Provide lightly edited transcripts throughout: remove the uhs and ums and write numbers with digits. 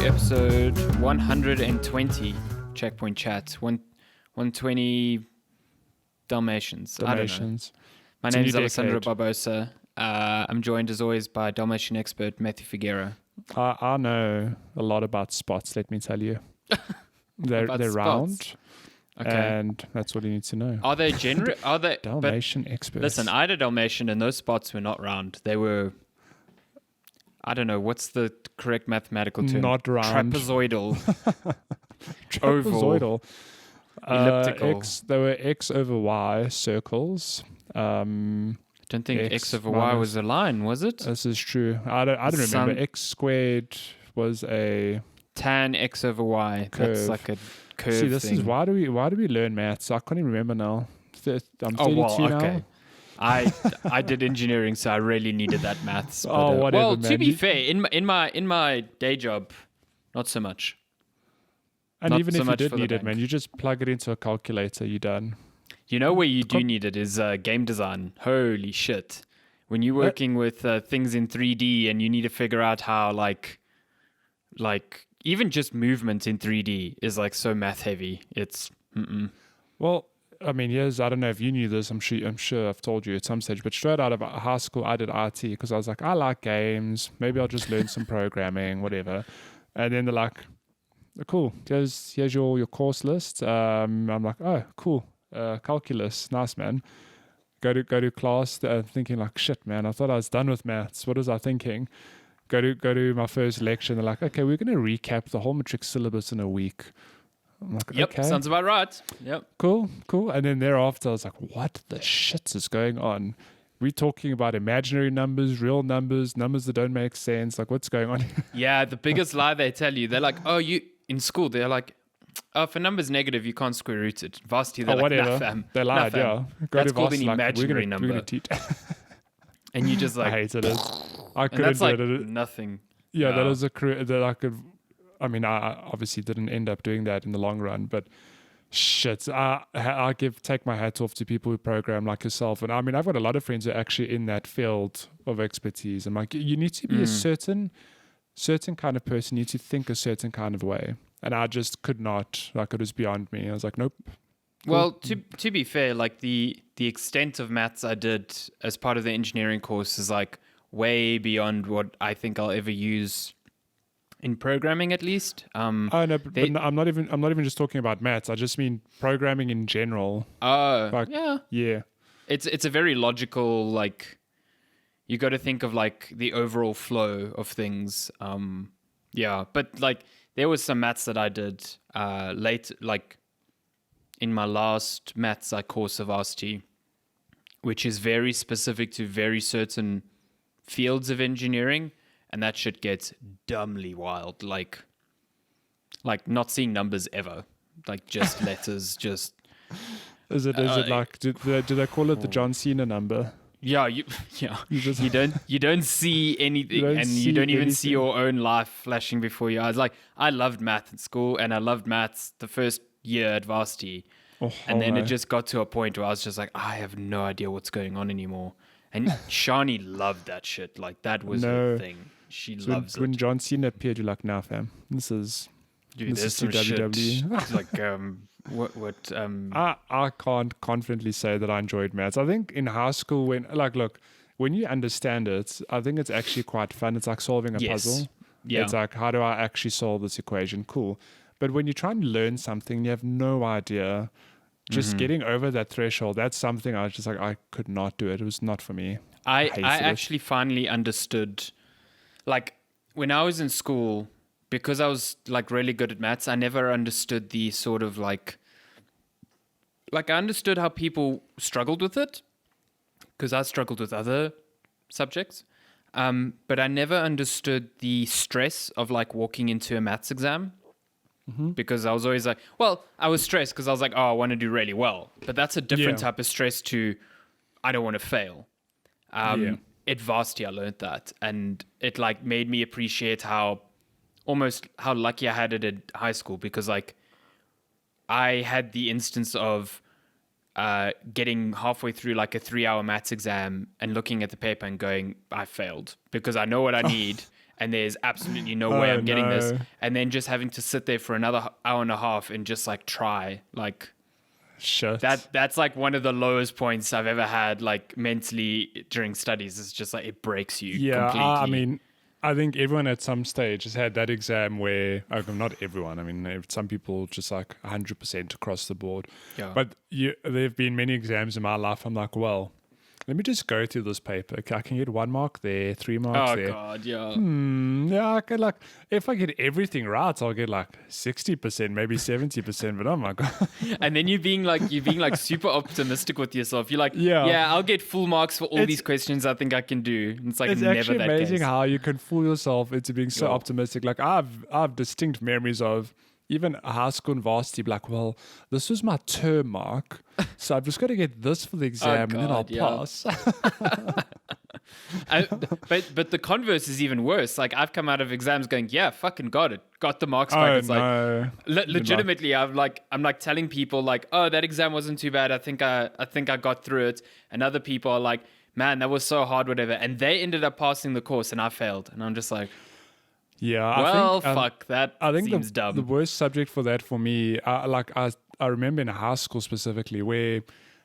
episode 120 Checkpoint Chat. 120 Dalmatians. I don't know. My name is Alessandro Barbosa. I'm joined as always by Dalmatian expert Matty Figuera. I know a lot about spots, let me tell you. They're round, okay. And that's what you need to know. Are they Are they Dalmatian experts? Listen, I had a Dalmatian, and those spots were not round. They were, I don't know, what's the correct mathematical term? Not round. Trapezoidal. Trapezoidal. Elliptical. They were X over Y circles. I don't think X over Y was a line, was it? This is true. I don't remember. X squared was a tan X over Y. Curve. That's like a curve. See, this thing. is why do we learn maths? I can't even remember now. I'm 32 now. I did engineering, so I really needed that maths. But, whatever. Well, man. to be fair, in my day job, not so much. And not even so if you much did for the need it, bank. man, you just plug it into a calculator. You're done. You know where you do need it is game design. Holy shit! When you're working with things in 3D and you need to figure out how like even just movement in 3D is like so math heavy. It's Well, I mean, I don't know if you knew this. I'm sure I've told you at some stage. But straight out of high school, I did IT because I was like, I like games. Maybe I'll just learn some programming, whatever. And then they're like, cool. Here's your course list. I'm like, oh, cool. Calculus, nice, man. Go to class, thinking like, shit, man. I thought I was done with maths. What was I thinking? Go to my first lecture, and they're like, okay, we're going to recap the whole matric syllabus in a week. I'm like, yep, okay. sounds about right. Yep. Cool. And then thereafter, I was like, what the shit is going on? We're talking about imaginary numbers, real numbers that don't make sense. Like, what's going on? Yeah, the biggest lie they tell you, they're like, oh, you in school, they're like, if a number's negative, you can't square root it. Varsity, they're like, whatever. nah, fam. They lied, nah, yeah. That's called an imaginary number. We're gonna teach. And you just like, I hated it. I and couldn't that's do like it. nothing. Yeah, No. that is a career that I could. I mean, I obviously didn't end up doing that in the long run, but shit, I take my hat off to people who program like yourself. And I mean, I've got a lot of friends who are actually in that field of expertise. I'm like, you need to be a certain kind of person. You need to think a certain kind of way. And I just could not. Like, it was beyond me. I was like, nope. Cool. Well, to be fair, like the extent of maths I did as part of the engineering course is like way beyond what I think I'll ever use in programming, at least. Oh no, but no, I'm not even just talking about maths. I just mean programming in general. Like, yeah. It's a very logical, like, you got to think of like the overall flow of things. But like there was some maths that I did late, like in my last maths course of varsity, which is very specific to very certain fields of engineering, and that shit gets dumbly wild. Like not seeing numbers ever, like just letters, just. Is it like do they call it the John Cena number? Yeah, you don't see anything, you don't even see your own life flashing before your eyes. Like, I loved math at school, and I loved maths the first year at varsity, and then it just got to a point where I was just like, I have no idea what's going on anymore. And Shani loved that shit. Like, that was her thing. She loves it. When John Cena appeared, you're like, nah, fam, this is some WWE. Shit. Like, I can't confidently say that I enjoyed maths. I think in high school, when you understand it, I think it's actually quite fun. It's like solving a puzzle. Yeah. It's like, how do I actually solve this equation? Cool. But when you're trying to learn something, you have no idea. Just getting over that threshold, that's something I was just like, I could not do it. It was not for me. I actually finally understood, like, when I was in school, because I was like really good at maths, I never understood the sort of like I understood how people struggled with it, because I struggled with other subjects. But I never understood the stress of like walking into a maths exam, because I was always like, well, I was stressed because I was like, oh, I want to do really well. But that's a different type of stress to, I don't want to fail. At varsity, I learned that, and it like made me appreciate how lucky I had it at high school, because like I had the instance of getting halfway through like a 3-hour maths exam and looking at the paper and going, I failed, because I know what I need and there's absolutely no way I'm getting this, no. and then just having to sit there for another hour and a half and just like try, like Shit. that's like one of the lowest points I've ever had, like mentally during studies. It's just like it breaks you completely. I mean, I think everyone at some stage has had that exam where, not everyone, I mean, some people just like 100% across the board. Yeah. But there have been many exams in my life. I'm like, well, let me just go through this paper. Okay, I can get 1 mark there, 3 marks there. Oh God, yeah. Yeah, I could if I get everything right, I'll get like 60%, maybe 70%. But oh my God. And then you're being like super optimistic with yourself. You're like, Yeah. I'll get full marks for all these questions I think I can do. And it's like It's never actually that amazing case. how you can fool yourself into being so optimistic. Like I've distinct memories of even high school and varsity, like, well, this was my term mark, so I've just got to get this for the exam and then I'll pass. But the converse is even worse. Like I've come out of exams going, yeah, fucking got it, got the marks back. It's no. like legitimately, I'm like telling people like, oh, that exam wasn't too bad. I think I got through it. And other people are like, man, that was so hard, whatever. And they ended up passing the course, and I failed. And I'm just like, yeah. well, fuck that. I think seems dumb. The worst subject for that for me, I remember in high school specifically where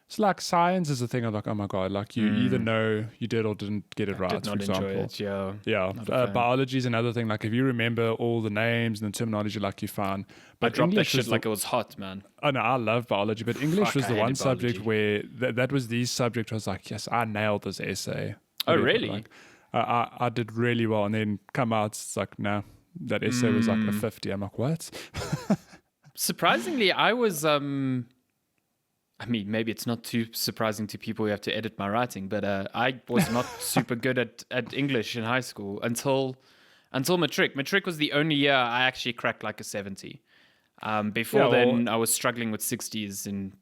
it's like science is a thing. I'm like, oh my God, like you either know you did or didn't get it right. Did not for example, enjoy it. Yeah. Yeah. Biology is another thing. Like if you remember all the names and the terminology, like you found. But I dropped English that shit like it was hot, man. Oh no, I love biology, but English Fuck, was I the one hated subject biology. where that was the subject. I was like, yes, I nailed this essay. Oh, Whatever, really? Like, I did really well, and then come out, it's like, no, that essay was like a 50. I'm like, what? Surprisingly, I was I mean, maybe it's not too surprising to people who have to edit my writing, but I was not super good at English in high school until matric. Matric was the only year I actually cracked like a 70. Before then, I was struggling with 60s in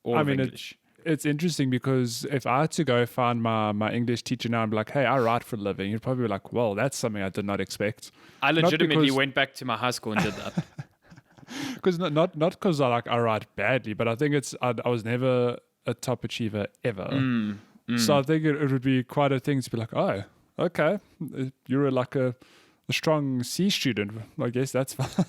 all of English. It's interesting because if I had to go find my English teacher now and be like, hey, I write for a living, he'd probably be like, well, that's something I did not expect. I legitimately went back to my high school and did that. Because not because I write badly, but I think I was never a top achiever ever. So I think it would be quite a thing to be like, oh, okay, you're like a strong C student. I guess that's fine.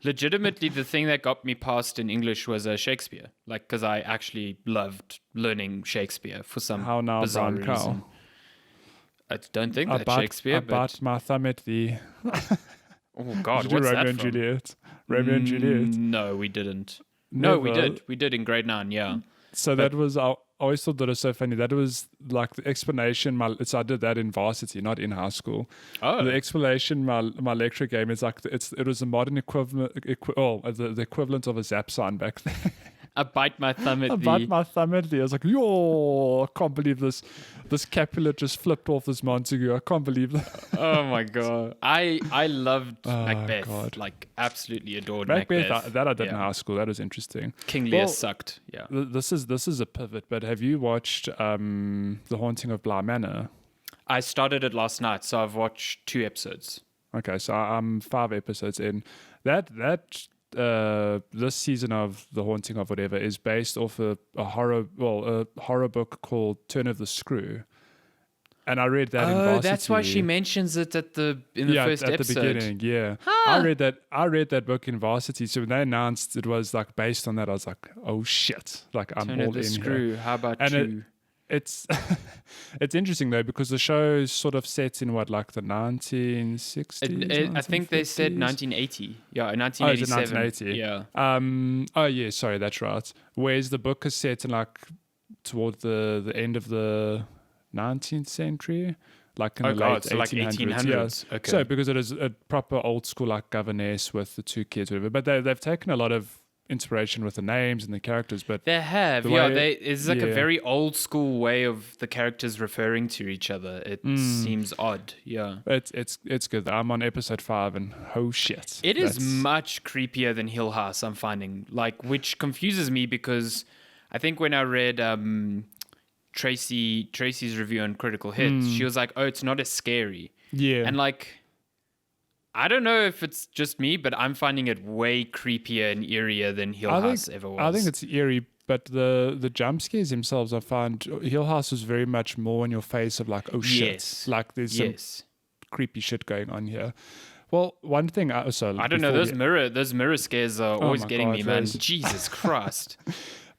Legitimately, the thing that got me past in English was Shakespeare. Like, because I actually loved learning Shakespeare for some bizarre brown cow? reason. I don't think that's Shakespeare, I but bite my thumb at the. oh God, Did you what's Romeo that and from? Juliet? Romeo and Juliet. No, we didn't. No, we Never. did. We did in grade 9, yeah. So that was, I always thought that was so funny. That was like the explanation. So I did that in varsity, not in high school. Oh. The explanation my lecturer gave me is like it was a modern equivalent, the equivalent of a zap sign back then. I bite my thumb at I bite my thumb at the. I was like, yo, I can't believe this Capulet just flipped off this Montague. I can't believe that. Oh my God. I loved Macbeth. God. Like, absolutely adored Macbeth. Macbeth. That I did in high school. That was interesting. King Lear sucked. Yeah. This is a pivot, but have you watched The Haunting of Bly Manor? I started it last night, so I've watched 2 episodes. Okay, so I'm 5 episodes in. This season of The Haunting of whatever is based off a horror book called Turn of the Screw. And I read that in varsity. That's why she mentions it in the first at episode. the beginning, yeah. I read that book in varsity. So when they announced it was like based on that, I was like, oh shit. Like I'm Turn all of the in Screw. here. How about And you? It's it's interesting though because the show is sort of set in what, like the 1960s. I think they said 1980. Yeah, 1987. Oh, is it 1980? Yeah. Oh yeah, sorry, that's right. Whereas the book is set in like toward the end of the 19th century, like in the late 1800s. Like 1800s. Yeah. Okay. So because it is a proper old school like governess with the 2 kids, whatever. But they've taken a lot of inspiration with the names and the characters. But they have, it's like a yeah. very old school way of the characters referring to each other. It seems odd. Yeah. It's good. I'm on episode 5 and oh shit. It is much creepier than Hill House, I'm finding. Like, which confuses me because I think when I read Tracy's review on Critical Hits, she was like, oh, it's not as scary. Yeah. And like, I don't know if it's just me, but I'm finding it way creepier and eerier than Hill House ever was. I think it's eerie, but the jump scares themselves, I find Hill House was very much more in your face of like, oh shit. Yes. Like there's some creepy shit going on here. Well, one thing I don't know. Those mirror scares are always getting me, man. Jesus Christ.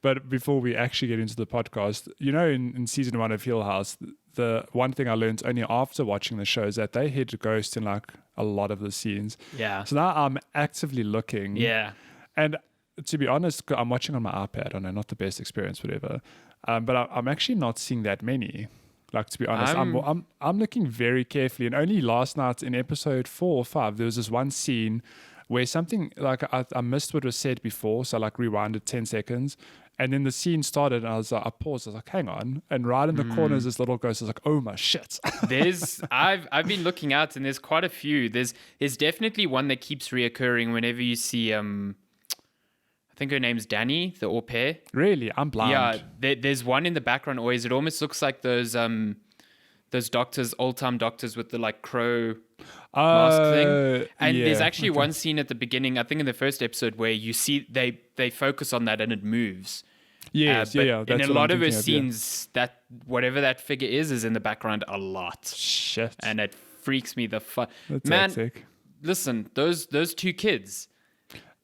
But before we actually get into the podcast, in season 1 of Hill House, the one thing I learned only after watching the show is that they hid a ghost in like a lot of the scenes. Yeah. So now I'm actively looking. Yeah. And to be honest, I'm watching on my iPad. I know, not the best experience, whatever. But I'm actually not seeing that many. Like, to be honest, I'm looking very carefully. And only last night in episode 4 or 5, there was this one scene where something, like, I missed what was said before. So I, like, rewinded 10 seconds. And then the scene started, and I paused. I was like, "Hang on!" And right in the corner is this little ghost. I was like, "Oh my shit!" I've been looking out, and there's quite a few. There's definitely one that keeps reoccurring whenever you see. I think her name's Danny, the au pair. Really, I'm blind. Yeah, there's one in the background always. It almost looks like those doctors, old time doctors with the like crow mask thing. And there's actually one scene at the beginning, I think in the first episode, where you see they focus on that and it moves. Yes, yeah. In a lot of her scenes, that whatever that figure is in the background a lot. Shit. And it freaks me the fuck. Man, hectic. Listen, those two kids.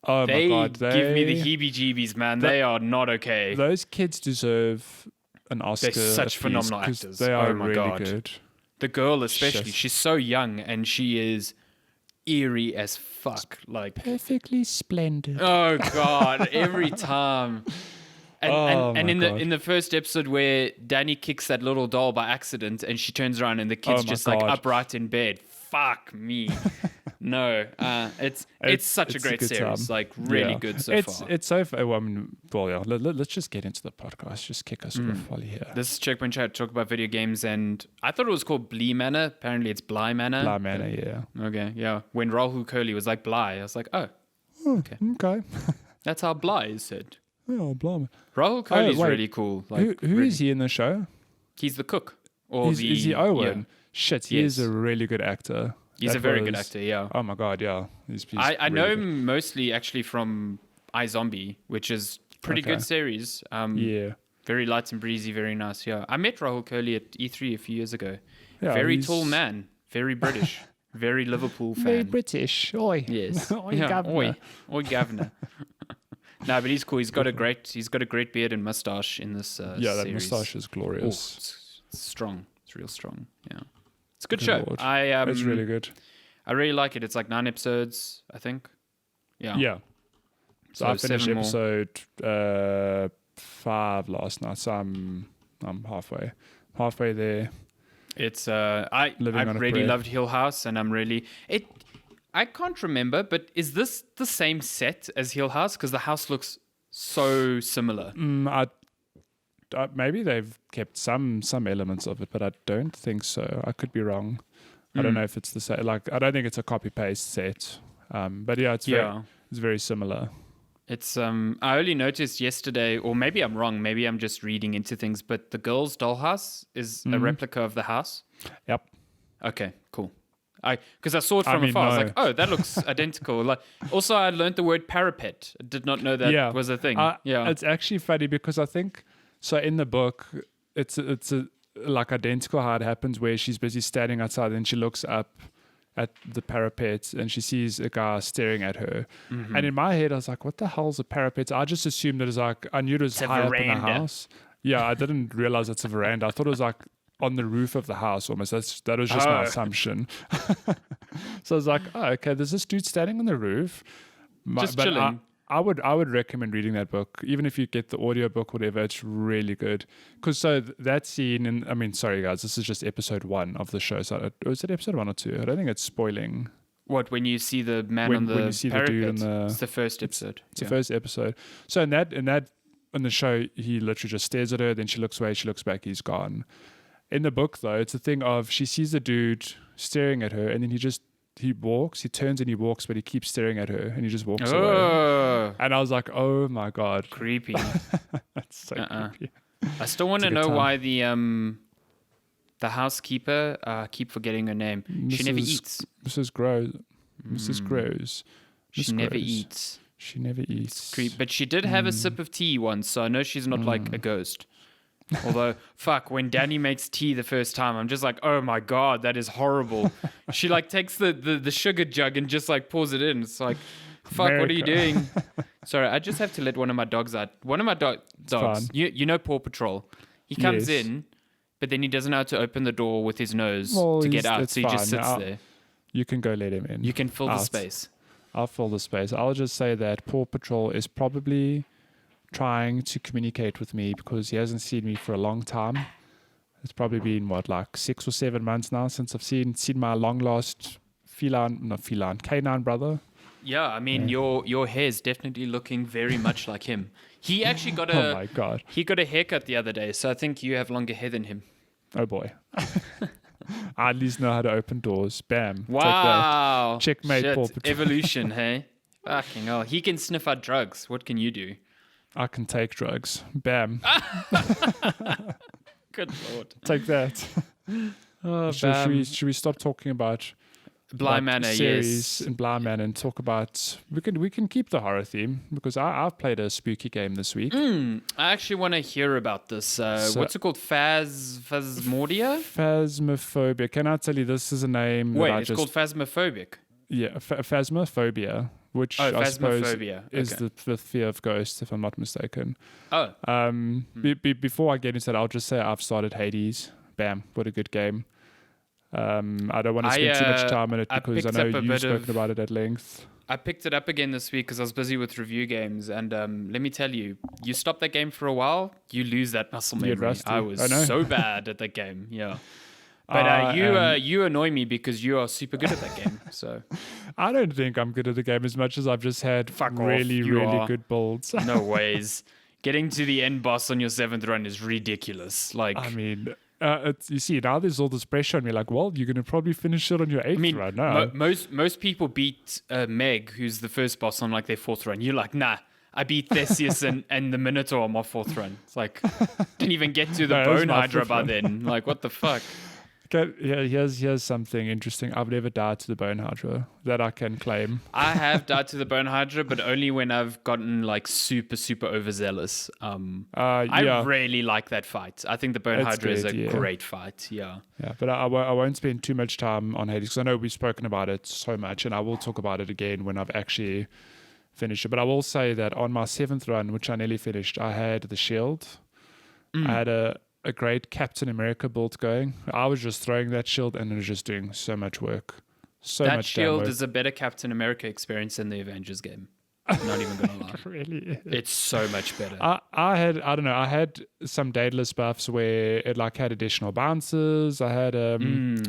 Oh my God, they give me the heebie-jeebies, man. They are not okay. Those kids deserve an Oscar. They're such phenomenal actors. They are my really God. good. The girl especially, Shit. she's so young and she is eerie as fuck. Like perfectly splendid. Oh God, every time. And in the first episode where Danny kicks that little doll by accident and she turns around and the kid's just like upright in bed. Fuck me. No, it's such a great series. Time. Like really good so far. It's so far. Well, I mean, let's just get into the podcast. Just kick us off while you're here. This is Checkpoint Chat, talk about video games, and I thought it was called Bly Manor. Apparently, it's Bly Manor. Bly Manor, yeah. Okay, yeah. When Rahul Kohli was like Bly, I was like, oh, okay. That's how Bly is said. Oh, blimey. Rahul Kohli's really cool. Like, who is he in the show? He's the cook. Is he Owen? Yeah. Shit, he is a really good actor. He's a very good actor, yeah. Oh my God, yeah. I know him mostly actually from iZombie, which is pretty good series. Yeah. Very light and breezy, very nice, yeah. I met Rahul Kohli at E3 a few years ago. Yeah, very tall man, very British, very Liverpool fan. Very British. Oi. Yes. Oi, governor. Oi, governor. No, but he's cool. He's got a great beard and mustache in this series. Yeah, that mustache is glorious. It's strong. It's real strong. Yeah. It's a good show. Lord. It's really good. I really like it. It's like 9 episodes, I think. Yeah. Yeah. So I finished 7 more. episode 5 last night. So I'm halfway there. It's I really loved Hill House, and I can't remember, but is this the same set as Hill House? Because the house looks so similar. Maybe they've kept some elements of it, but I don't think so. I could be wrong. I don't know if it's the same. Like, I don't think it's a copy paste set. But yeah, it's very similar. It's I only noticed yesterday, or maybe I'm wrong. Maybe I'm just reading into things. But the girl's dollhouse is a replica of the house. Yep. Okay. Cool. Because I saw it from afar. I was like, oh, that looks identical. Like, also, I learned the word parapet. I did not know that was a thing. It's actually funny because I think so. In the book, it's like identical how it happens, where she's busy standing outside and she looks up at the parapet and she sees a guy staring at her. Mm-hmm. And in my head, I was like, what the hell's a parapet? I just assumed that it was like, I knew it was high up in the house. Yeah, I didn't realize it's a veranda. I thought it was like on the roof of the house almost. That was just my assumption. So I was like, oh, okay, there's this dude standing on the roof. Just chilling. I would recommend reading that book, even if you get the audiobook, whatever. It's really good. Because so that scene, and I mean, sorry guys, this is just episode 1 of the show. So was it episode 1 or 2? I don't think it's spoiling. What, when you see the man on the when you see parapet? The dude on it's the first episode. It's the first episode. So in the show, he literally just stares at her, then she looks away, she looks back, he's gone. In the book, though, it's a thing of she sees the dude staring at her, and then he turns and he walks, but he keeps staring at her, and he just walks away. And I was like, oh my God. Creepy. That's so creepy. I still want to know why the housekeeper, keep forgetting her name. She never eats. Mrs. Grows. Mrs. Grows. She never eats. She never eats. But she did have a sip of tea once, so I know she's not like a ghost. Although, fuck, when Danny makes tea the first time, I'm just like, oh my God, that is horrible. She like takes the sugar jug and just like pours it in. It's like, fuck, what are you doing? Sorry, I just have to let one of my dogs out. One of my dogs, fine. you know Paw Patrol. He comes Yes. in, but then he doesn't know how to open the door with his nose Well, to get out. it's So he just fine. sits there. You can go let him in. You can fill the Out. space. I'll fill the space. I'll just say that Paw Patrol is probably trying to communicate with me because he hasn't seen me for a long time. It's probably been like 6 or 7 months now since I've seen my long lost canine brother. Yeah, I mean your hair is definitely looking very much like him. He actually got Oh my God. he got a haircut the other day, so I think you have longer hair than him. Oh boy. I at least know how to open doors. Bam. Wow. Take that. Checkmate, Shit. Paw Patrol. Evolution, hey? Fucking hell. He can sniff out drugs. What can you do? I can take drugs. Bam. Good Lord. Take that. Oh, Should we stop talking about Bly Manor, series yes. in Bly Manor and talk about we can keep the horror theme because I've played a spooky game this week. I actually want to hear about this. What's it called? Phasmophobia? Phasmophobia. Can I tell you this is a name Wait, that I it's just called Phasmophobic. yeah Phasmophobia, which Oh, I suppose Phasmophobia. is Okay. the fear of ghosts, if I'm not mistaken. Oh, Before I get into that, I'll just say I've started Hades. Bam, what a good game. I don't want to spend too much time on it because I know you've spoken about it at length. I picked it up again this week because I was busy with review games, and let me tell you, you stop that game for a while, you lose that muscle You get memory. rusty. I was I know. so bad at that game, yeah. But you annoy me because you are super good at that game. So I don't think I'm good at the game as much as I've just had Fuck off, really you are. good builds. no ways. Getting to the end boss on your 7th run is ridiculous. Like, I mean, you see, now there's all this pressure on me. Like, well, you're going to probably finish it on your 8th run. No. most people beat Meg, who's the first boss, on like their 4th run. You're like, nah. I beat Theseus and the Minotaur on my 4th run. It's like, didn't even get to the No, it was Bone my Hydra 5th by run. then. Like, what the fuck? Okay, yeah, here's something interesting. I've never died to the Bone Hydra that I can claim. I have died to the Bone Hydra, but only when I've gotten like super overzealous. I Yeah, really like that fight. I think the Bone It's Hydra is good, a yeah. great fight. Yeah. yeah, but I won't spend too much time on Hades because I know we've spoken about it so much, and I will talk about it again when I've actually finished it. But I will say that on my 7th run, which I nearly finished, I had the shield. I had a great Captain America build going. I was just throwing that shield and it was just doing so much work. That much shield damn work. is a better Captain America experience than the Avengers game. I'm not even gonna lie. Really. It's so much better. I had some daedalus buffs where it like had additional bounces. I had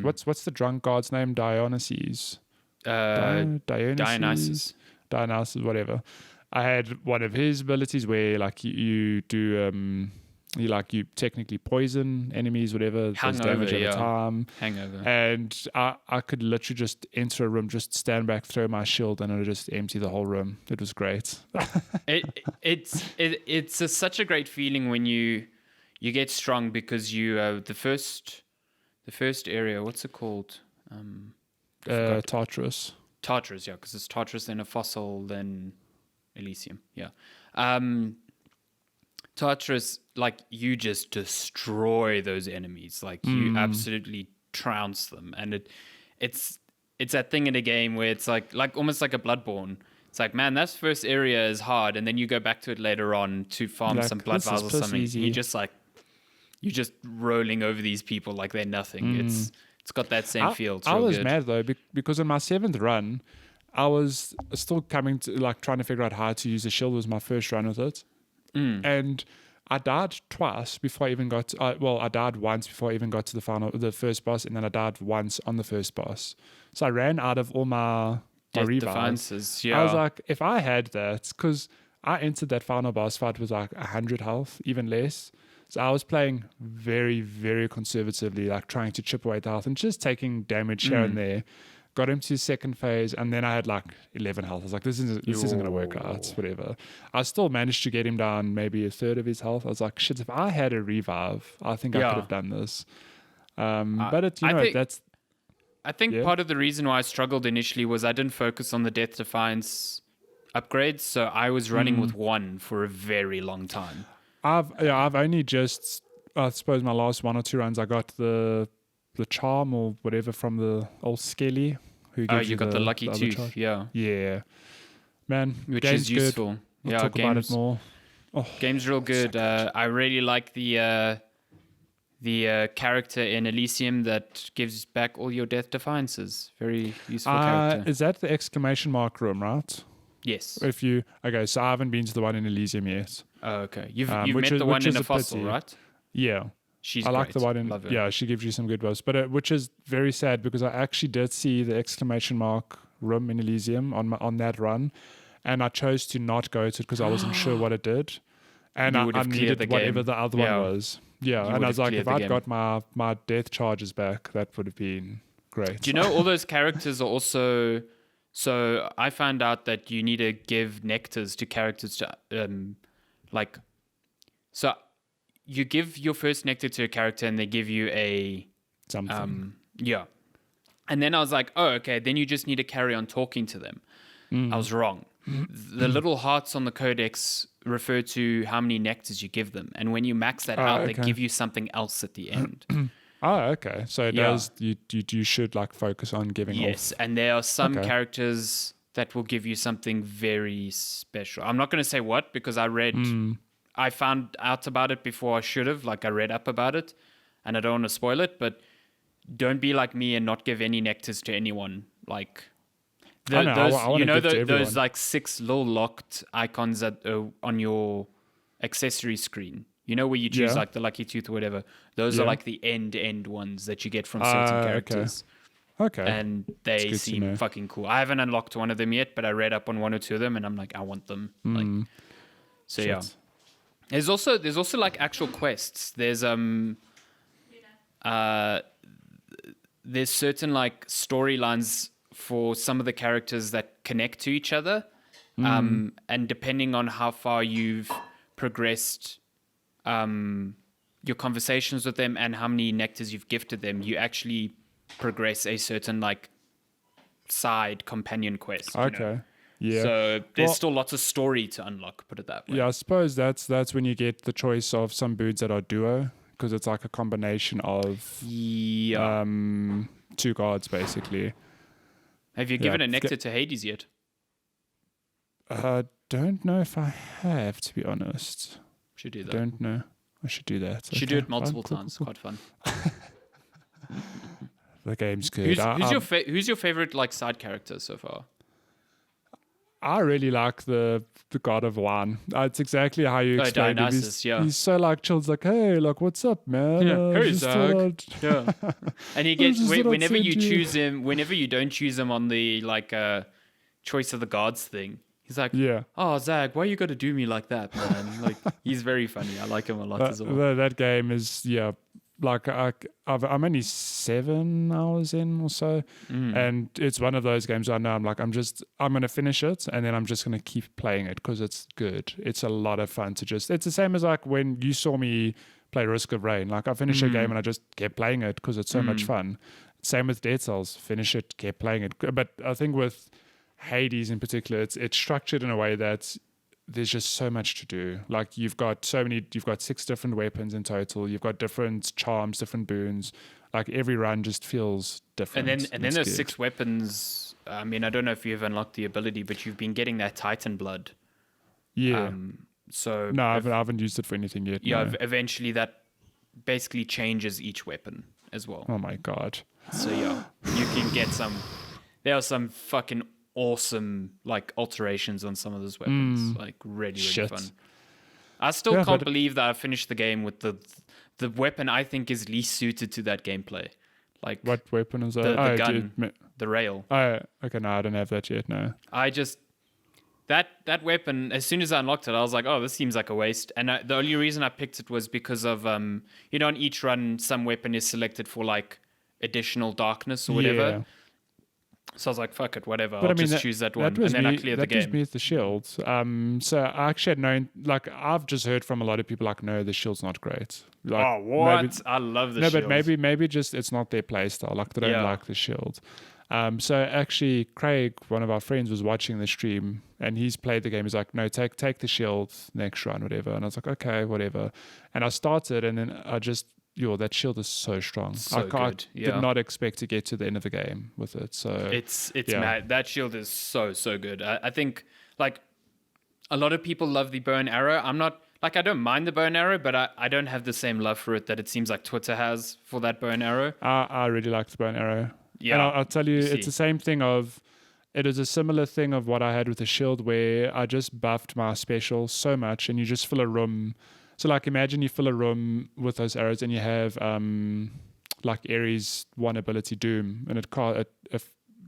what's the drunk god's name? Dionysus. Dionysus. Dionysus, whatever. I had one of his abilities where like you do you technically poison enemies, whatever, does damage over time. Hangover. And I could literally just enter a room, just stand back, throw my shield, and it would just empty the whole room. It was great. It's such a great feeling when you get strong because you the first area, what's it called? Tartarus. Tartarus, yeah, because it's Tartarus, then a fossil, then Elysium, yeah. Tartarus, like, you just destroy those enemies. Like, you absolutely trounce them. And it's that thing in a game where it's like almost like a Bloodborne. It's like, man, that first area is hard, and then you go back to it later on to farm Like, some blood this is vials or piss something. easy. You're just rolling over these people like they're nothing. It's got that same feel. It's I real was good. mad though because in my 7th run, I was still coming to like trying to figure out how to use the shield. It was my first run with it, and I died twice before I even got. I died once before I even got to the first boss, and then I died once on the first boss. So I ran out of all my Death revives. defiances, yeah. I was like, if I had that, because I entered that final boss fight with like 100 health, even less. So I was playing very, very conservatively, like trying to chip away at the health and just taking damage here and there. Got him to second phase, and then I had like 11 health. I was like, this isn't going to work out, whatever. I still managed to get him down maybe a third of his health. I was like, shit, if I had a revive, I think I could have done this. But that's... I think part of the reason why I struggled initially was I didn't focus on the Death Defiance upgrades, so I was running with one for a very long time. I've only just I suppose my last 1 or 2 runs, I got the charm or whatever from the old Skelly. Who gives you got the lucky other tooth, charge. yeah. Yeah. Man, Which game's is useful. good. We'll Yeah, talk about it more. Oh, game's real good. I really like the character in Elysium that gives back all your death defiances. Very useful character. Is that the exclamation mark room, right? Yes. Okay, so I haven't been to the one in Elysium yet. Oh, okay. You've met the one in the fossil, pity. right? Yeah. She's I great. like the one in. Love her. Yeah, she gives you some good buffs, but which is very sad because I actually did see the exclamation mark room in Elysium on that run, and I chose to not go to it because I wasn't sure what it did, and I needed whatever the other one was. Yeah, and I was like, if I'd got my death charges back, that would have been great. Do you know all those characters are also? So I found out that you need to give nectars to characters to so you give your first nectar to a character and they give you a something. Yeah. And then I was like, oh, okay, then you just need to carry on talking to them. I was wrong. The little hearts on the codex refer to how many nectars you give them. And when you max that out, they give you something else at the end. Oh, okay. So it does. You should like focus on giving off. Yes, and there are some characters that will give you something very special. I'm not going to say what because I found out about it before I should have. Like I read up about it, and I don't want to spoil it. But don't be like me and not give any nectars to anyone. Like those like 6 little locked icons that on your accessory screen. You know where you choose like the lucky tooth or whatever. Those are like the end ones that you get from certain characters. Okay. And they seem fucking cool. I haven't unlocked one of them yet, but I read up on 1 or 2 of them, and I'm like, I want them. Yeah. There's also like actual quests. There's certain like storylines for some of the characters that connect to each other, and depending on how far you've progressed, your conversations with them and how many nectars you've gifted them, you actually progress a certain like side companion quest. Okay. You know? Yeah. So there's still lots of story to unlock, put it that way. Yeah, I suppose that's when you get the choice of some boots that are duo, because it's like a combination of 2 gods basically. Have you given a nectar to Hades yet? Don't know if I have, to be honest. Should do that. Don't know. I should do that. Should do it multiple times. Quite fun. The game's good. Who's your favorite like side character so far? I really like the god of wine. It's exactly how you explained it. He's so like chill. It's like, hey, like, what's up, man? Hey, Zach. Yeah. And he gets whenever you choose him, whenever you don't choose him on the like choice of the gods thing. He's like, oh, Zach, why you got to do me like that, man? Like, he's very funny. I like him a lot as well. That game is, like I'm only 7 hours in or so, and it's one of those games I know I'm going to finish it, and then I'm just going to keep playing it because it's good. It's a lot of fun to it's the same as like when you saw me play Risk of Rain. Like I finished a game and I just kept playing it because it's so much fun. Same with Dead Cells. Finish it, kept playing it. But I think with Hades in particular, it's structured in a way that there's just so much to do. Like you've got 6 different weapons in total. You've got different charms, different boons. Like every run just feels different. And then those 6 weapons. I mean, I don't know if you've unlocked the ability, but you've been getting that Titan blood. Yeah. So no, I haven't used it for anything yet. Yeah. No. Eventually, that basically changes each weapon as well. Oh my god. So yeah, you can get some. There are some fucking awesome like alterations on some of those weapons, like really fun. I still can't believe that I finished the game with the weapon I think is least suited to that gameplay. Like what weapon is that? The gun, the rail. Oh, okay, no, I don't have that yet. No, I just that weapon. As soon as I unlocked it, I was like, oh, this seems like a waste. And the only reason I picked it was because of on each run, some weapon is selected for like additional darkness or whatever. Yeah. So I was like, fuck it, whatever. I'll just choose that one. And then I cleared the game. That was me with the shield. So I actually had known, like, I've just heard from a lot of people, like, no, the shield's not great. Like, oh, what? I love the shield. No, but maybe just it's not their playstyle. Like, they don't like the shield. So actually, Craig, one of our friends, was watching the stream, and he's played the game. He's like, "No, take the shield next round, whatever." And I was like, "Okay, whatever." And I started, and then I just, that shield is so strong. So good. Did not expect to get to the end of the game with it. So it's mad. That shield is so good. I think like a lot of people love the bow and arrow. I'm not like, I don't mind the bow and arrow, but I don't have the same love for it that it seems like Twitter has for that bow and arrow. I really like the bow and arrow. Yeah, and I'll tell you, it's the same thing it is a similar thing of what I had with the shield, where I just buffed my special so much, and you just fill a room. So like, imagine you fill a room with those arrows, and you have like Ares' one ability Doom, and if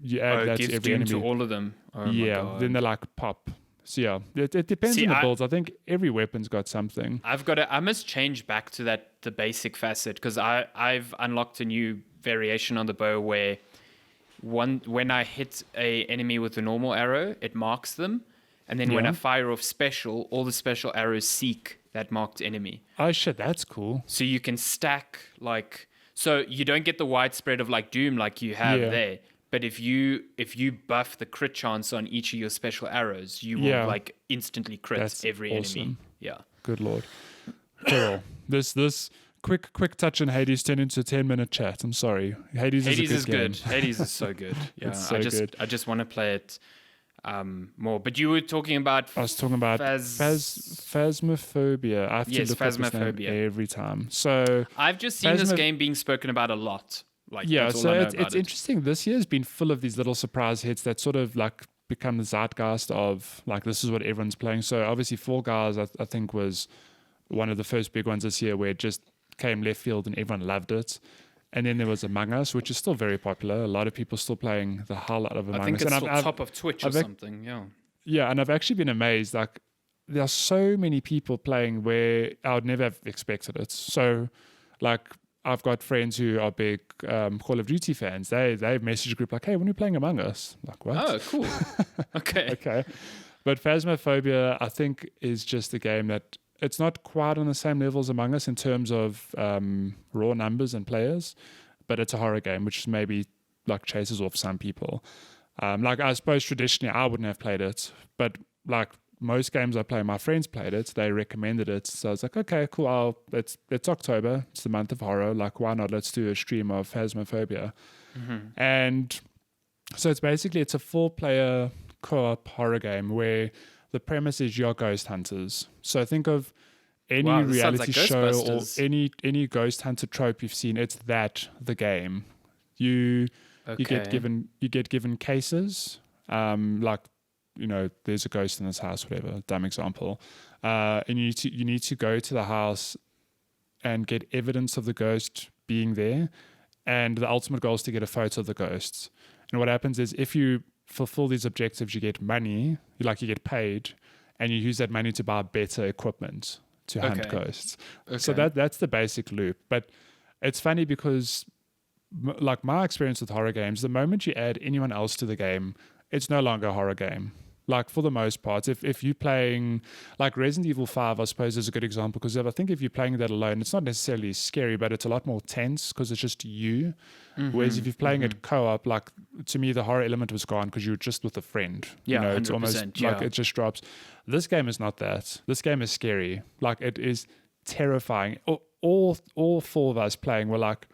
you add that to every Doom enemy, to all of them. Oh yeah, then they like pop. So yeah, it depends on the builds. I think every weapon's got something. I must change back to the basic facet, because I've unlocked a new variation on the bow where when I hit a enemy with a normal arrow, it marks them, and then when I fire off special, all the special arrows seek that marked enemy. Oh shit, that's cool. So you can stack so you don't get the widespread of like Doom like you have there. But if you buff the crit chance on each of your special arrows, you will like instantly crit every enemy. Yeah. Good lord. Cool. This quick touch on Hades turned into a 10-minute chat. I'm sorry. Hades is good. Hades is so good. Yeah. It's so good. I just want to play it more. But you were talking about I was talking about Phasmophobia. I have to look up his name every time. So I've just seen this game being spoken about a lot. Like, so it's interesting. This year's been full of these little surprise hits that sort of like become the zeitgeist of like, this is what everyone's playing. So obviously Fall Guys, I think, was one of the first big ones this year, where it just came left field and everyone loved it. And then there was Among Us, which is still very popular. A lot of people still playing the hell out of Among Us. I think it's still top of Twitch or something. Yeah. Yeah, and I've actually been amazed. Like, there are so many people playing where I would never have expected it. So, like, I've got friends who are big Call of Duty fans. They message a group like, "Hey, when are you playing Among Us?" I'm like, what? Oh, cool. Okay. Okay. But Phasmophobia, I think, is just a game that it's not quite on the same level as Among Us in terms of raw numbers and players, but it's a horror game, which maybe like chases off some people. Like, I suppose traditionally I wouldn't have played it, but like most games I play, my friends played it, they recommended it, so I was like, okay, cool, it's October, it's the month of horror, like, why not, let's do a stream of Phasmophobia. And so it's a 4-player co-op horror game where the premise is you're ghost hunters. So think of any reality show or any ghost hunter trope you've seen, it's the game. You get given cases, like, you know, there's a ghost in this house, whatever, dumb example. And you need to go to the house and get evidence of the ghost being there. And the ultimate goal is to get a photo of the ghosts. And what happens is, if you fulfill these objectives, you get money, you get paid, and you use that money to buy better equipment to hunt ghosts. So that's the basic loop. But it's funny because, like, my experience with horror games, the moment you add anyone else to the game, it's no longer a horror game. Like, for the most part, if you're playing, like Resident Evil 5, I suppose is a good example, because I think if you're playing that alone, it's not necessarily scary, but it's a lot more tense because it's just you. Whereas if you're playing it co-op, like, to me, the horror element was gone because you're just with a friend. Yeah, you know, it's 100%, almost like it just drops. This game is not that. This game is scary. Like, it is terrifying. All 4 of us playing were like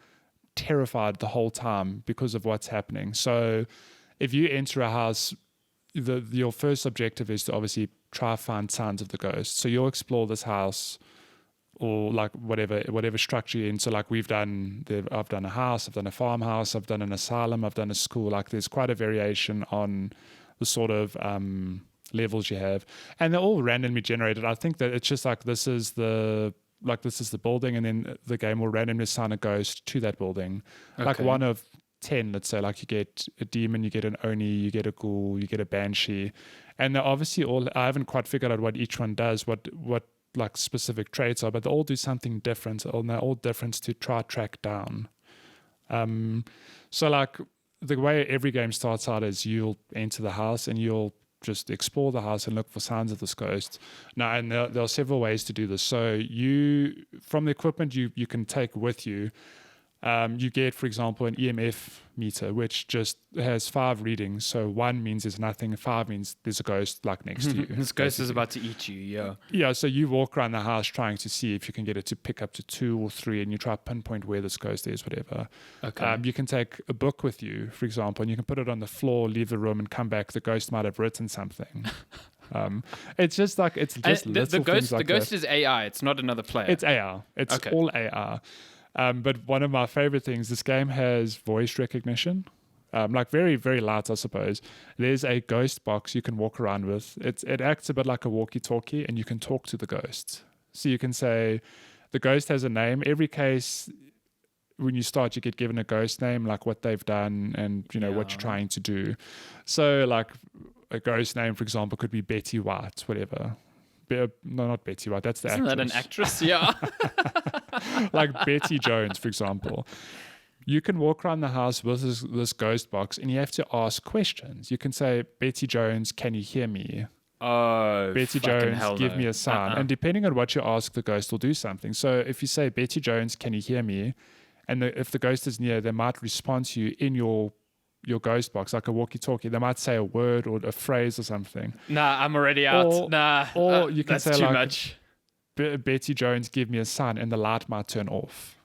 terrified the whole time because of what's happening. So if you enter a house, your first objective is to obviously try to find signs of the ghost. So you'll explore this house, or like whatever structure you're in. So like I've done a house, I've done a farmhouse, I've done an asylum, I've done a school. Like, there's quite a variation on the sort of levels you have, and they're all randomly generated. I think that it's just like, this is the building, and then the game will randomly assign a ghost to that building. Like, one of 10, let's say. Like, you get a demon, you get an Oni, you get a ghoul, you get a banshee, and they're obviously all, I haven't quite figured out what each one does, what like specific traits are, but they all do something different, and they're all different to try track down. So like, the way every game starts out is you'll enter the house and you'll just explore the house and look for signs of this ghost. Now, and there are several ways to do this. So from the equipment you can take with you, You get, for example, an EMF meter, which just has 5 readings. So 1 means there's nothing, 5 means there's a ghost like next to you. This ghost is about to eat you, yeah. Yeah, so you walk around the house trying to see if you can get it to pick up to 2 or 3, and you try to pinpoint where this ghost is, whatever. Okay. You can take a book with you, for example, and you can put it on the floor, leave the room, and come back. The ghost might have written something. It's just like, it's just And little the ghost, things like the ghost that. is AI. It's not another player. It's AR. It's Okay. all AR. But one of my favorite things, this game has voice recognition. Like very, very light, I suppose. There's a ghost box you can walk around with. It acts a bit like a walkie-talkie, and you can talk to the ghost. So you can say, the ghost has a name. Every case, when you start, you get given a ghost name, like what they've done and, what you're trying to do. So like a ghost name, for example, could be Betty White, whatever. No, not Betty White. That's the Isn't actress. that an actress? Yeah. Like Betty Jones, for example. You can walk around the house with this ghost box, and you have to ask questions. You can say, Betty Jones, can you hear me? Oh, Betty fucking Jones, hell give no. me a sign. And depending on what you ask, the ghost will do something. So if you say, Betty Jones, can you hear me? And if the ghost is near, they might respond to you in your ghost box, like a walkie-talkie. They might say a word or a phrase or something. Nah, I'm already out. Or you can that's say too like, much. Betty Jones, give me a sign, and the light might turn off.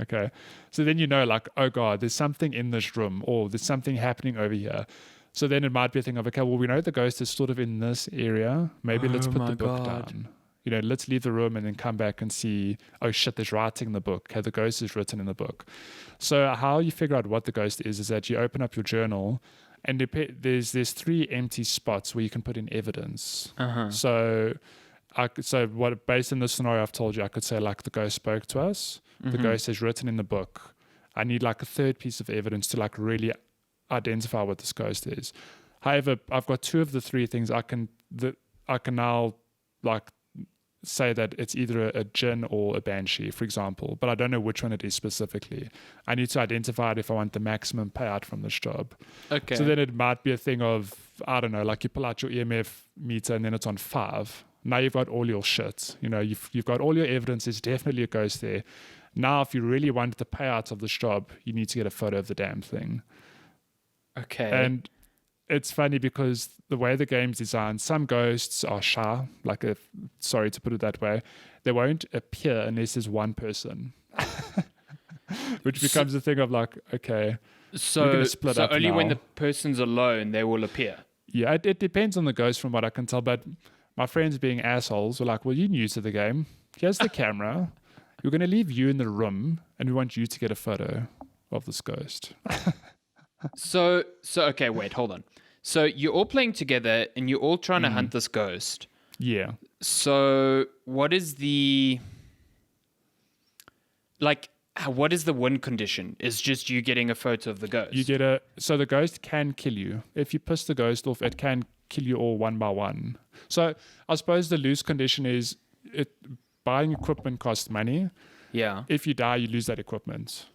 Okay. So then like, oh God, there's something in this room, or there's something happening over here. So then it might be a thing of, okay, well, we know the ghost is sort of in this area. Maybe let's put the book down. Let's leave the room and then come back and see, oh shit, there's writing in the book. Okay, the ghost is written in the book. So how you figure out what the ghost is that you open up your journal, and there's 3 empty spots where you can put in evidence. So based on the scenario I've told you, I could say like the ghost spoke to us. The ghost is written in the book. I need like a third piece of evidence to like really identify what this ghost is. However, I've got 2 of the 3 things I can now like say that it's either a jinn or a banshee, for example, but I don't know which one it is specifically. I need to identify it if I want the maximum payout from this job. Okay. So then it might be a thing of, I don't know, like you pull out your EMF meter and then it's on 5. Now you've got all your shit. You've got all your evidence. There's definitely a ghost there. Now, if you really want the payouts of this job, you need to get a photo of the damn thing. Okay. And it's funny because the way the game's designed, some ghosts are shy, sorry to put it that way. They won't appear unless there's one person. Which becomes a thing of like, okay, we're going to split up only now. when the person's alone, they will appear. Yeah, it depends on the ghost from what I can tell, but my friends being assholes were like, well, you're new to the game. Here's the camera. We're going to leave you in the room, and we want you to get a photo of this ghost. So okay, wait, hold on. So you're all playing together, and you're all trying to hunt this ghost. Yeah. So what is the win condition? Is just you getting a photo of the ghost? So the ghost can kill you. If you piss the ghost off, it can kill you all one by one. So I suppose the lose condition is buying equipment costs money. Yeah. If you die, you lose that equipment,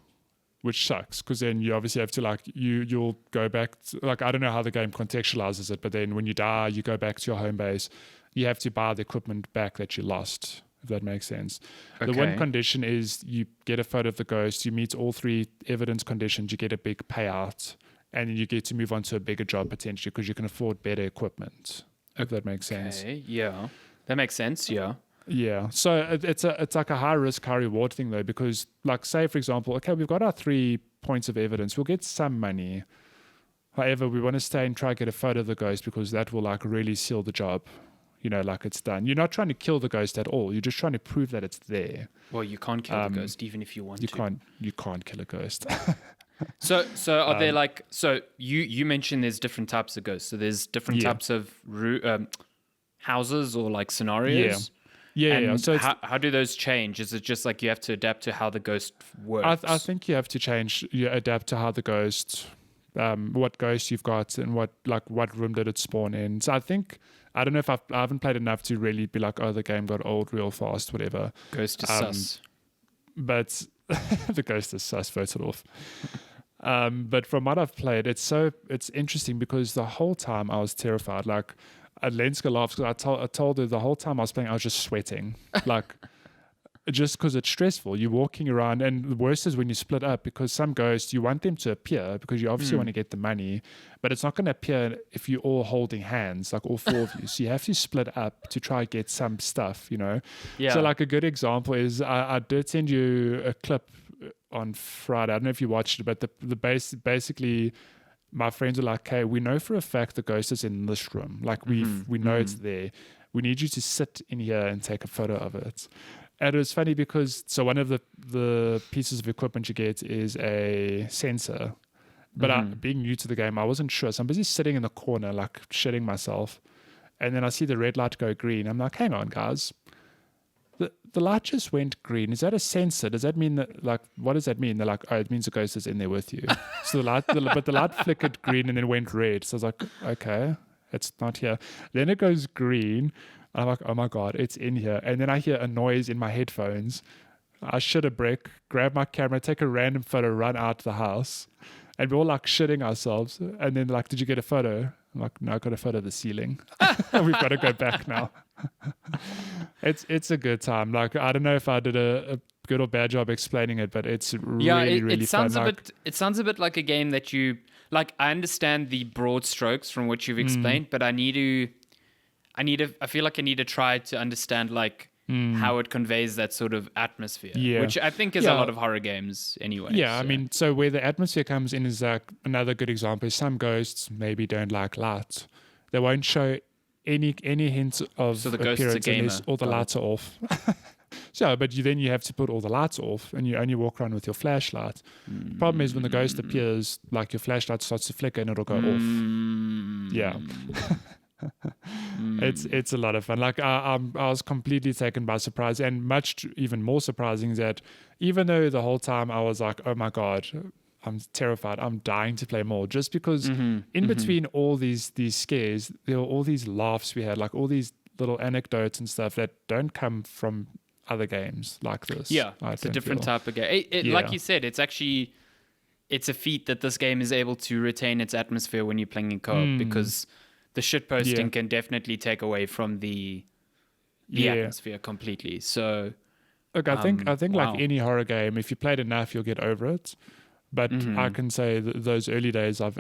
which sucks because then you obviously have to you'll go back to, I don't know how the game contextualizes it, but then when you die, you go back to your home base. You have to buy the equipment back that you lost, if that makes sense. Okay. The one condition is you get a photo of the ghost, you meet all 3 evidence conditions, you get a big payout, and then you get to move on to a bigger job potentially because you can afford better equipment, if that makes sense. Okay, yeah. That makes sense, yeah. Yeah. So it's like a high risk, high reward thing though, because say for example, okay, we've got our 3 points of evidence, we'll get some money. However, we want to stay and try to get a photo of the ghost because that will really seal the job. It's done. You're not trying to kill the ghost at all. You're just trying to prove that it's there. Well, you can't kill the ghost even if you want to. You can't kill a ghost. So are there so you mentioned there's different types of ghosts. So there's different types of houses or scenarios. Yeah. So how do those change? Is it just you have to adapt to how the ghost works? I think you have to adapt to how the ghost, what ghost you've got and what room did it spawn in. So I don't know if I haven't played enough to really be like, oh, the game got old real fast, whatever. Ghost is sus. But the ghost is sus, voted off. But from what I've played, it's interesting because the whole time I was terrified. Lenska laughs because I told her the whole time I was playing, I was just sweating. just because it's stressful. You're walking around, and the worst is when you split up, because some ghosts, you want them to appear because you obviously want to get the money, but it's not going to appear if you're all holding hands, like all four of you. So you have to split up to try and get some stuff, you know? Yeah. So like a good example is I did send you a clip on Friday. I don't know if you watched it, but basically my friends were like, "Hey, we know for a fact the ghost is in this room. Like we know it's there. We need you to sit in here and take a photo of it." And it was funny because so one of the pieces of equipment you get is a sensor. But being new to the game, I wasn't sure. So I'm busy sitting in the corner, like shitting myself. And then I see the red light go green. I'm like, hang on, guys. The light just went green. Is that a sensor? Does that mean that, like, what does that mean? They're like, oh, it means the ghost is in there with you. So but the light flickered green and then went red. So I was like, okay, it's not here. Then it goes green. I'm like, oh my God, it's in here. And then I hear a noise in my headphones. I shit a brick, grab my camera, take a random photo, run out the house. And we're all like shitting ourselves. And then like, did you get a photo? I'm like, no, I got a photo of the ceiling. We've got to go back now. It's a good time. Like, I don't know if I did a good or bad job explaining it, but it's really sounds fun. It sounds a bit like a game that you like. I understand the broad strokes from what you've explained, but I feel like I need to try to understand like how it conveys that sort of atmosphere, which I think is a lot of horror games anyway. Yeah, so. I mean, so where the atmosphere comes in is like another good example is some ghosts maybe don't like light. They won't show any hint of appearance unless all the lights are off. So, but then you have to put all the lights off and you only walk around with your flashlight. The problem is when the ghost appears, like your flashlight starts to flicker and it'll go off. Yeah. It's a lot of fun. Like I was completely taken by surprise, and even more surprising is that even though the whole time I was like, oh my God, I'm terrified, I'm dying to play more, just because in between all these scares, there were all these laughs we had, like all these little anecdotes and stuff that don't come from other games like this. Yeah, it's a different type of game. Like you said, it's a feat that this game is able to retain its atmosphere when you're playing in co-op, because the shit posting can definitely take away from the atmosphere completely. So, look, I think like any horror game, if you played enough, you'll get over it. But I can say those early days, I've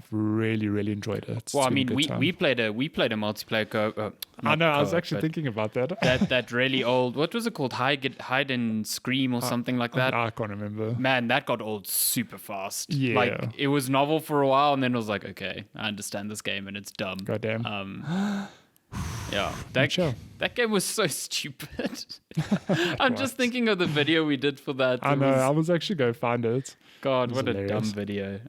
really enjoyed it. Well, I mean, we played a multiplayer co-op. I know. I was actually thinking about that. that really old. What was it called? Hide and Scream or something like that. I can't remember. Man, that got old super fast. Yeah. Like it was novel for a while, and then it was like, okay, I understand this game, and it's dumb. Goddamn. Yeah, that game was so stupid. I'm just thinking of the video we did for that. I know. I was actually going to find it. God, what hilarious. A dumb video.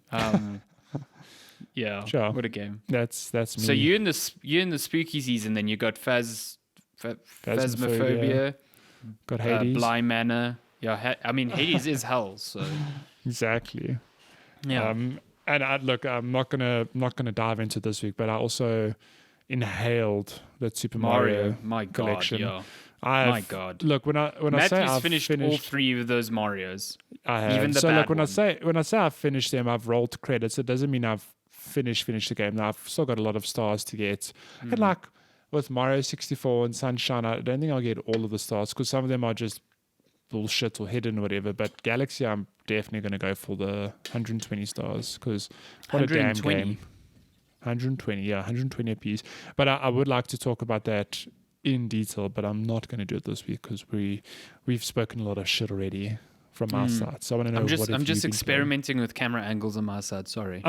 Yeah, sure. What a game. That's me. So you in the spooky season, then you got Phasmophobia, got Hades, Bly Manor. Yeah, I mean Hades is hell. So exactly. Yeah. And I'm not gonna dive into this week, but I also inhaled that Super Mario collection. Yeah. My God! Look, when I say I've finished all three of those Marios, I have. Even the so bad look, when one. I say I've finished them, I've rolled credits. It doesn't mean I've finished the game. Now I've still got a lot of stars to get. And like with Mario 64 and Sunshine, I don't think I'll get all of the stars because some of them are just bullshit or hidden or whatever. But Galaxy, I'm definitely going to go for the 120 stars because what a damn game. 120 apiece. But I would like to talk about that in detail, but I'm not going to do it this week because we've spoken a lot of shit already from our side. So I want to know I'm just experimenting with camera angles on my side. Sorry.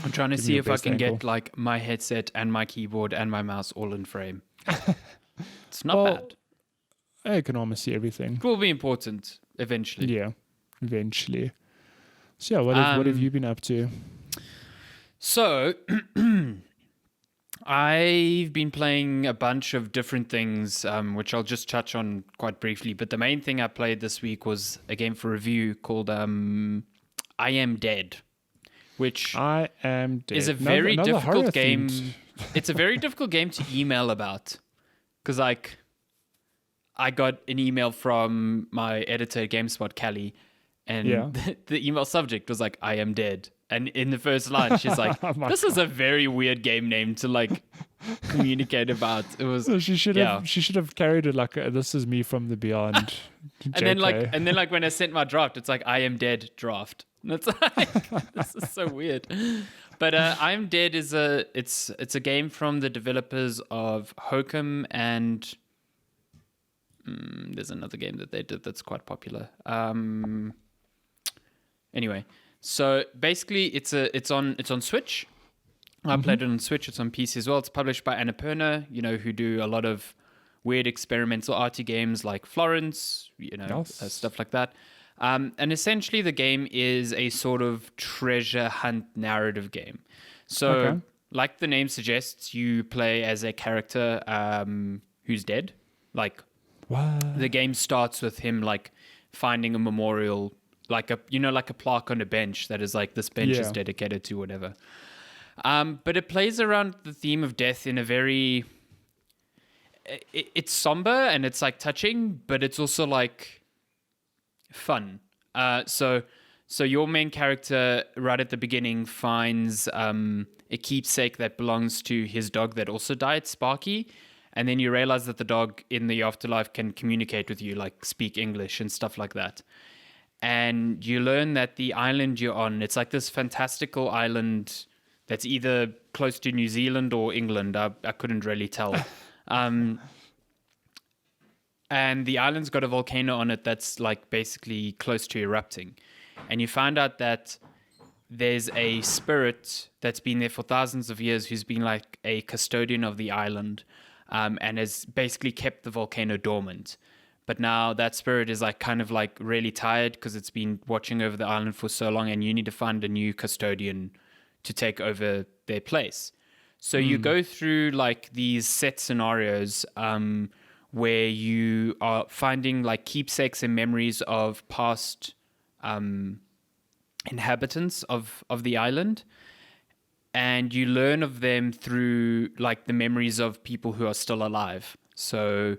I'm trying to see if I can get like my headset and my keyboard and my mouse all in frame. It's not bad. I can almost see everything. It will be important eventually. Yeah, eventually. So yeah, what have you been up to? So, I've been playing a bunch of different things, which I'll just touch on quite briefly. But the main thing I played this week was a game for review called I Am Dead, which is a very difficult game. It's a very difficult game to email about because, like, I got an email from my editor at GameSpot, Callie, and the email subject was like, I am dead. And in the first line, she's like, Oh my "This is a very weird game name to like communicate about." It was, So she should yeah. have carried it like this is me from the beyond. And then JK. like when I sent my draft, it's like I am dead draft. And it's like this is so weird. But I am dead is it's a game from the developers of Hokum and there's another game that they did that's quite popular. Anyway, so basically it's on Switch. I played it on Switch. It's on PC as well. It's published by Annapurna, who do a lot of weird experimental arty games like Florence, stuff like that. And essentially the game is a sort of treasure hunt narrative game. So like the name suggests, you play as a character who's dead. Like What? the game starts with him like finding a memorial, like a plaque on a bench that is like this bench is dedicated to whatever. But it plays around the theme of death in a very it's somber and it's like touching, but it's also like fun. So your main character right at the beginning finds a keepsake that belongs to his dog that also died, Sparky. And then you realize that the dog in the afterlife can communicate with you, like speak English and stuff like that. And you learn that the island you're on, it's like this fantastical island that's either close to New Zealand or England. I couldn't really tell. And the island's got a volcano on it that's like basically close to erupting. And you find out that there's a spirit that's been there for thousands of years who's been like a custodian of the island and has basically kept the volcano dormant. But now that spirit is like kind of like really tired because it's been watching over the island for so long and you need to find a new custodian to take over their place. So you go through like these set scenarios where you are finding like keepsakes and memories of past inhabitants of the island. And you learn of them through like the memories of people who are still alive. So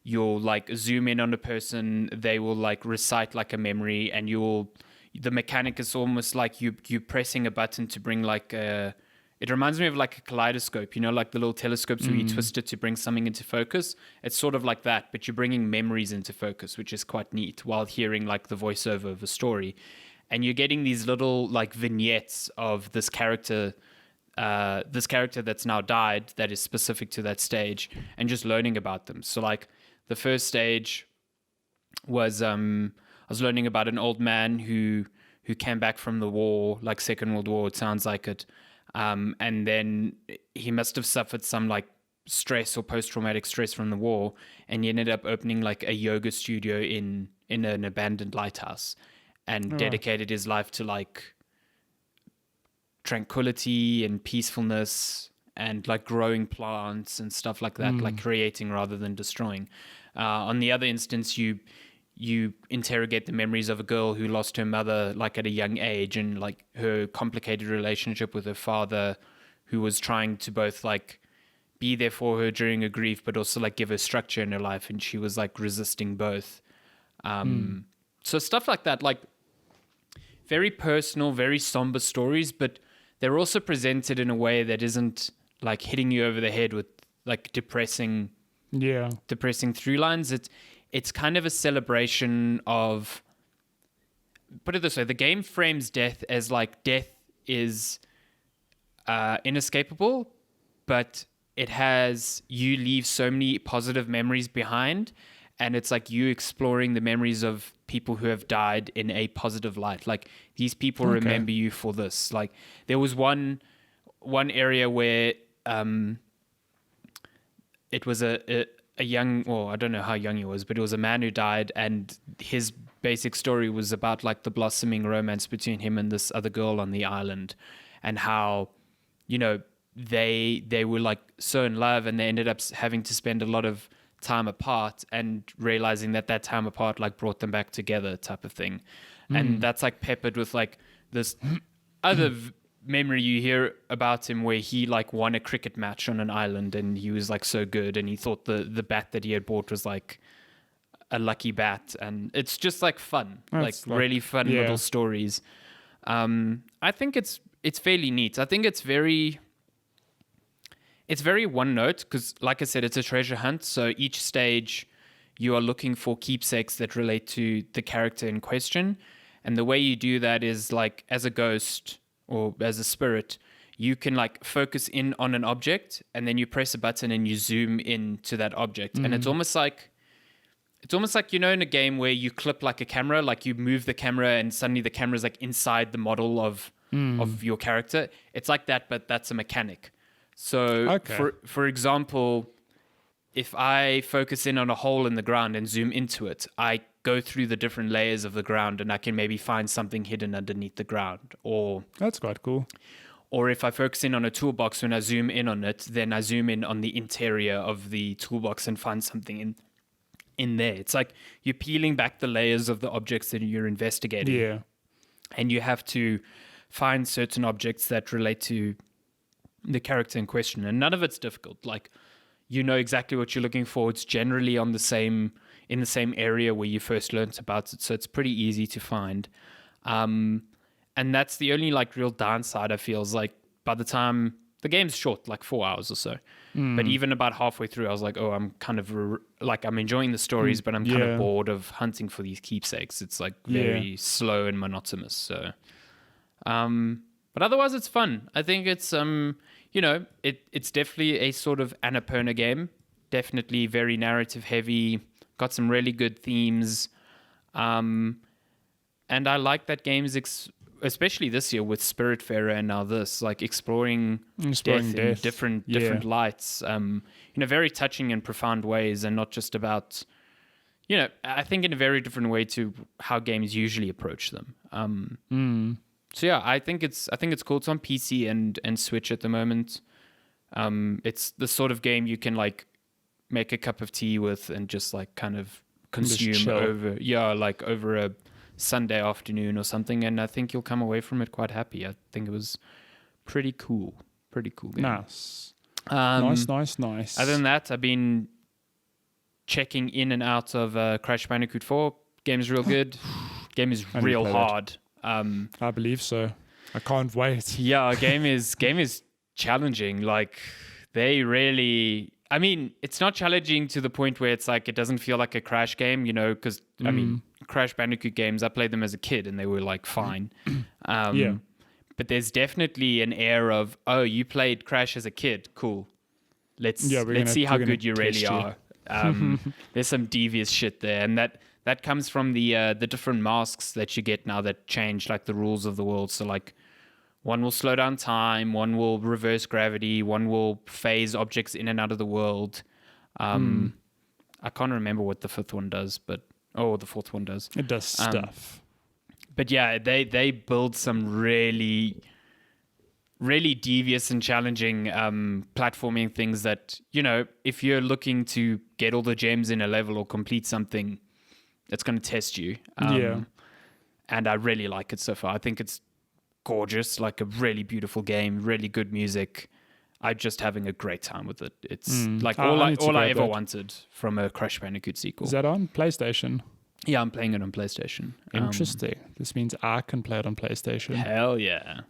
you'll like zoom in on a person, they will like recite like a memory, and the mechanic is almost like you pressing a button to bring like it reminds me of like a kaleidoscope, like the little telescopes where you twist it to bring something into focus. It's sort of like that, but you're bringing memories into focus, which is quite neat, while hearing like the voiceover of a story. And you're getting these little like vignettes of this character that's now died that is specific to that stage, and just learning about them. So like the first stage was I was learning about an old man who came back from the war, like Second World War, it sounds like it. And then he must have suffered some like stress or post-traumatic stress from the war, and he ended up opening like a yoga studio in an abandoned lighthouse, and dedicated his life to like tranquility and peacefulness and like growing plants and stuff like that, like creating rather than destroying. On the other instance, you interrogate the memories of a girl who lost her mother like at a young age, and like her complicated relationship with her father, who was trying to both like be there for her during her grief but also like give her structure in her life, and she was like resisting both. So stuff like that, like very personal, very somber stories, but they're also presented in a way that isn't like hitting you over the head with like depressing through lines. It's kind of a celebration of, put it this way, the game frames death as like death is inescapable, but you leave so many positive memories behind, and it's like you exploring the memories of people who have died in a positive light. Like these people remember you for this. Like there was one area where it was a young, well, I don't know how young he was, but it was a man who died, and his basic story was about like the blossoming romance between him and this other girl on the island, and how, they were like so in love, and they ended up having to spend a lot of time apart, and realizing that time apart like brought them back together type of thing. And that's like peppered with like this other memory you hear about him where he like won a cricket match on an island, and he was like so good, and he thought the bat that he had bought was like a lucky bat, and it's just like fun. That's like really fun little stories. I think it's fairly neat. I think it's very one note because, like I said, it's a treasure hunt. So each stage, you are looking for keepsakes that relate to the character in question, and the way you do that is like as a ghost or as a spirit, you can like focus in on an object, and then you press a button and you zoom in to that object, and it's almost like in a game where you clip like a camera, like you move the camera and suddenly the camera's like inside the model of your character. It's like that, but that's a mechanic. So for example, if I focus in on a hole in the ground and zoom into it, I go through the different layers of the ground and I can maybe find something hidden underneath the ground. Or that's quite cool. Or if I focus in on a toolbox, when I zoom in on it, then I zoom in on the interior of the toolbox and find something in there. It's like you're peeling back the layers of the objects that you're investigating. Yeah. And you have to find certain objects that relate to the character in question. And none of it's difficult. Like, you know exactly what you're looking for. It's generally in the same area where you first learned about it. So it's pretty easy to find. And that's the only like real downside, I feel, is like by the time the game's short, like 4 hours or so. But even about halfway through, I was like, oh, I'm kind of I'm enjoying the stories, but I'm kind of bored of hunting for these keepsakes. It's like very slow and monotonous. So, but otherwise it's fun. I think it's, it's definitely a sort of Annapurna game. Definitely very narrative heavy, got some really good themes. And I like that game's especially this year with Spiritfarer and now this, like exploring death in different lights, very touching and profound ways, and not just about, I think in a very different way to how games usually approach them. So yeah, I think it's cool. It's on PC and Switch at the moment. It's the sort of game you can like make a cup of tea with and just like kind of consume over a Sunday afternoon or something, and I think you'll come away from it quite happy. I think it was pretty cool game. Nice. Nice. Other than that, I've been checking in and out of Crash Bandicoot 4. Game's real good. Game is real hard. I believe so. I can't wait. Yeah, game is challenging. Like they really. I mean, it's not challenging to the point where it's like it doesn't feel like a Crash game, because I mean, Crash Bandicoot games, I played them as a kid and they were like fine. But there's definitely an air of, oh, you played Crash as a kid, cool. Let's see how good you really are. There's some devious shit there, and that comes from the different masks that you get now that change like the rules of the world. So like, one will slow down time, one will reverse gravity, one will phase objects in and out of the world. I can't remember what the fifth one does, the fourth one does. It does stuff. But yeah, they build some really, really devious and challenging platforming things that, if you're looking to get all the gems in a level or complete something, it's going to test you. And I really like it so far. I think it's gorgeous, like a really beautiful game, really good music. I'm just having a great time with it. It's like all I ever wanted from a Crash Bandicoot sequel. Is that on PlayStation? Yeah, I'm playing it on PlayStation. Interesting. This means I can play it on PlayStation. Hell yeah.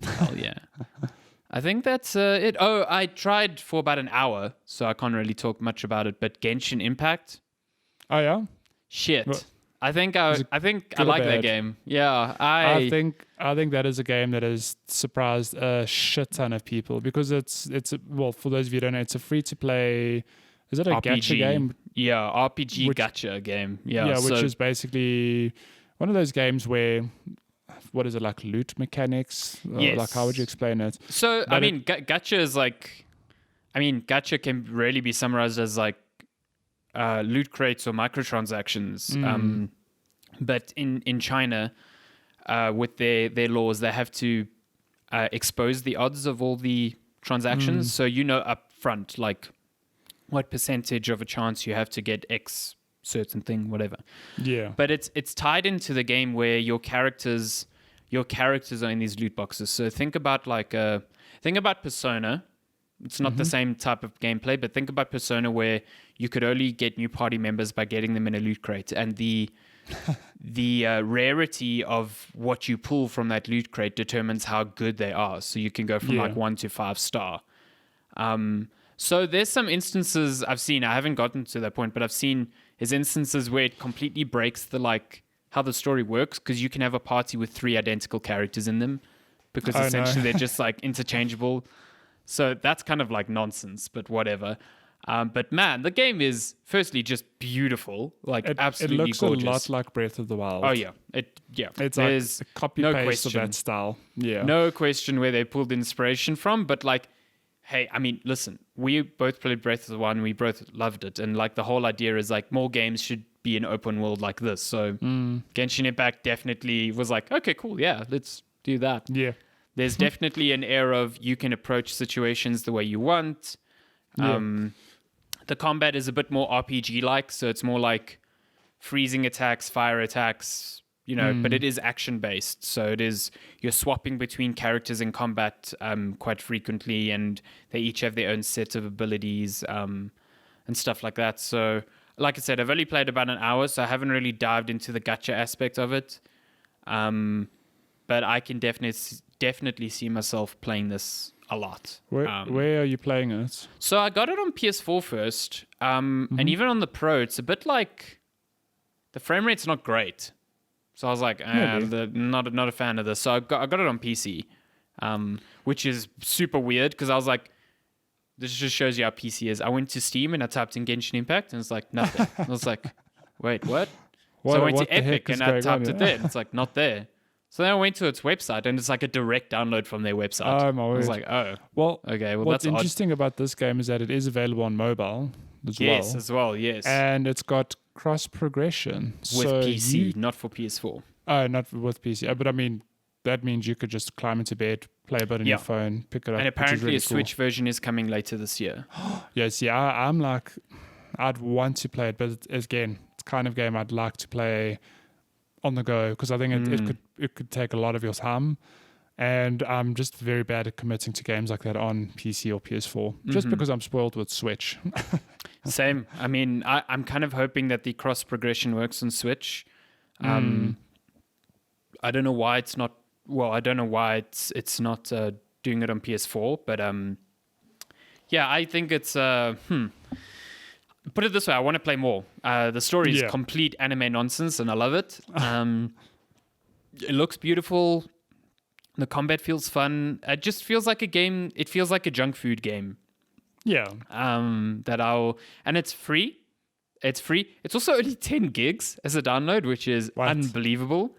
I think that's it. Oh, I tried for about an hour, so I can't really talk much about it, but Genshin Impact. Oh yeah? Shit. Well, I think I like that game. Yeah, I think that is a game that has surprised a shit ton of people because it's for those of you who don't know, it's a free to play. Is it a gacha game? Yeah, RPG gacha game. Yeah, which is basically one of those games where, what is it, like loot mechanics? Yes. Like how would you explain it? So gacha is like, gacha can really be summarized as like loot crates or microtransactions. But in China, with their laws, they have to expose the odds of all the transactions. So up front, like what percentage of a chance you have to get X certain thing, whatever. Yeah. But it's tied into the game where your characters are in these loot boxes. So think about Persona. It's not the same type of gameplay, but think about Persona where you could only get new party members by getting them in a loot crate, and the rarity of what you pull from that loot crate determines how good they are. So you can go from like 1 to 5 star. So there's some instances I've seen. I haven't gotten to that point, but I've seen there's instances where it completely breaks the like how the story works, because you can have a party with 3 identical characters in them, because essentially they're just like interchangeable. So that's kind of like nonsense, but whatever. But man, the game is firstly just beautiful, like absolutely gorgeous. It looks a lot like Breath of the Wild. Oh yeah, it's like a copy paste of that style. Yeah, no question where they pulled inspiration from. But like, hey, I mean, listen, we both played Breath of the Wild and we both loved it, and like the whole idea is like more games should be an open world like this. So Genshin Impact definitely was like, okay, cool, yeah, let's do that. Yeah. There's definitely an air of you can approach situations the way you want. The combat is a bit more RPG-like, so it's more like freezing attacks, fire attacks, but it is action-based. So it is, you're swapping between characters in combat quite frequently, and they each have their own set of abilities and stuff like that. So, like I said, I've only played about an hour, so I haven't really dived into the gacha aspect of it. But I can definitely see myself playing this a lot. Where are you playing it? So I got it on PS4 first, and even on the Pro, it's a bit like the frame rate's not great. So I was like, not a fan of this. So I got it on PC, which is super weird because I was like, this just shows you how PC is. I went to Steam and I typed in Genshin Impact and it's like nothing. I was like, wait, what? So I went to Epic and I typed it there. And it's like not there. So then I went to its website and it's like a direct download from their website. Oh, my word. I was like, oh, well, okay. Well, what's that's interesting about this game is that it is available on mobile as well. Yes. And it's got cross progression with PC, not for PS4. Oh, not with PC. But I mean, that means you could just climb into bed, play a bit on your phone, pick it up. And apparently really a Switch version is coming later this year. Yes, yeah. I'm like, I'd want to play it, but again, it's the kind of game I'd like to play on the go, because I think it could take a lot of your time, and I'm just very bad at committing to games like that on PC or PS4 just because I'm spoiled with Switch. Same. I mean, I'm kind of hoping that the cross progression works on Switch. I don't know why it's not. Well, I don't know why it's not doing it on PS4, but yeah, I think it's Put it this way, I want to play more. The story is complete anime nonsense, and I love it. It looks beautiful. The combat feels fun. It just feels like a game. It feels like a junk food game. Yeah. And it's free. It's free. It's also only 10 gigs as a download, which is unbelievable.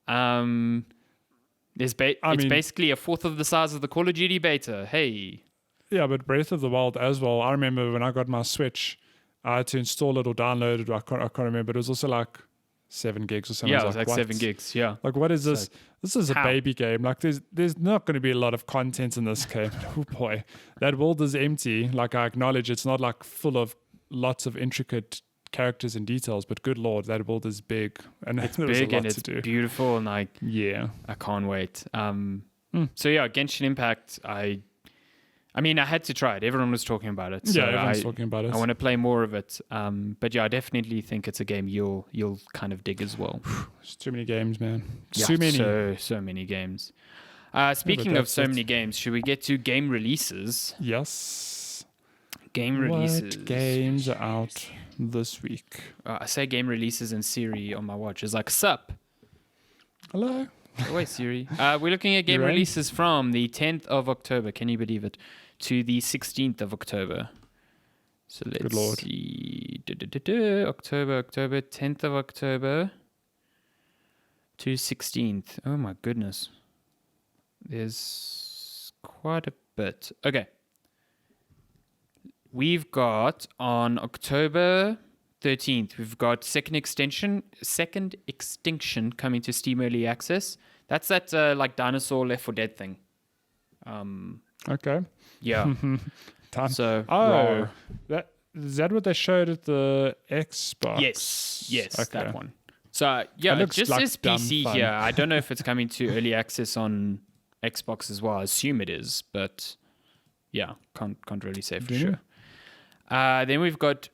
It's basically a fourth of the size of the Call of Duty beta. Hey. Yeah, but Breath of the Wild as well. I remember when I got my Switch, I had to install it or download it. I can't remember. But it was also like 7 gigs or something. Yeah, it was like 7 gigs. Yeah. Like, what is this? This is a baby game. Like, there's not going to be a lot of content in this game. Oh boy, that world is empty. Like, I acknowledge it's not like full of lots of intricate characters and details, but good lord, that world is big, and it's big and it's beautiful, and I can't wait. So yeah, Genshin Impact. I mean, I had to try it. Everyone was talking about it. So everyone's talking about it. I want to play more of it. But yeah, I definitely think it's a game you'll kind of dig as well. There's too many games, man. Yeah, too many. So many games. Speaking of so many games, should we get to game releases? Yes. Game releases. What games are out this week? I say game releases and Siri on my watch is like, sup? Hello? Oh, wait, Siri. We're looking at game releases from the 10th of October. Can you believe it? To the 16th of October. So let's see. October, 10th of October to 16th. Oh my goodness. There's quite a bit. Okay. We've got on October 13th, we've got Second Extinction coming to Steam Early Access. That's that like dinosaur Left 4 Dead thing. Okay. Yeah. So is that what they showed at the Xbox? Yes, okay. that one. So yeah, it just says PC fun. here. I don't know if it's coming to Early Access on Xbox as well. I assume it is, but yeah, can't really say for Do you? sure. Then we've got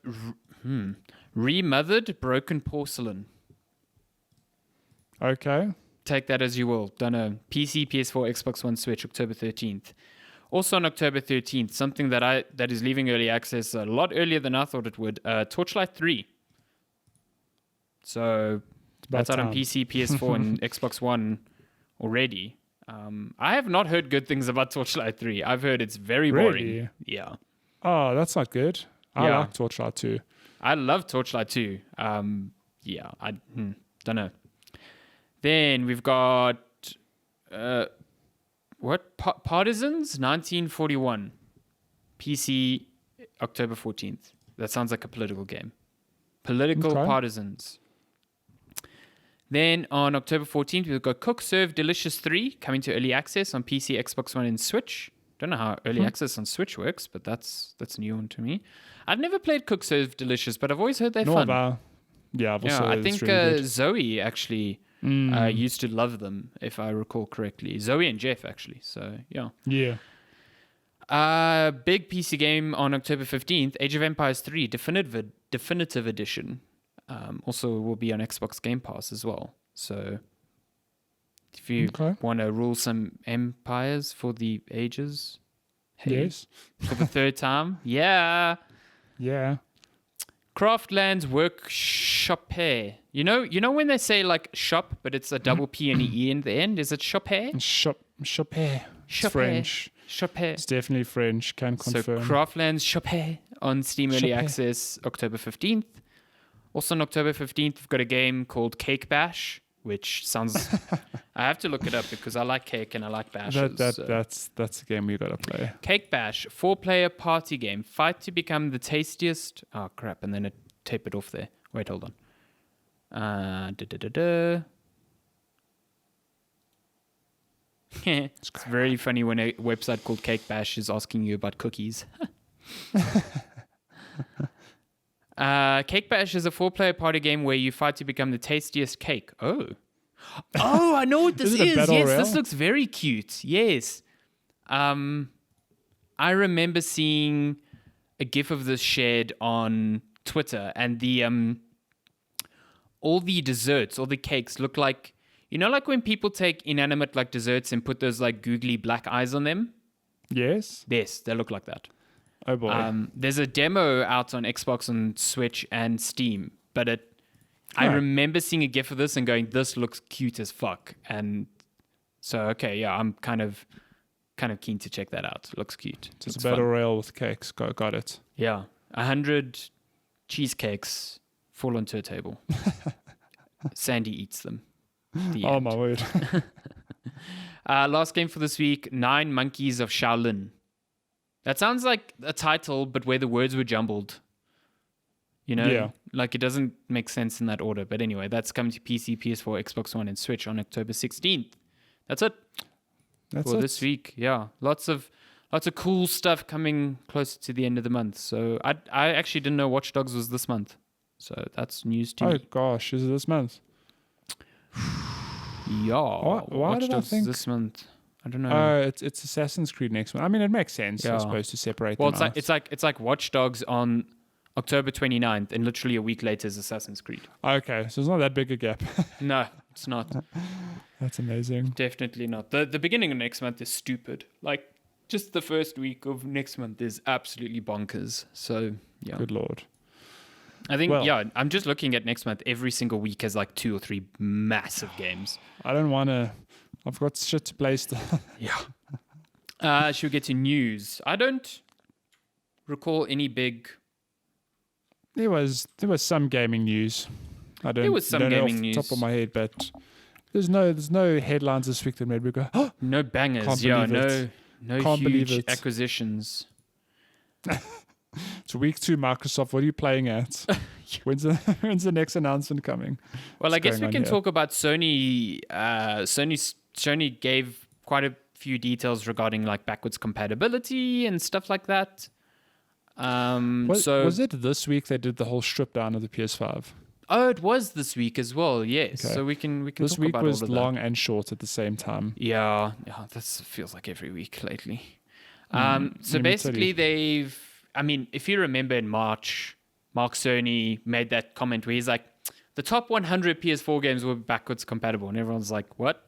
Remothered Broken Porcelain. Okay. Take that as you will. Don't know. PC, PS4, Xbox One, Switch, October 13th. Also on October 13th, something that is leaving early access a lot earlier than I thought it would. Torchlight 3. So that's out on PC, PS4, and Xbox One already. I have not heard good things about Torchlight 3. I've heard it's very boring. Really? Yeah. Oh, that's not good. I Yeah. like Torchlight 2. I love Torchlight 2. Yeah, I don't know. Then we've got Partisans 1941. PC October 14th. That sounds like a political game. Political Partisans. Then on October 14th, we've got Cook Serve Delicious 3 coming to early access on PC, Xbox One, and Switch. Don't know how early access on Switch works, but that's a new one to me. I've never played Cook Serve Delicious, but I've always heard they're fun. Yeah, I've also heard I think it's really good. Zoe actually used to love them, if I recall correctly. Zoe and Jeff, actually. So, yeah. Yeah. Big PC game on October 15th, Age of Empires 3 Definitive Edition. Also will be on Xbox Game Pass as well. So if you want to rule some empires for the ages, yes, for the third time, yeah. Craftlands Workshop. You know when they say like shop, but it's a double P and an E in the end. Is it shop? Shop. It's French. Shop. It's definitely French. Can confirm. So Craftlands Shop on Steam Early Access October 15th. Also on October 15th, we've got a game called Cake Bash, which sounds... I have to look it up because I like cake and I like bashes. That's a game we got to play. Cake Bash, 4-player party game. Fight to become the tastiest... Oh, crap. And then it tape it off there. Wait, hold on. It's very funny when a website called Cake Bash is asking you about cookies. Cake Bash is a 4-player party game where you fight to become the tastiest cake. Oh, I know what this is. Yes, royale? This looks very cute. Yes. I remember seeing a GIF of this shared on Twitter, and the all the desserts, all the cakes look like, you know, like when people take inanimate like desserts and put those like googly black eyes on them. Yes. Yes, they look like that. Oh boy. There's a demo out on Xbox and Switch and Steam, but I remember seeing a GIF of this and going, "This looks cute as fuck." And so, okay, yeah, I'm kind of keen to check that out. It looks cute. It's a battle royale with cakes. Got it. Yeah, 100 cheesecakes fall onto a table. Sandy eats them. The end. My word. Last game for this week: 9 Monkeys of Shaolin. That sounds like a title, but where the words were jumbled. You know? Yeah. Like it doesn't make sense in that order. But anyway, that's coming to PC, PS4, Xbox One, and Switch on October 16th. That's it. For this week. Yeah. Lots of cool stuff coming closer to the end of the month. So I actually didn't know Watch Dogs was this month. So that's news to me. Oh gosh, is it this month? Yeah. Why Watch did Dogs I think this month? I don't know. It's Assassin's Creed next month. I mean, it makes sense, I suppose, to separate them out. It's like Watch Dogs on October 29th, and literally a week later is Assassin's Creed. Okay, so it's not that big a gap. No, it's not. That's amazing. Definitely not. The beginning of next month is stupid. Like, just the first week of next month is absolutely bonkers. So, yeah. Good Lord. I think, I'm just looking at next month. Every single week has like 2 or 3 massive games. I don't want to... I've got shit to play still. Yeah. Should we get to news? I don't recall any big... There was some gaming news. There was some gaming news. Top of my head, but there's no headlines this week that made me go, oh, no bangers. No huge acquisitions. It's week 2, Microsoft. What are you playing at? When's the next announcement coming? Well, I guess we can talk about Sony. Sony gave quite a few details regarding like backwards compatibility and stuff like that. Was it this week they did the whole strip down of the PS5? Oh, it was this week as well. Yes, okay. So we can this talk week about was all of long that. And short at the same time. Yeah, this feels like every week lately. So let me tell basically, you. if you remember in March, Mark Cerny made that comment where he's like, the top 100 PS4 games were backwards compatible, and everyone's like, what?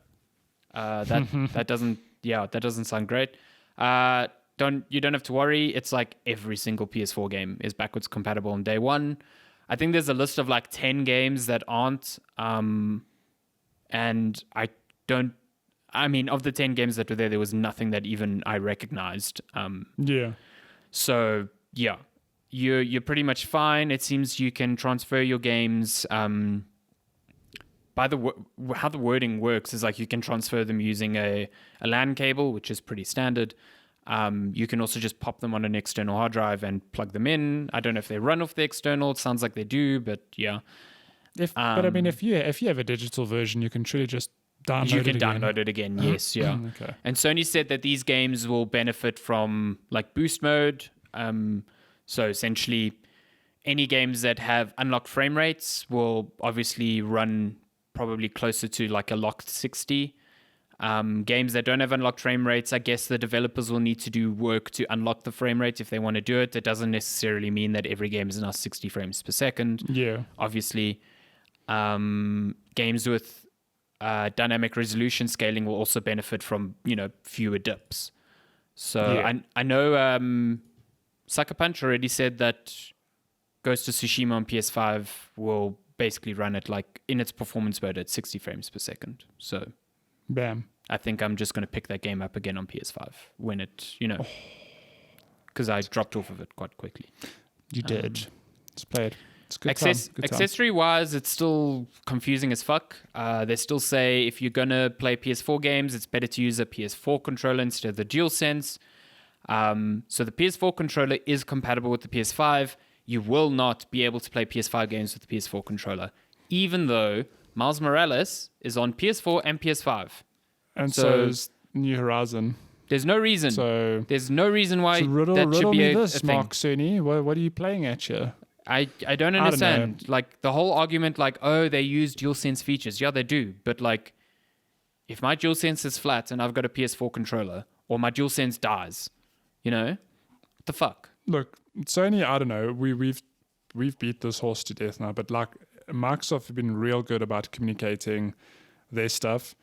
That doesn't sound great. You don't have to worry. It's like every single PS4 game is backwards compatible on day one. I think there's a list of like 10 games that aren't. And of the 10 games that were there was nothing that even I recognized. So yeah, you're pretty much fine. It seems you can transfer your games. How the wording works is like you can transfer them using a LAN cable, which is pretty standard. You can also just pop them on an external hard drive and plug them in. I don't know if they run off the external. It sounds like they do, but yeah. If you have a digital version, you can truly just download it again. You can download it again, yes, yeah. Okay. And Sony said that these games will benefit from like boost mode. So essentially, any games that have unlocked frame rates will obviously run probably closer to like a locked 60. Games that don't have unlocked frame rates, I guess the developers will need to do work to unlock the frame rate if they want to do it. That doesn't necessarily mean that every game is now 60 frames per second. Yeah. Obviously, games with dynamic resolution scaling will also benefit from, fewer dips. So Yeah. I know Sucker Punch already said that Ghost of Tsushima on PS5 will basically run it like in its performance mode at 60 frames per second. So Bam. I think I'm just going to pick that game up again on PS5 when it, because I dropped off of it quite quickly. You did. Let's play it. It's a good time. Good time. Accessory-wise, it's still confusing as fuck. They still say if you're going to play PS4 games, it's better to use a PS4 controller instead of the DualSense. So the PS4 controller is compatible with the PS5. You will not be able to play PS5 games with the PS4 controller, even though Miles Morales is on PS4 and PS5. And so is New Horizon. There's no reason. There's no reason why that should be a thing. Mark Cerny. What are you playing at here? I don't understand. Like the whole argument, like, oh, they use DualSense features. Yeah, they do. But like, if my DualSense is flat and I've got a PS4 controller, or my DualSense dies, what the fuck? Look, Sony, I don't know. We've beat this horse to death now, but like Microsoft have been real good about communicating their stuff,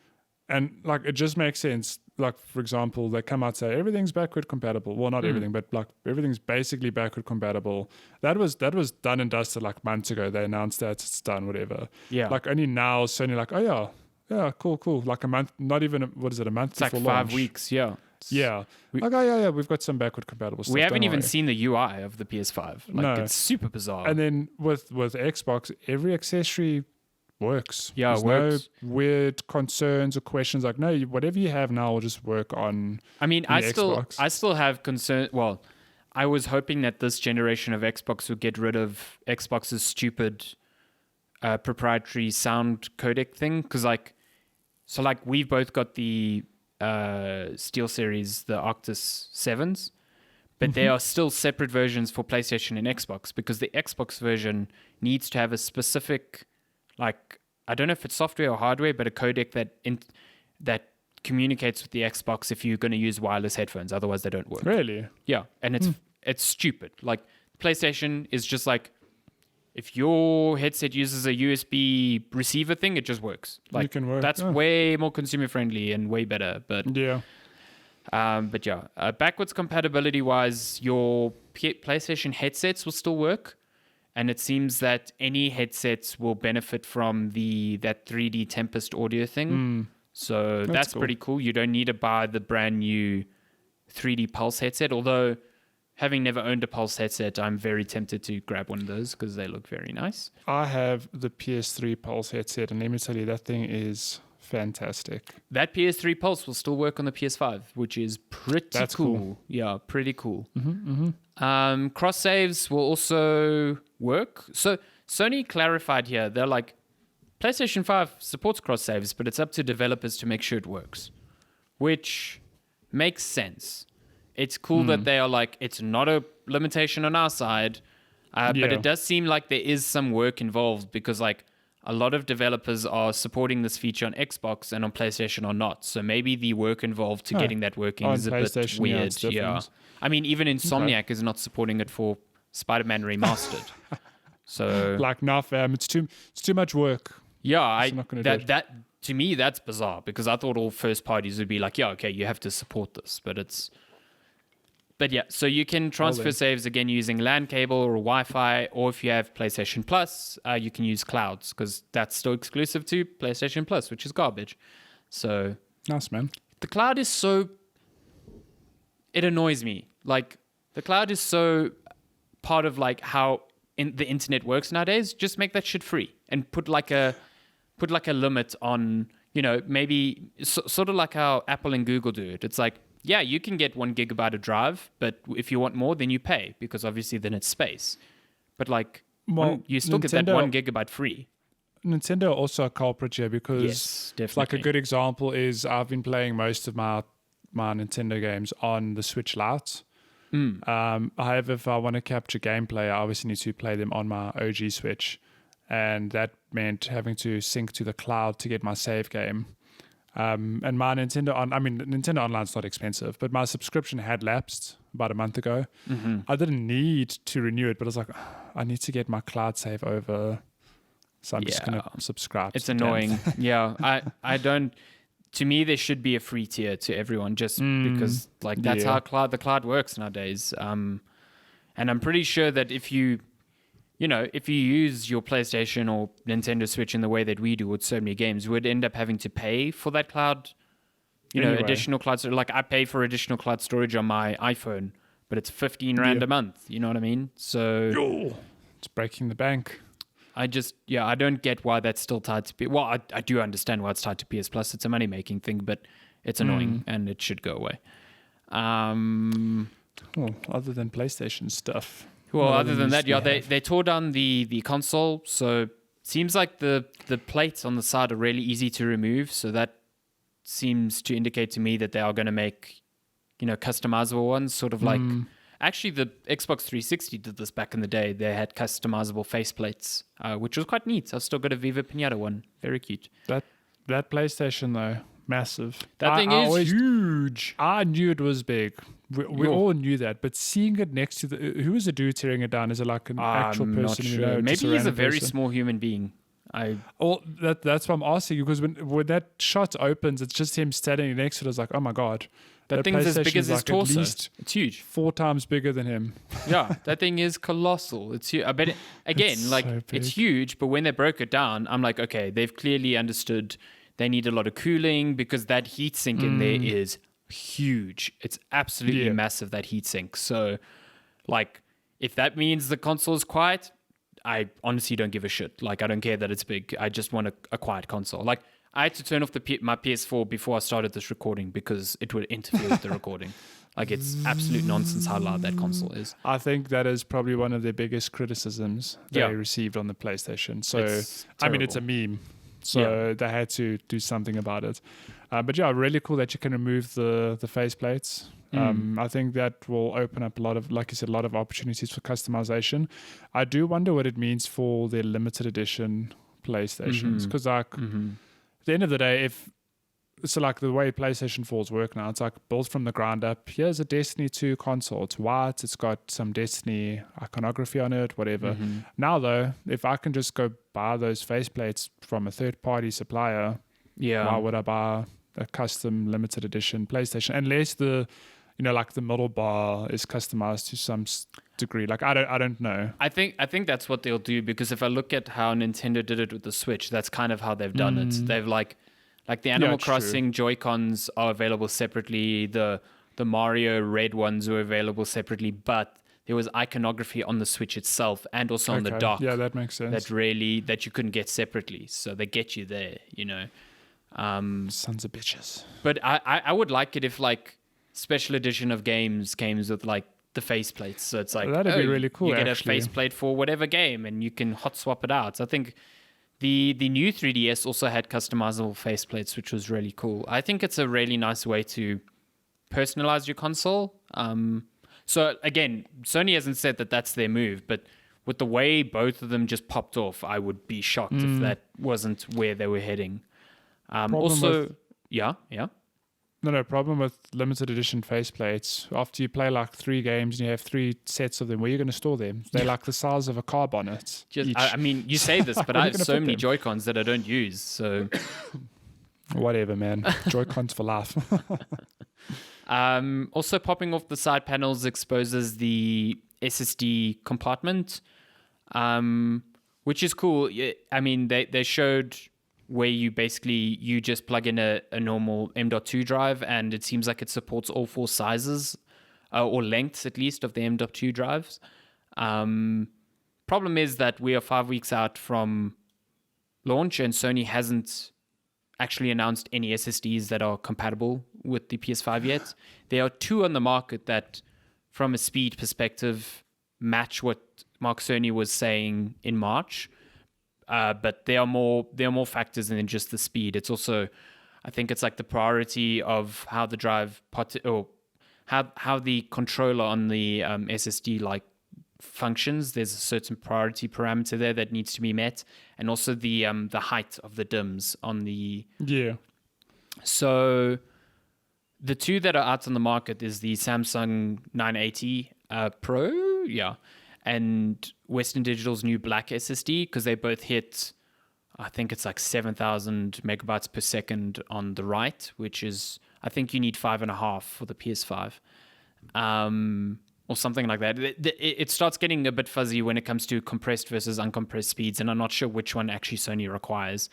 and like it just makes sense. Like for example, they come out and say everything's backward compatible. Well, not everything, but like everything's basically backward compatible. That was done and dusted like months ago. They announced that it's done, whatever. Yeah. Like only now Sony like, oh yeah, cool. Like a month, not even what is it, a month it's before like 5 launch. weeks. Yeah. Yeah. We've got some backward compatible stuff. We haven't even worry. seen the UI of the PS5. Like, it's super bizarre. And then with Xbox, every accessory works. Yeah, There's works. no weird concerns or questions. Like, no, whatever you have now will just work on. I still have concern. Well, I was hoping that this generation of Xbox would get rid of Xbox's stupid proprietary sound codec thing. Because we've both got the SteelSeries, the Arctis 7s, but there are still separate versions for PlayStation and Xbox, because the Xbox version needs to have a specific, like, I don't know if it's software or hardware, but a codec that communicates with the Xbox if you're going to use wireless headphones. Otherwise, they don't work. Really? Yeah, and it's stupid. Like, PlayStation is just like, if your headset uses a USB receiver thing, it just works. Like, it can work. That's way more consumer friendly and way better. But yeah. Backwards compatibility wise, your PlayStation headsets will still work, and it seems that any headsets will benefit from that 3D Tempest audio thing. So that's cool. Pretty cool. You don't need to buy the brand new 3D Pulse headset, although having never owned a Pulse headset, I'm very tempted to grab one of those because they look very nice. I have the PS3 Pulse headset, and let me tell you, that thing is fantastic. That PS3 Pulse will still work on the PS5, which is pretty cool. Yeah, pretty cool. Cross saves will also work. So Sony clarified here, they're like, PlayStation 5 supports cross saves, but it's up to developers to make sure it works, which makes sense. It's cool that they are like, it's not a limitation on our side, but it does seem like there is some work involved, because like, a lot of developers are supporting this feature on Xbox and on PlayStation are not. So maybe the work involved to getting that working is a bit weird. Yeah. I mean, even Insomniac is not supporting it for Spider-Man Remastered. So like, nah, fam, it's too much work. Yeah, It's not gonna do it. that to me that's bizarre because I thought all first parties would be like, yeah, okay, you have to support this, but yeah, so you can transfer saves again using LAN cable or Wi-Fi, or if you have PlayStation Plus, you can use clouds because that's still exclusive to PlayStation Plus, which is garbage. So Nice, man. the cloud is so, it annoys me. Like the cloud is so part of like how the internet works nowadays. Just make that shit free and put like a limit on, maybe sort of like how Apple and Google do it. It's like, yeah, you can get 1 gigabyte of drive, but if you want more, then you pay because obviously then it's space. But like, you still get that 1 gigabyte free. Nintendo are also a culprit here because, yes, definitely. like, a good example is I've been playing most of my Nintendo games on the Switch Lite. However, if I want to capture gameplay, I obviously need to play them on my OG Switch, and that meant having to sync to the cloud to get my save game. And my Nintendo Online's not expensive, but my subscription had lapsed about a month ago. I didn't need to renew it, but I was like, I need to get my cloud save over, so I'm just gonna subscribe. It's annoying. Yeah, I don't. To me, there should be a free tier to everyone, just because like that's how the cloud works nowadays. And I'm pretty sure that if you use your PlayStation or Nintendo Switch in the way that we do with so many games, we'd end up having to pay for that cloud, additional cloud. So like I pay for additional cloud storage on my iPhone, but it's 15 Rand a month. You know what I mean? So it's breaking the bank. I don't get why that's still tied to well, I do understand why it's tied to PS Plus. It's a money-making thing, but it's annoying and it should go away. Well, other than PlayStation stuff. Well, other than that, they tore down the console, so it seems like the plates on the side are really easy to remove, so that seems to indicate to me that they are going to make, customizable ones, sort of like... Actually, the Xbox 360 did this back in the day. They had customizable faceplates, which was quite neat. I've still got a Viva Pinata one. Very cute. That PlayStation, though, massive. That thing is huge. I knew it was big. We all knew that, but seeing it next to who is the dude tearing it down? Is it like an actual person? Not sure. Maybe he's a very small human being. That's what I'm asking you, because when that shot opens, it's just him standing next to it. I was like, oh my god. That thing's as big as his torso. It's huge. 4 times bigger than him. Yeah, that thing is colossal. It's huge. I bet it's huge, but when they broke it down, I'm like, okay, they've clearly understood they need a lot of cooling because that heat sink in there is huge. It's absolutely massive, that heat sink. So, like, if that means the console is quiet, I honestly don't give a shit. Like, I don't care that it's big. I just want a quiet console. Like, I had to turn off my PS4 before I started this recording because it would interfere with the recording. Like, it's absolute nonsense how loud that console is. I think that is probably one of their biggest criticisms they received on the PlayStation. So, it's a meme. So they had to do something about it. But yeah, really cool that you can remove the faceplates. I think that will open up a lot of, like you said, a lot of opportunities for customization. I do wonder what it means for their limited edition PlayStations, because at the end of the day, like the way PlayStation 4s work now, it's like built from the ground up. Here's a Destiny 2 console. It's white. It's got some Destiny iconography on it, whatever. Now, though, if I can just go buy those faceplates from a third-party supplier, why would I buy a custom limited edition PlayStation? Unless the middle bar is customized to some degree. Like, I don't know. I think that's what they'll do, because if I look at how Nintendo did it with the Switch, that's kind of how they've done it. They've like the Animal Crossing Joy-Cons are available separately. The Mario red ones were available separately, but there was iconography on the Switch itself and also on the dock. Yeah, that makes sense. That you couldn't get separately. So they get you there, Sons of bitches. But I would like it if like special edition of games came with like the faceplates. So it's like, that'd be really cool. You get a faceplate for whatever game and you can hot swap it out. So I think the new 3DS also had customizable faceplates, which was really cool. I think it's a really nice way to personalize your console. So again, Sony hasn't said that that's their move, but with the way both of them just popped off, I would be shocked if that wasn't where they were heading. Yeah. No problem with limited edition faceplates. After you play like 3 games and you have 3 sets of them, where are you going to store them? They're like the size of a car bonnet. I mean, you say this, but I have so many Joy-Cons that I don't use. So whatever, man. Joy-Cons for life. Also popping off the side panels exposes the SSD compartment, which is cool. I mean, they showed where you just plug in a normal M.2 drive, and it seems like it supports all 4 sizes, or lengths at least, of the M.2 drives. Problem is that we are 5 weeks out from launch, and Sony hasn't actually announced any SSDs that are compatible with the PS5 yet. There are 2 on the market that, from a speed perspective, match what Mark Cerny was saying in March. But there are more factors than just the speed. It's also, I think it's like the priority of how the drive or how the controller on the SSD like functions. There's a certain priority parameter there that needs to be met, and also the height of the DIMMs on the So the 2 that are out on the market is the Samsung 980 Pro, and Western Digital's new black SSD, because they both hit, I think it's like 7,000 megabytes per second on the right, which is, I think you need 5.5 for the PS5, or something like that. It starts getting a bit fuzzy when it comes to compressed versus uncompressed speeds, and I'm not sure which one actually Sony requires.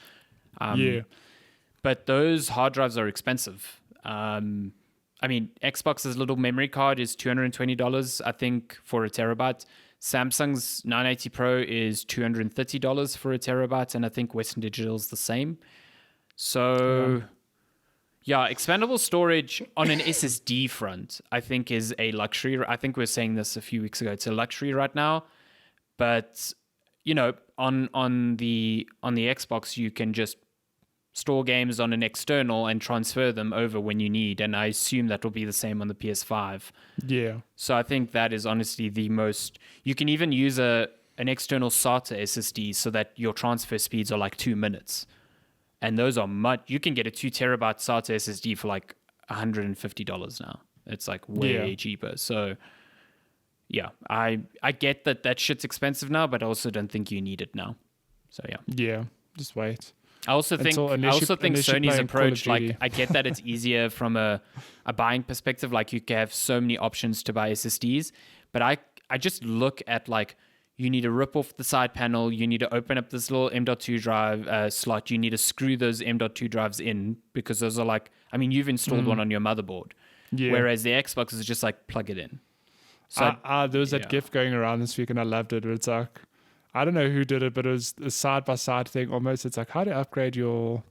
But those hard drives are expensive. I mean, Xbox's little memory card is $220, I think, for a terabyte. Samsung's 980 Pro is $230 for a terabyte, and I think Western Digital's the same. So, expandable storage on an SSD front, I think, is a luxury. I think we were saying this a few weeks ago. It's a luxury right now, but on the Xbox, you can just store games on an external and transfer them over when you need, and I assume that will be the same on the PS5. So I think that is honestly the most. You can even use an external SATA SSD so that your transfer speeds are like 2 minutes, and those are much. You can get a 2 terabyte SATA SSD for like $150 now. It's like way cheaper. So I get that shit's expensive now, but I also don't think you need it now. So just wait. I also think Sony's approach, like, I get that it's easier from a buying perspective, like you can have so many options to buy SSDs, but I just look at, like, you need to rip off the side panel, you need to open up this little M.2 drive slot, you need to screw those M.2 drives in, because those are like, I mean, you've installed one on your motherboard, whereas the Xbox is just like, plug it in. So there was that GIF going around this week, and I loved it, where it's like, I don't know who did it, but it was a side-by-side thing almost. It's like how to upgrade your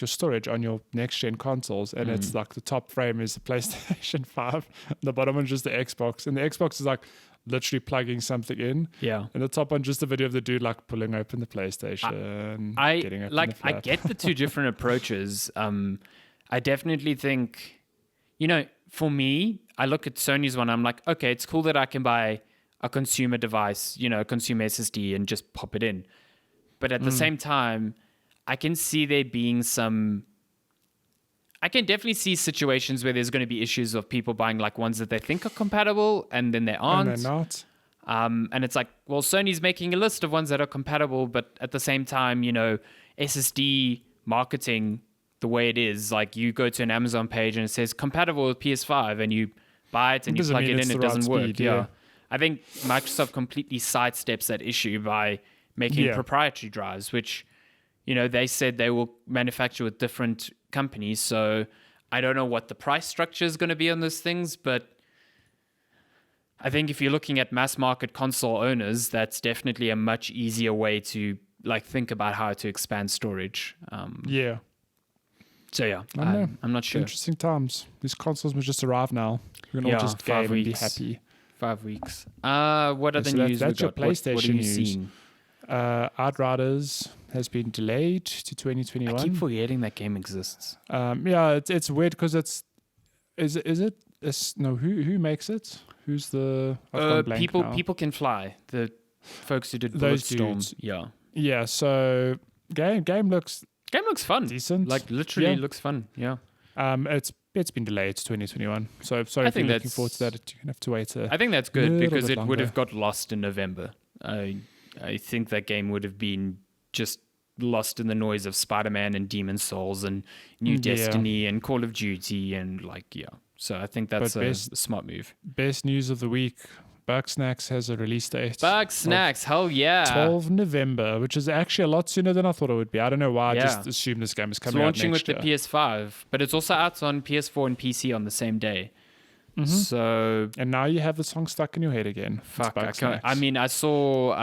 storage on your next-gen consoles. And it's like the top frame is the PlayStation 5. The bottom one is just the Xbox. And the Xbox is like literally plugging something in. Yeah. And the top one, just a video of the dude like pulling open the PlayStation. Getting open the flap. I get the 2 different approaches. I definitely think, for me, I look at Sony's one. I'm like, okay, it's cool that I can buy a consumer device, a consumer SSD, and just pop it in. But at the same time, I can see there being I can definitely see situations where there's going to be issues of people buying like ones that they think are compatible and then they aren't. And they're not. And it's like, well, Sony's making a list of ones that are compatible, but at the same time, SSD marketing the way it is, like you go to an Amazon page and it says compatible with PS5 and you buy it and you plug it in, it doesn't work. Yeah. I think Microsoft completely sidesteps that issue by making proprietary drives, which, they said they will manufacture with different companies. So I don't know what the price structure is going to be on those things, but I think if you're looking at mass market console owners, that's definitely a much easier way to like think about how to expand storage. So I'm not sure. Interesting times. These consoles must just arrive now. We're gonna all just game and be happy. 5 weeks. What other news that's we your got? PlayStation what have you news. seen? Outriders has been delayed to 2021. I keep forgetting that game exists. It's weird because who makes it? Who's the I've gone blank people now. people can fly. The folks who did Those Bulletstorm. dudes. Yeah. Yeah, so game looks Game looks fun. decent. Like literally Yeah. looks fun. Yeah. It's been delayed to 2021. So sorry I if you're think looking forward to that. You're gonna have to wait. I think that's good little because bit it would have longer. got lost in November. I think that game would have been just lost in the noise of Spider-Man and Demon Souls and New Yeah. Destiny and Call of Duty and So I think that's But a best- smart move. Best news of the week: Bugsnax has a release date. Bug Snacks, hell yeah! 12 November, which is actually a lot sooner than I thought it would be. I don't know why. I Yeah. just assumed this game is It's coming out launching next with year. the PS5, but it's also out on PS4 and PC on the same day. So And now you have the song stuck in your head again. It's fuck, I Bugsnax. mean, I saw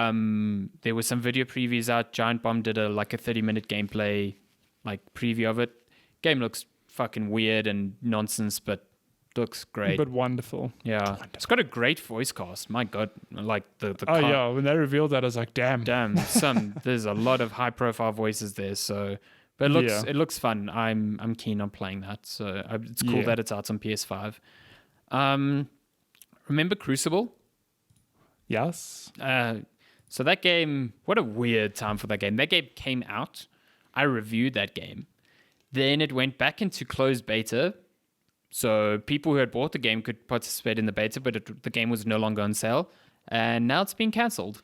there were some video previews out. Giant Bomb did a 30-minute gameplay preview of it. Game looks fucking weird and nonsense, but looks great. But wonderful. Yeah, it's got a great voice cast. My god, the Oh yeah, when they revealed that, I was like, damn. there's a lot of high profile voices there. So, but it looks fun. I'm keen on playing that. So it's cool Yeah. that it's out on PS5. Remember Crucible? Yes. So that game, what a weird time for that game. That game came out. I reviewed that game. Then it went back into closed beta. So people who had bought the game could participate in the beta, but the game was no longer on sale. And now it's been cancelled.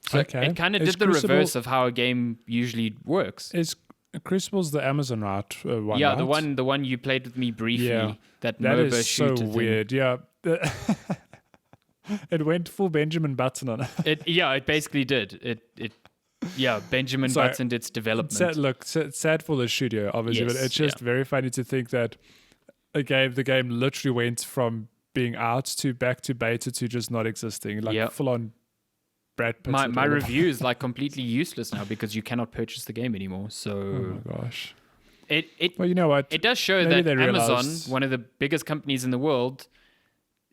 So Okay. it kind of Is did the Crucible- reverse of how a game usually works. Is Crucible's the Amazon one? Yeah, right? the one you played with me briefly. Yeah. That That MOBA is so shooter thing. weird. Yeah. It went full Benjamin Button on it. It basically did. Benjamin Sorry. buttoned its development. Sad for the studio, obviously, but Yes, it's just very funny to think that the game literally went from being out to back to beta to just not existing, Yep. full on Brad Pitt. My review is completely useless now because you cannot purchase the game anymore. Oh So my gosh. it Well, you know what? it does show Maybe that they Amazon, realized- one of the biggest companies in the world,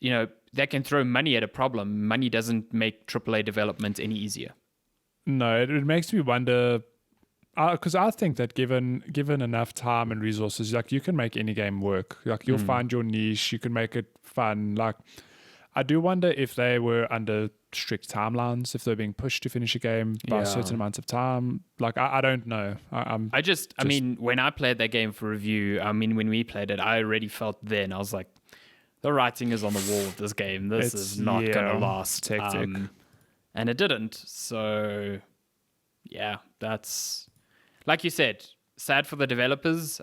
they can throw money at a problem. Money doesn't make AAA development any easier. No, it makes me wonder, because I think that given enough time and resources, you can make any game work. You'll find your niche, you can make it fun. I do wonder if they were under strict timelines, if they're being pushed to finish a game by a certain amount of time. I don't know. I mean, when I played that game for review, when we played it, I already felt then, I was like, the writing is on the wall with this game. This is not going to last. Hectic. And it didn't. So, yeah, that's, like you said, sad for the developers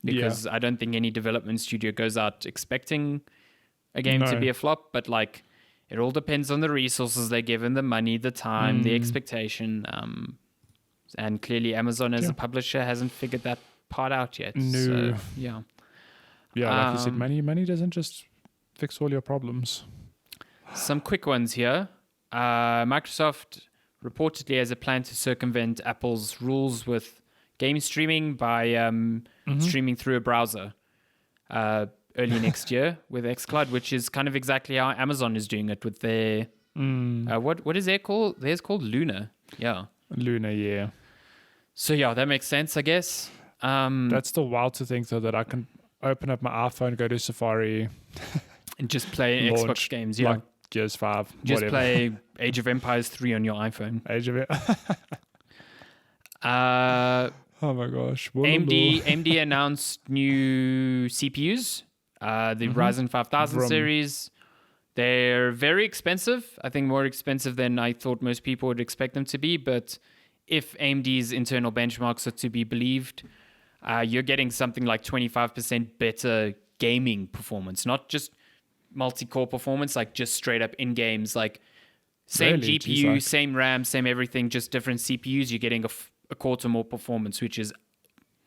because I don't think any development studio goes out expecting a game to be a flop. But, it all depends on the resources they give and the money, the time, the expectation. And clearly Amazon as a publisher hasn't figured that part out yet. No. So, yeah. Yeah, like you said, money doesn't just fix all your problems. Some quick ones here. Microsoft reportedly has a plan to circumvent Apple's rules with game streaming by streaming through a browser early next year with xCloud, which is kind of exactly how Amazon is doing it with their what is their called? Theirs called Luna. Yeah. Luna, yeah. So yeah, that makes sense, I guess. That's still wild to think though that I can open up my iPhone, go to Safari, and just play launch, Xbox games. Yeah. Gears 5, Just whatever. play Age of Empires 3 on your iPhone. Age of it. Oh my gosh. AMD announced new CPUs, the Ryzen 5000 Vroom. series. They're very expensive. I think more expensive than I thought most people would expect them to be. But if AMD's internal benchmarks are to be believed, you're getting something like 25% better gaming performance, not just multi-core performance, just straight up in games, same Really? GPU, Jeez, same RAM, same everything, just different CPUs. You're getting a quarter more performance, which is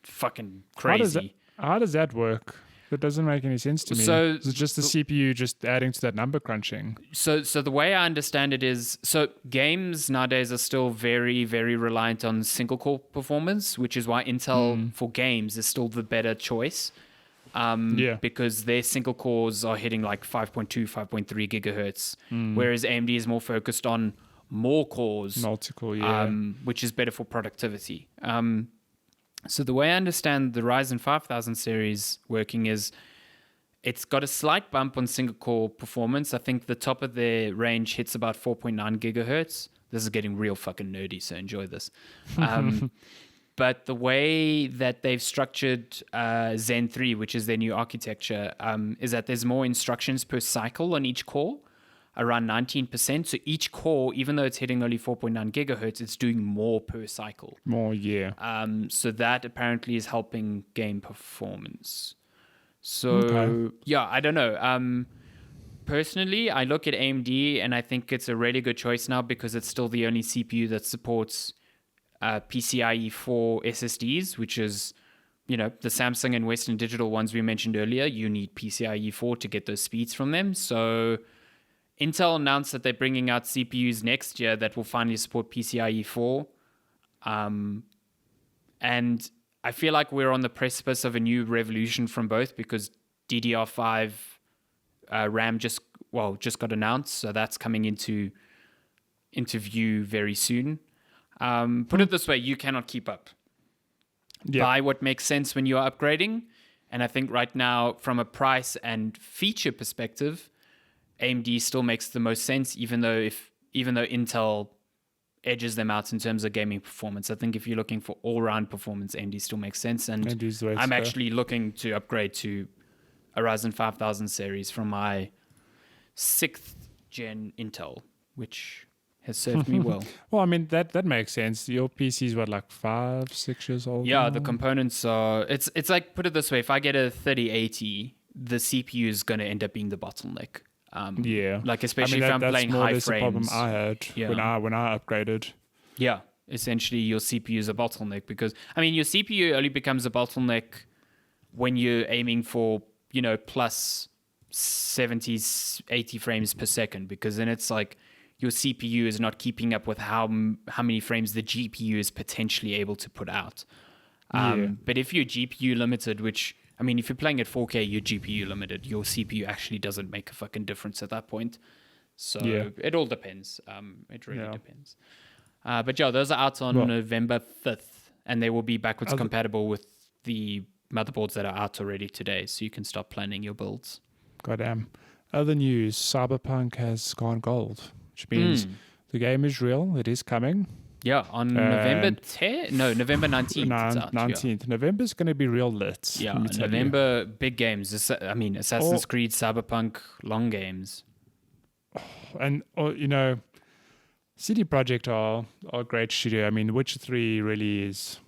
fucking crazy. How does that work? That doesn't make any sense to me. So- Is it just the CPU just adding to that number crunching? So the way I understand it is, so games nowadays are still very, very reliant on single core performance, which is why Intel for games is still the better choice. Because their single cores are hitting 5.2, 5.3 gigahertz, whereas AMD is more focused on more cores, Multiple, yeah. which is better for productivity. So the way I understand the Ryzen 5000 series working is It's got a slight bump on single core performance. I think the top of their range hits about 4.9 gigahertz. This is getting real fucking nerdy, so enjoy this. But the way that they've structured Zen 3, which is their new architecture, is that there's more instructions per cycle on each core, around 19%. So each core, even though it's hitting only 4.9 gigahertz, it's doing more per cycle. More, yeah. So that apparently is helping game performance. So, yeah, I don't know. Personally, I look at AMD and I think it's a really good choice now because it's still the only CPU that supports PCIe 4 SSDs, which is, the Samsung and Western Digital ones we mentioned earlier. You need PCIe 4 to get those speeds from them. So Intel announced that they're bringing out CPUs next year that will finally support PCIe 4. And I feel like we're on the precipice of a new revolution from both because DDR5 RAM just got announced, so that's coming into view very soon. Put it this way, you cannot keep up. Buy what makes sense when you are upgrading, and I think right now, from a price and feature perspective, AMD still makes the most sense, even though Intel edges them out in terms of gaming performance. I think if you're looking for all-round performance, AMD still makes sense. And I'm actually looking to upgrade to a Ryzen 5000 series from my 6th gen Intel, which has served me well. Well, I mean, that makes sense. Your PC is what, like 5-6 years old? Yeah, now? the components are... It's like, put it this way, if I get a 3080, the CPU is going to end up being the bottleneck. Like especially if I'm playing high frames. That's the problem I had when I upgraded. Yeah, essentially your CPU is a bottleneck because your CPU only becomes a bottleneck when you're aiming for plus 70, 80 frames per second, because then it's like your CPU is not keeping up with how many frames the GPU is potentially able to put out. But if you're GPU limited, which if you're playing at 4K, you're GPU limited. Your CPU actually doesn't make a fucking difference at that point. So it all depends. It really depends. But those are out on November 5th, and they will be backwards compatible with the motherboards that are out already today, so you can start planning your builds. Goddamn. Other news, Cyberpunk has gone gold, which means the game is real. It is coming. Yeah, on November 10th? No, November 19th. 19th. November's going to be real lit. Yeah, November, big games. Assassin's Creed, Cyberpunk, long games. And, CD Projekt are a great studio. Witcher 3 really is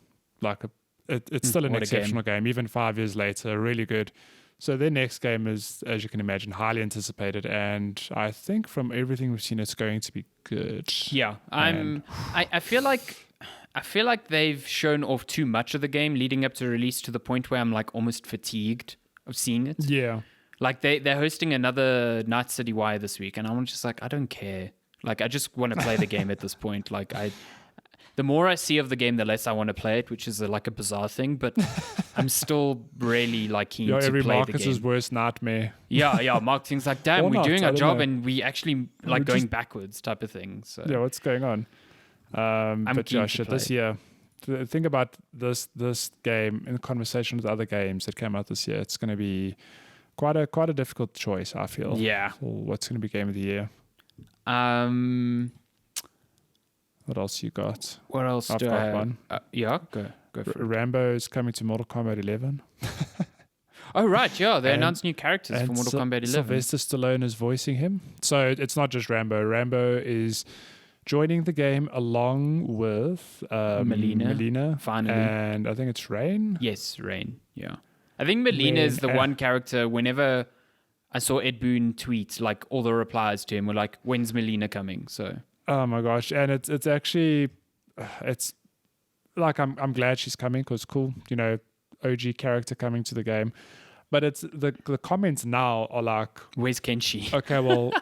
like it's still an exceptional game, even 5 years later, really good. So their next game is, as you can imagine, highly anticipated, and I think from everything we've seen, it's going to be good. Yeah, I feel like they've shown off too much of the game leading up to release, to the point where I'm like almost fatigued of seeing it. Yeah, like they're hosting another Night City Wire this week, and I'm just like, I don't care. Like I just want to play the game at this point. Like the more I see of the game, the less I want to play it, which is like a bizarre thing, but I'm still really keen to play the game. Every Marcus's worst nightmare. Yeah. Marketing's like, damn, we're doing our job and we actually going backwards type of thing. So yeah, what's going on? But this year, think about this game in conversation with other games that came out this year. It's going to be quite a difficult choice, I feel. Yeah. What's going to be game of the year? What else you got? What else I've do got I have? one. Go for it. Rambo is coming to Mortal Kombat 11. Oh, right, yeah. They announced new characters for Mortal Kombat 11. Sylvester Stallone is voicing him. So it's not just Rambo. Rambo is joining the game along with Melina. Finally. And I think it's Rain. Yes, Rain, yeah. I think Melina is the one character, whenever I saw Ed Boon tweet, like all the replies to him were like, when's Melina coming? So... Oh my gosh, and it's actually, it's like I'm glad she's coming because cool, OG character coming to the game, but it's the comments now are like, where's Kenshi? Okay, well,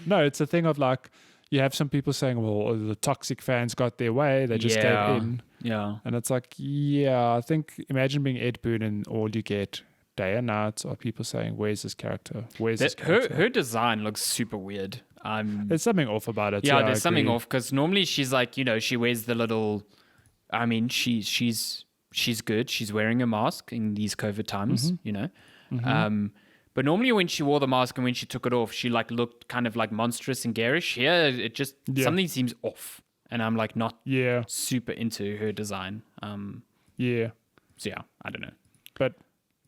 no, it's a thing of like, you have some people saying, well, the toxic fans got their way, they just gave in, and it's like, I think imagine being Ed Boon and all you get day and night are people saying, where's this character? Her design looks super weird. There's something off about it. Yeah, there's something off because normally she's like, she wears the little. she's good. She's wearing a mask in these COVID times, But normally when she wore the mask and when she took it off, she like looked kind of like monstrous and garish. Here, it just something seems off, and I'm like not super into her design. Yeah. So yeah, I don't know. But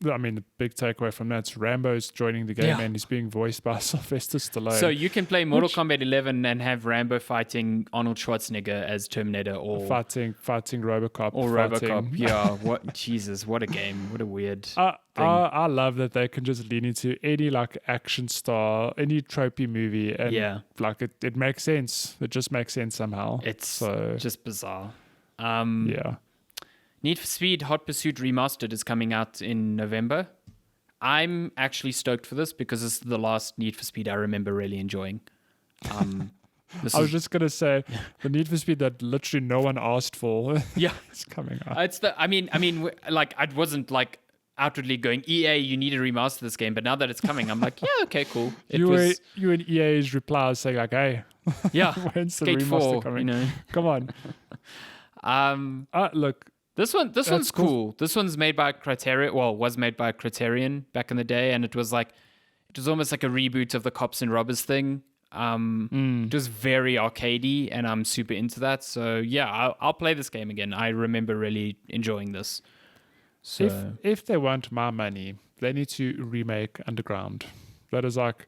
I mean, the big takeaway from that's Rambo's joining the game and he's being voiced by Sylvester Stallone. So you can play Mortal Kombat 11 and have Rambo fighting Arnold Schwarzenegger as Terminator, or fighting RoboCop, or RoboCop. Yeah, what Jesus, what a game! What a weird thing. I love that they can just lean into any like action star, any tropey movie, and like it makes sense. It just makes sense somehow. It's just bizarre. Need for Speed Hot Pursuit Remastered is coming out in November. I'm actually stoked for this because this is the last Need for Speed I remember really enjoying. I was just gonna say the Need for Speed that literally no one asked for. It's coming out. I mean, like I wasn't like outwardly going, EA, you need to remaster this game, but now that it's coming, I'm like, yeah, okay, cool. You and EA's replies saying like, hey, when's the Skate remaster 4, coming? you know? Come on. Look. This one's cool. This one's made by Criterion. Well, was made by Criterion back in the day, and it was almost like a reboot of the Cops and Robbers thing. It was very arcadey, and I'm super into that. So yeah, I'll play this game again. I remember really enjoying this. So if they want my money, they need to remake Underground. That is like.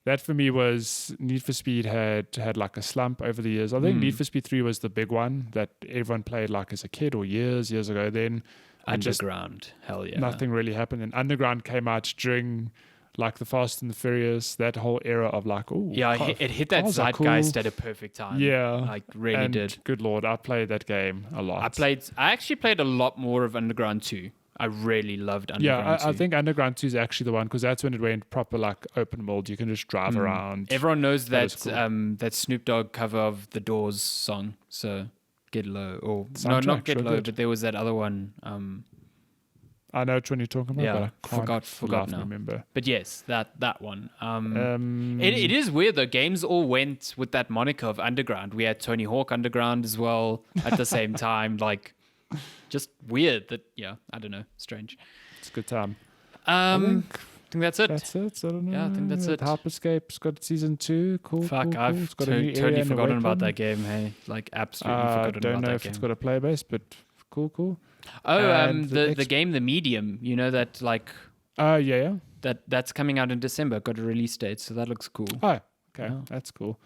That for me was Need for Speed had like a slump over the years. I think Need for Speed 3 was the big one that everyone played like as a kid or years ago. Then Underground, hell yeah. Nothing really happened. And Underground came out during like the Fast and the Furious, that whole era of like, it hit that zeitgeist at a perfect time. Yeah, like really did. Good Lord, I played that game a lot. I actually played a lot more of Underground 2. I really loved Underground 2. I think Underground 2 is actually the one because that's when it went proper like open world. You can just drive around. Everyone knows that that Snoop Dogg cover of the Doors song. So Get Low, or no, not Get Low, but there was that other one. I know which one you're talking about. But I forgot now. Remember. But yes, that one. It is weird though. Games all went with that moniker of Underground. We had Tony Hawk Underground as well at the same time. Like. Just weird that, I don't know, strange. It's a good time. I think that's it. That's it. I don't know. Yeah, I think that's it. Hyperscape's got season 2. Cool. Fuck, cool. I've totally forgotten about that game. Hey, like absolutely forgotten about that game. I don't know if it's got a play base, but cool. Oh, the game, The Medium. You know that like. Yeah. That's coming out in December. Got a release date, so that looks cool. Oh, okay, that's cool.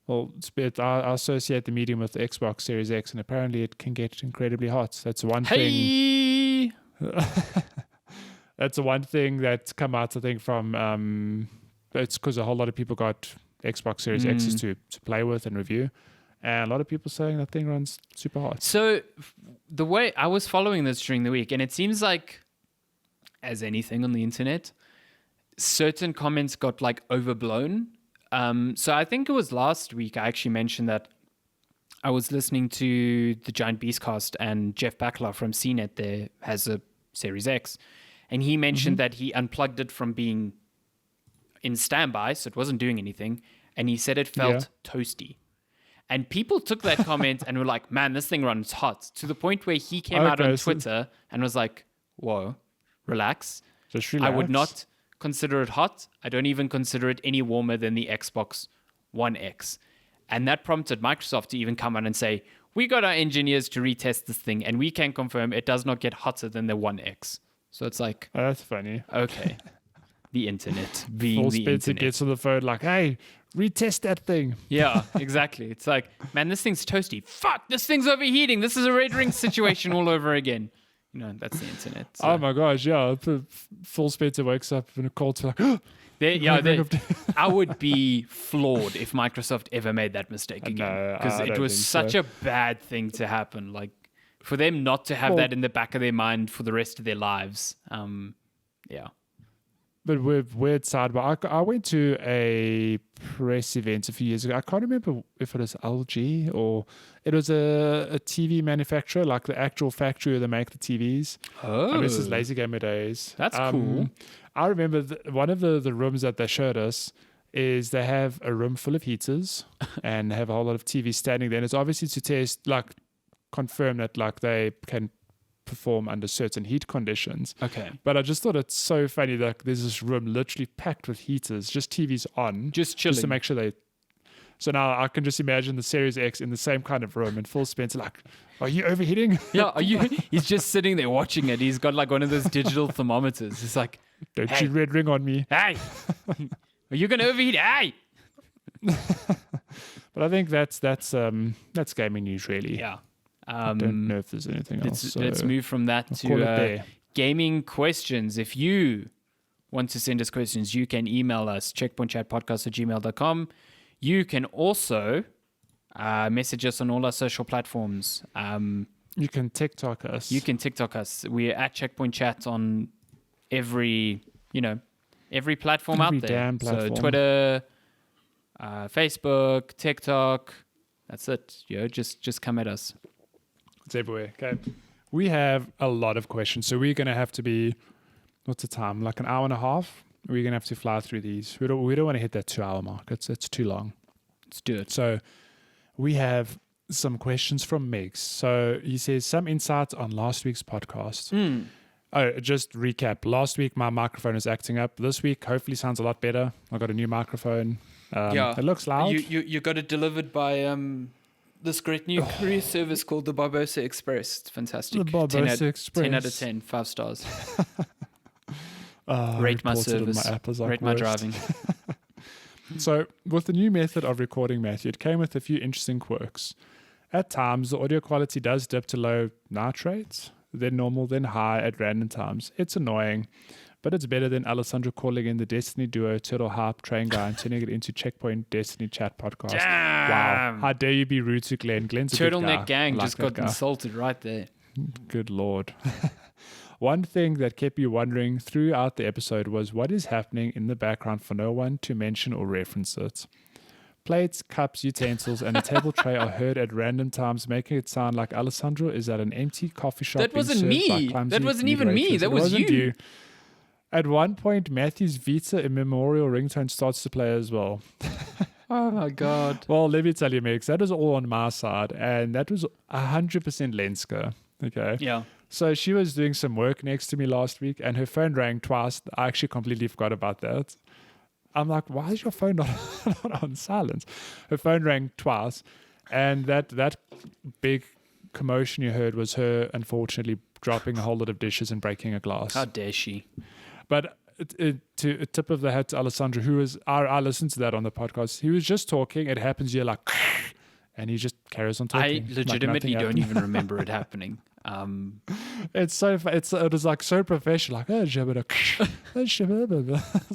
Well, I associate the Medium with the Xbox Series X, and apparently it can get incredibly hot. That's one thing. That's the one thing that's come out, I think, from. It's because a whole lot of people got Xbox Series X's to play with and review, and a lot of people saying that thing runs super hot. So the way I was following this during the week, and it seems like, as anything on the internet, certain comments got like overblown. So I think it was last week I actually mentioned that I was listening to the Giant Beastcast, and Jeff Backler from CNET there has a Series X, and he mentioned that he unplugged it from being in standby, so it wasn't doing anything, and he said it felt toasty. And people took that comment and were like, man, this thing runs hot, to the point where he came out on Twitter and was like, whoa, relax. Just relax. I would not consider it hot. I don't even consider it any warmer than the Xbox One X. And that prompted Microsoft to even come out and say, we got our engineers to retest this thing, and we can confirm it does not get hotter than the One X. So it's like... Oh, that's funny. Okay. The internet being Phil the Spencer internet. gets on the phone like, hey, retest that thing. Yeah, exactly. It's like, man, this thing's toasty. Fuck, this thing's overheating. This is a red ring situation all over again. You know, that's the internet. So. Oh my gosh, yeah. Phil Spencer wakes up in a cold like, I would be floored if Microsoft ever made that mistake again. Because it was such a bad thing to happen. Like, for them not to have that in the back of their mind for the rest of their lives. Yeah. But weird sidebar. I went to a press event a few years ago. I can't remember if it was LG or it was a TV manufacturer, like the actual factory where they make the TVs. Oh. This is Lazy Gamer days. That's cool. I remember one of the rooms that they showed us is they have a room full of heaters and have a whole lot of TVs standing there. And it's obviously to test, like, confirm that, like, they can perform under certain heat conditions. Okay. But I just thought it's so funny that there's this room literally packed with heaters, just TVs on, Just chilling. just to make sure they. So now I can just imagine the Series X in the same kind of room, and Phil Spencer like, "Are you overheating? Yeah, he's just sitting there watching it. He's got like one of those digital thermometers. It's like, Don't hey. you red ring on me." Hey, are you going to overheat? Hey. But I think that's gaming news really. Yeah. I don't know if there's anything else. Let's move from that to gaming questions. If you want to send us questions, you can email us, checkpointchatpodcast@gmail.com. You can also message us on all our social platforms. You can TikTok us. We're at Checkpoint Chat on every platform out there. Damn platform. So Twitter, Facebook, TikTok. That's it. Just come at us. It's everywhere. Okay. We have a lot of questions, so we're going to have to be, what's the time? Like an hour and a half? We're going to have to fly through these. We don't want to hit that 2-hour mark. It's too long. Let's do it. So we have some questions from Megs. So he says, some insights on last week's podcast. Oh, just recap. Last week, my microphone was acting up. This week, hopefully sounds a lot better. I got a new microphone. It looks loud. You got it delivered by this great new courier service called the Barbosa Express. It's fantastic. The Barbosa Express. 10 out of 10, 5 stars. I Rate my reported on service. my app as like Rate my worst. driving. So, with the new method of recording, Matthew, it came with a few interesting quirks. At times, the audio quality does dip to low nitrates, then normal, then high at random times. It's annoying, but it's better than Alessandro calling in the Destiny duo Turtle Harp Train Guy and turning it into Checkpoint Destiny Chat podcast. Damn. Wow. How dare you be rude to Glenn? Glenn's a good guy. Turtleneck gang I like just that got guy. insulted right there. Good Lord. One thing that kept you wondering throughout the episode was what is happening in the background for no one to mention or reference it. Plates, cups, utensils, and a table tray are heard at random times, making it sound like Alessandro is at an empty coffee shop. That wasn't me. That wasn't even me. That was you. At one point, Matthew's Vita Immemorial ringtone starts to play as well. Oh my God. Well, let me tell you, Mix, that was all on my side, and that was 100% Lenska. Okay. Yeah. So she was doing some work next to me last week, and her phone rang twice. I actually completely forgot about that. I'm like, why is your phone not on silence? Her phone rang twice, and that big commotion you heard was her, unfortunately, dropping a whole lot of dishes and breaking a glass. How dare she? But to a tip of the hat to Alessandro, who was, I listened to that on the podcast. He was just talking. It happens, you're like, and he just carries on talking. I legitimately don't even remember it happening. It was like so professional, like it's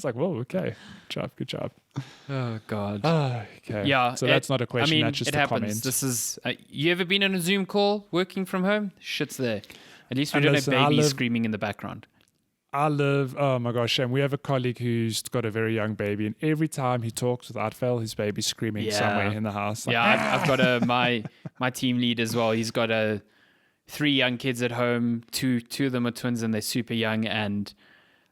like, whoa, okay, good job. Oh God. Okay. Yeah. So that's not a question. That's just it a happens. comment. This is. You ever been on a Zoom call working from home? Shit's there. At least we And don't listen, have babies screaming in the background. Oh my gosh, Shane, we have a colleague who's got a very young baby, and every time he talks without fail, his baby's screaming somewhere in the house. Like, Yeah, I've got my team lead as well. He's got 3 young kids at home. Two of them are twins, and they're super young. And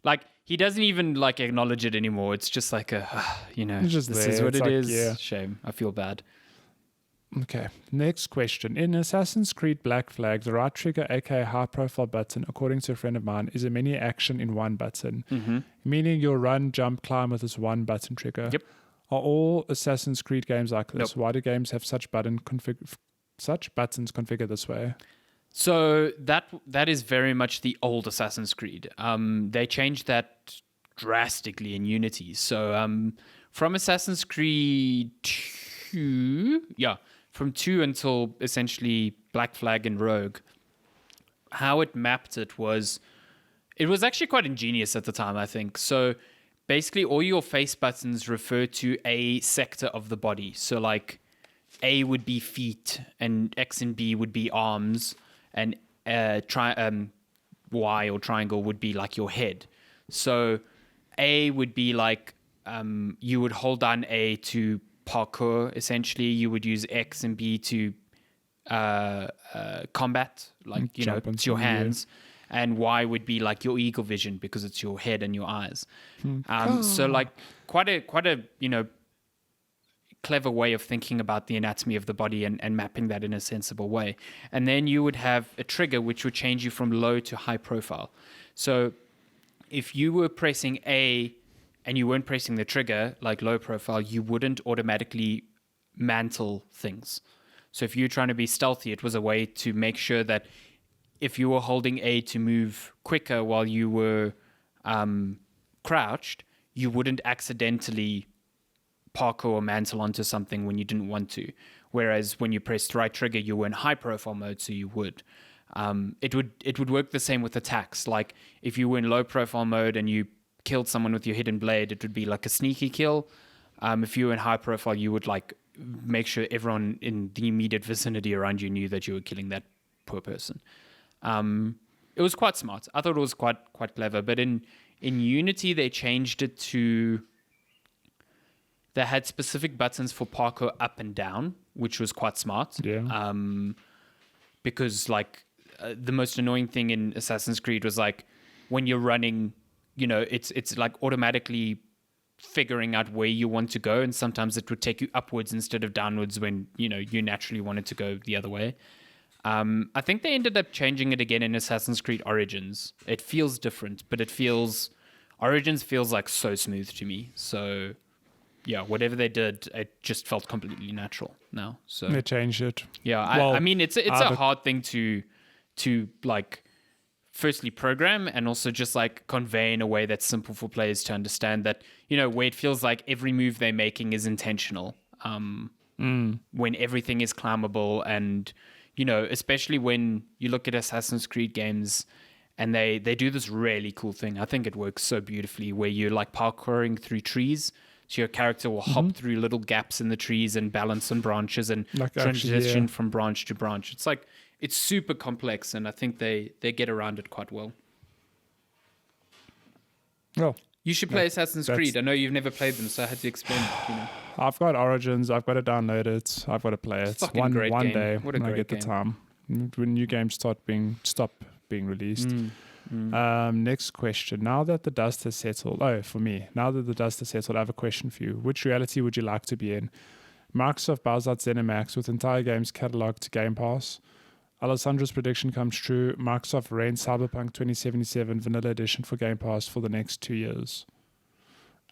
like he doesn't even like acknowledge it anymore. It's just like It's just this there. is what It's it like, is. yeah. Shame. I feel bad. Okay, next question. In Assassin's Creed Black Flag, the right trigger, aka high profile button, according to a friend of mine, is a mini action in one button, meaning you'll run, jump, climb with this one button trigger. Yep. Are all Assassin's Creed games like this? Nope. Why do games have such buttons configured this way? So that is very much the old Assassin's Creed. They changed that drastically in Unity. So from Assassin's Creed 2, from 2 until essentially Black Flag and Rogue, how it mapped it was actually quite ingenious at the time, I think. So basically all your face buttons refer to a sector of the body. So like A would be feet, and X and B would be arms, and Y or triangle would be like your head. So A would be like you would hold down A to parkour. Essentially, you would use X and B to combat, like it's your hands. And Y would be like your eagle vision because it's your head and your eyes. So like quite a clever way of thinking about the anatomy of the body and mapping that in a sensible way. And then you would have a trigger which would change you from low to high profile. So if you were pressing A and you weren't pressing the trigger, like low profile, you wouldn't automatically mantle things. So if you're trying to be stealthy, it was a way to make sure that if you were holding A to move quicker while you were crouched, you wouldn't accidentally parkour or mantle onto something when you didn't want to. Whereas when you pressed right trigger, you were in high profile mode, so you would. It would work the same with attacks. Like if you were in low profile mode and you killed someone with your hidden blade, it would be like a sneaky kill. If you were in high profile, you would like make sure everyone in the immediate vicinity around you knew that you were killing that poor person. It was quite smart. I thought it was quite clever. But in Unity, they changed it to... They had specific buttons for parkour up and down, which was quite smart. Yeah. Because like the most annoying thing in Assassin's Creed was like when you're running, you know, it's like automatically figuring out where you want to go, and sometimes it would take you upwards instead of downwards when, you know, you naturally wanted to go the other way. I think they ended up changing it again in Assassin's Creed Origins. It feels different, but Origins feels like so smooth to me. So yeah, whatever they did, it just felt completely natural now. So They changed it. yeah, Well, I mean, it's a hard thing to like firstly program and also just like convey in a way that's simple for players to understand, that, you know, where it feels like every move they're making is intentional. When everything is climbable, and, you know, especially when you look at Assassin's Creed games and they do this really cool thing. I think it works so beautifully where you're like parkouring through trees. So your character will hop through little gaps in the trees and balance on branches and Like transition from branch to branch. It's like, it's super complex, and I think they get around it quite well. Well, You should play Assassin's Creed. I know you've never played them, so I had to explain it, you know. I've got Origins. I've got to download it. I've got to play it. Fucking great one game. day What a when I great get the game. time. When new games stop being released. Next question. Now that the dust has settled, for me, now that the dust has settled, I have a question for you. Which reality would you like to be in? Microsoft buys out ZeniMax with entire games cataloged to Game Pass. Alessandra's prediction comes true. Microsoft rents Cyberpunk 2077 Vanilla Edition for Game Pass for the next 2 years.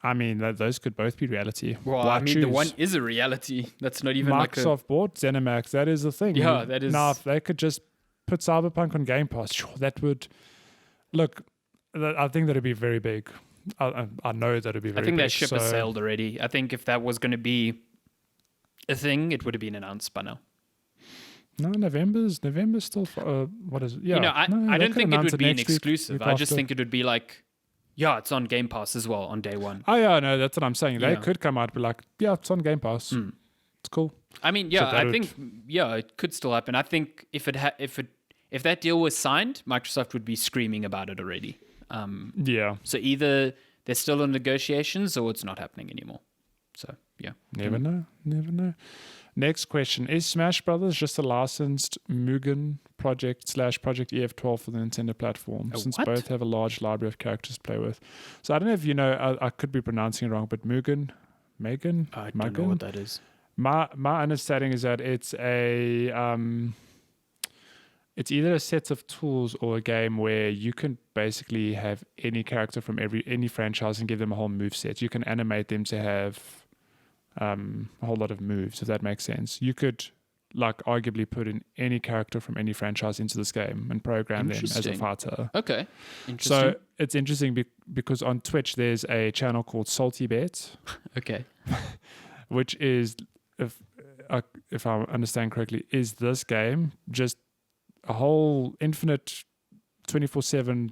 I mean, those could both be reality. Well, Why I mean, choose? the one is a reality. That's not even Microsoft bought ZeniMax. That is the thing. Yeah, that is- Now, if they could just put Cyberpunk on Game Pass, sure, that would... Look, I think that would be very big. I know that would be very big. I think that ship has sailed already. I think if that was going to be a thing, it would have been announced by now. No, November's still... what is it? Yeah, You know, I they don't could think it announce would be an next week, exclusive. week I just after. think it would be like, yeah, it's on Game Pass as well on day one. Oh, yeah, no, that's what I'm saying. They Yeah. could come out and be like, yeah, it's on Game Pass. It's cool. I mean, yeah, that I would- think, yeah, it could still happen. I think if that deal was signed, Microsoft would be screaming about it already. Yeah, So either they're still in negotiations or it's not happening anymore. So yeah, never know. Next question. Is Smash Brothers just a licensed Mugen project / Project EF12 for the Nintendo platform? A Since what? both have a large library of characters to play with. So I don't know if you know, I could be pronouncing it wrong, but Mugen? I don't know what that is. My understanding is that it's it's either a set of tools or a game where you can basically have any character from any franchise and give them a whole move set. You can animate them to have a whole lot of moves, if that makes sense. You could like arguably put in any character from any franchise into this game and program them as a Interesting. fighter. Okay, interesting. So it's interesting because on Twitch there's a channel called Salty Bet, Okay, which is, if I understand correctly, is this game just a whole infinite 24/7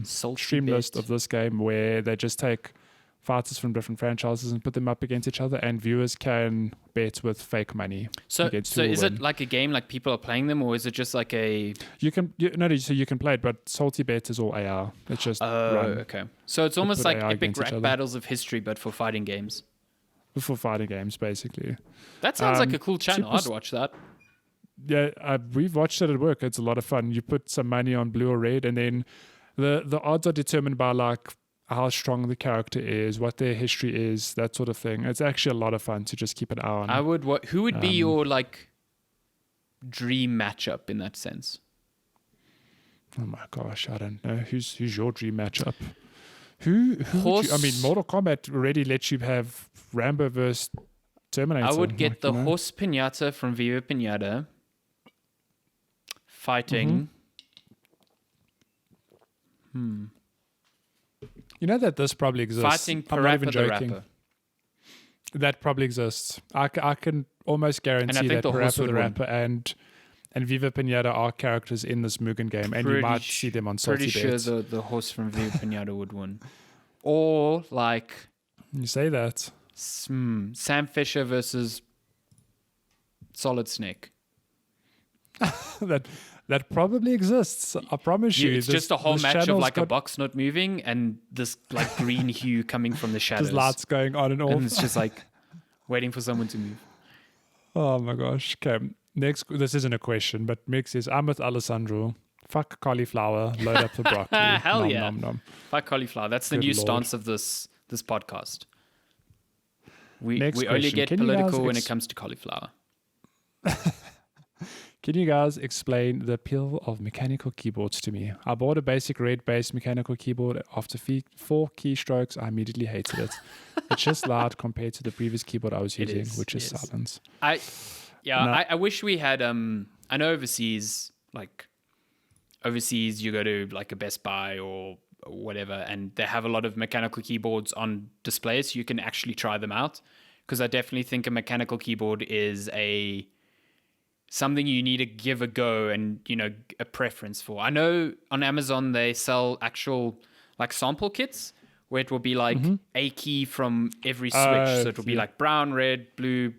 Salty stream Bet. list of this game where they just take fighters from different franchises and put them up against each other, and viewers can bet with fake money. So against who will is win. it like a game, like people are playing them, or is it just like a? So you can play it, but Salty Bet is all AR. It's just run Okay. So it's almost put like AI epic against each rap other. battles of history, but for fighting games. for fighting games, basically. That sounds like a cool channel. Super- I'd watch that. Yeah, we've watched it at work. It's a lot of fun. You put some money on blue or red, and then the odds are determined by like how strong the character is, what their history is, that sort of thing. It's actually a lot of fun to just keep an eye on. Who would be your like dream matchup in that sense? Oh my gosh, I don't know. Who's your dream matchup? Who would you, I mean, Mortal Kombat already lets you have Rambo versus Terminator. I would get the Horse Pinata from Viva Pinata fighting. You know that this probably exists. Fighting I'm not even Parappa the joking. Rapper. That probably exists. I can almost guarantee that Parappa the Rapper and Viva Pinata are characters in this Mugen game, and you might see them on Salty Pretty Bets. sure the horse from Viva Pinata would win. Or like... You say that. Sam Fisher versus Solid Snake. That probably exists. I promise you. It's just a whole match of like a box not moving and this like green hue coming from the shadows. There's lights going on and off. And it's just like waiting for someone to move. Oh my gosh. Okay. Next, this isn't a question, but Mick says, I'm with Alessandro. Fuck cauliflower. Load up the broccoli. Hell nom, yeah. nom, nom. Fuck cauliflower. That's the Good new Lord. stance of this podcast. We Next only question. get Can you political guys when it comes to cauliflower. Can you guys explain the appeal of mechanical keyboards to me? I bought a basic red-based mechanical keyboard. After 4 keystrokes, I immediately hated it. It's just loud compared to the previous keyboard I was using, which is silence. I wish we had. I know overseas you go to like a Best Buy or whatever, and they have a lot of mechanical keyboards on display, so you can actually try them out. Because I definitely think a mechanical keyboard is something you need to give a go and, a preference for. I know on Amazon they sell actual like sample kits where it will be like a key from every switch. So it will be like brown, red, blue,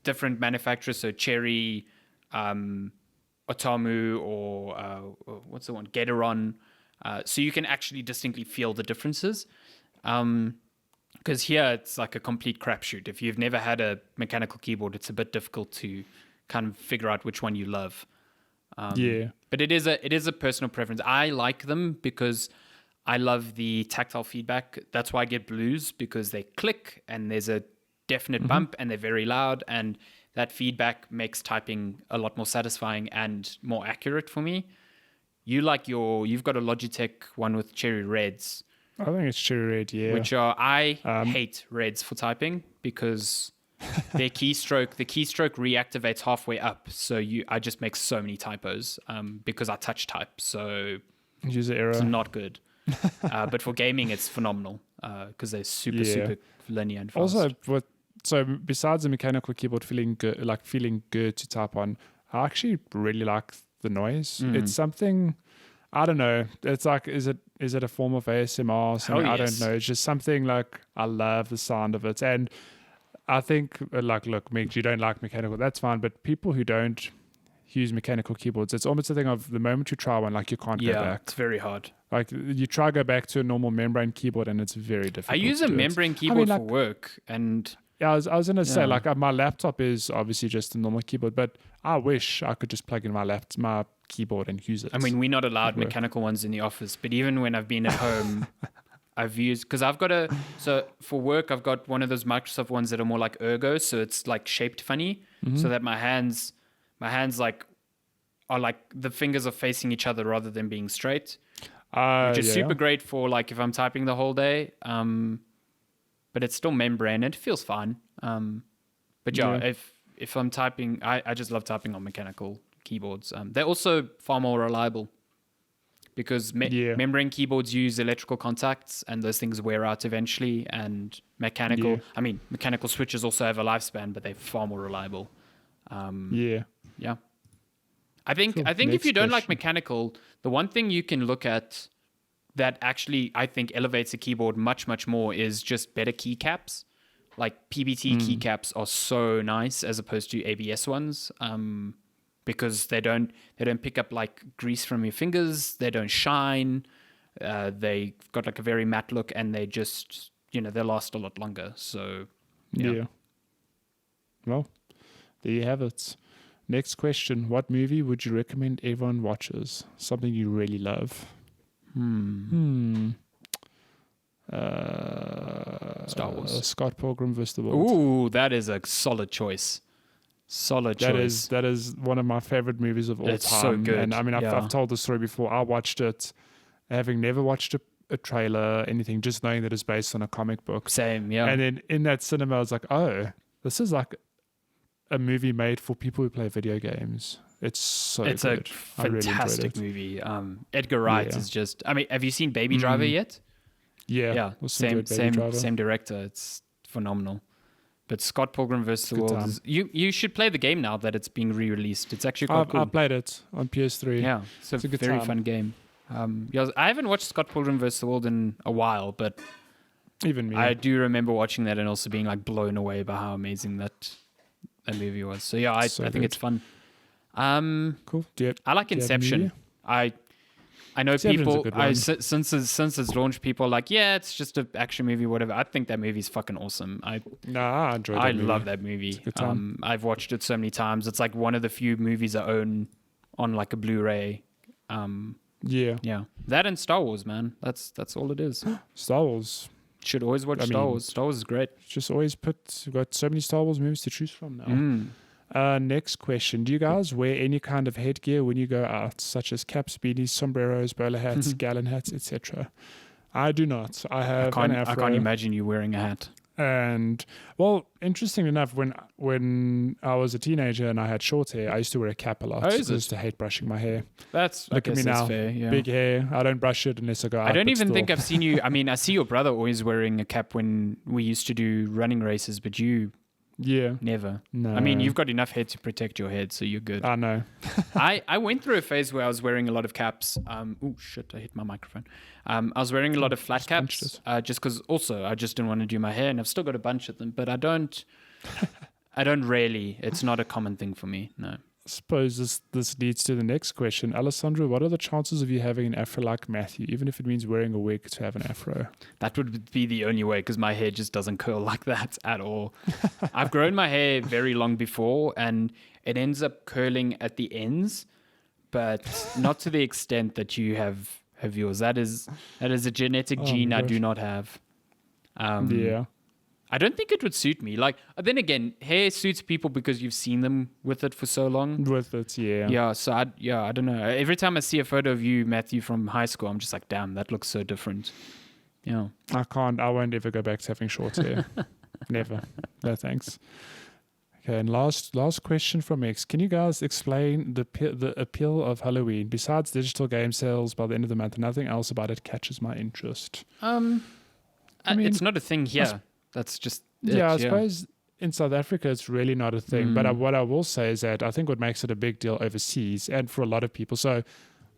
different manufacturers. So Cherry, Otomu, or what's the one? Gateron. So you can actually distinctly feel the differences. Because here it's like a complete crapshoot. If you've never had a mechanical keyboard, it's a bit difficult to kind of figure out which one you love. But it is a personal preference. I like them because I love the tactile feedback. That's why I get blues, because they click and there's a definite bump and they're very loud, and that feedback makes typing a lot more satisfying and more accurate for me. You've got a Logitech one with cherry reds. I think it's cherry red, yeah. Which I hate reds for typing because the keystroke reactivates halfway up, so I just make so many typos because I touch type, so user error. It's not good. But for gaming, it's phenomenal because they're super linear and fast. Also, so besides the mechanical keyboard feeling good to type on, I actually really like the noise. It's something. I don't know. It's like, is it a form of ASMR or something? I don't know. It's just something like, I love the sound of it. And I think, look, Mick, you don't like mechanical, that's fine. But people who don't use mechanical keyboards, it's almost a thing of the moment you try one, like you can't go back. Yeah, it's very hard. Like you try to go back to a normal membrane keyboard and it's very difficult. I use a membrane keyboard for work, and yeah, I was going to say, like, my laptop is obviously just a normal keyboard, but I wish I could just plug in my keyboard and use it. I mean, we're not allowed mechanical ones in the office, but even when I've been at home, I've used, because I've got so for work, I've got one of those Microsoft ones that are more like ergo, so it's like shaped funny, so that my hands like are like the fingers are facing each other rather than being straight, which is super great for like if I'm typing the whole day. But it's still membrane. It feels fine. But if I'm typing, I just love typing on mechanical keyboards. They're also far more reliable because membrane keyboards use electrical contacts and those things wear out eventually. And mechanical switches also have a lifespan, but they're far more reliable. Yeah. I think if you don't like mechanical, the one thing you can look at that actually I think elevates a keyboard much, much more is just better keycaps. Like PBT keycaps are so nice as opposed to ABS ones, because they don't pick up like grease from your fingers. They don't shine. They got like a very matte look, and they just they last a lot longer. So yeah. Well, there you have it. Next question: what movie would you recommend everyone watches? Something you really love. Star Wars. Scott Pilgrim vs. the World. Ooh, that is a solid choice. Solid choice. That is one of my favorite movies of all It's time. so good. And I mean, I've told the story before. I watched it, having never watched a trailer, anything, just knowing that it's based on a comic book. Same, yeah. And then in that cinema, I was like, oh, this is like a movie made for people who play video games. It's good. A fantastic movie. Edgar Wright is just. I mean, have you seen Baby Driver yet? Yeah. Same director. It's phenomenal. But Scott Pilgrim vs. the World is, you should play the game now that it's being re-released. It's actually quite cool. I played it on PS3. Yeah, it's a very fun game. I haven't watched Scott Pilgrim vs. the World in a while, but even me, I do remember watching that and also being like blown away by how amazing that movie was. So yeah, I think it's fun. Cool. I like Inception. I know people. Since its launch, people are like, yeah, it's just an action movie, whatever. I think that movie's fucking awesome. I enjoyed. I love that movie. I've watched it so many times. It's like one of the few movies I own on like a Blu-ray. Yeah. That and Star Wars, man. That's all it is. Star Wars. Should always watch Star Wars. Star Wars is great. Just always we've got so many Star Wars movies to choose from now. Next question. Do you guys wear any kind of headgear when you go out, such as caps, beanies, sombreros, bowler hats, gallon hats, etc.? I do not. I have an afro. I can't imagine you wearing a hat. And, well, interestingly enough, when I was a teenager and I had short hair, I used to wear a cap a lot. I used to hate brushing my hair. Look at me now. Fair, yeah. Big hair. I don't brush it unless I go out. I don't even think I've seen you. I mean, I see your brother always wearing a cap when we used to do running races, but you... Yeah. Never. No. I mean, you've got enough hair to protect your head, so you're good. I know. I went through a phase where I was wearing a lot of caps. Oh, shit, I hit my microphone. I was wearing a lot of flat caps just because also I just didn't want to do my hair, and I've still got a bunch of them, but I don't really. It's not a common thing for me, no. I suppose this leads to the next question. Alessandro, what are the chances of you having an afro like Matthew, even if it means wearing a wig to have an afro? That would be the only way, because my hair just doesn't curl like that at all. I've grown my hair very long before, and it ends up curling at the ends, but not to the extent that you have yours. That is a genetic gene I do not have. Yeah. I don't think it would suit me. Like, then again, hair suits people because you've seen them with it for so long. With it, yeah. Yeah, so I don't know. Every time I see a photo of you, Matthew, from high school, I'm just like, damn, that looks so different. Yeah. I won't ever go back to having short hair. Never. No thanks. Okay, and last question from X. Can you guys explain the appeal of Halloween? Besides digital game sales by the end of the month, nothing else about it catches my interest. I mean, it's not a thing here. That's just it, I suppose in South Africa it's really not a thing. But what I will say is that I think what makes it a big deal overseas and for a lot of people. So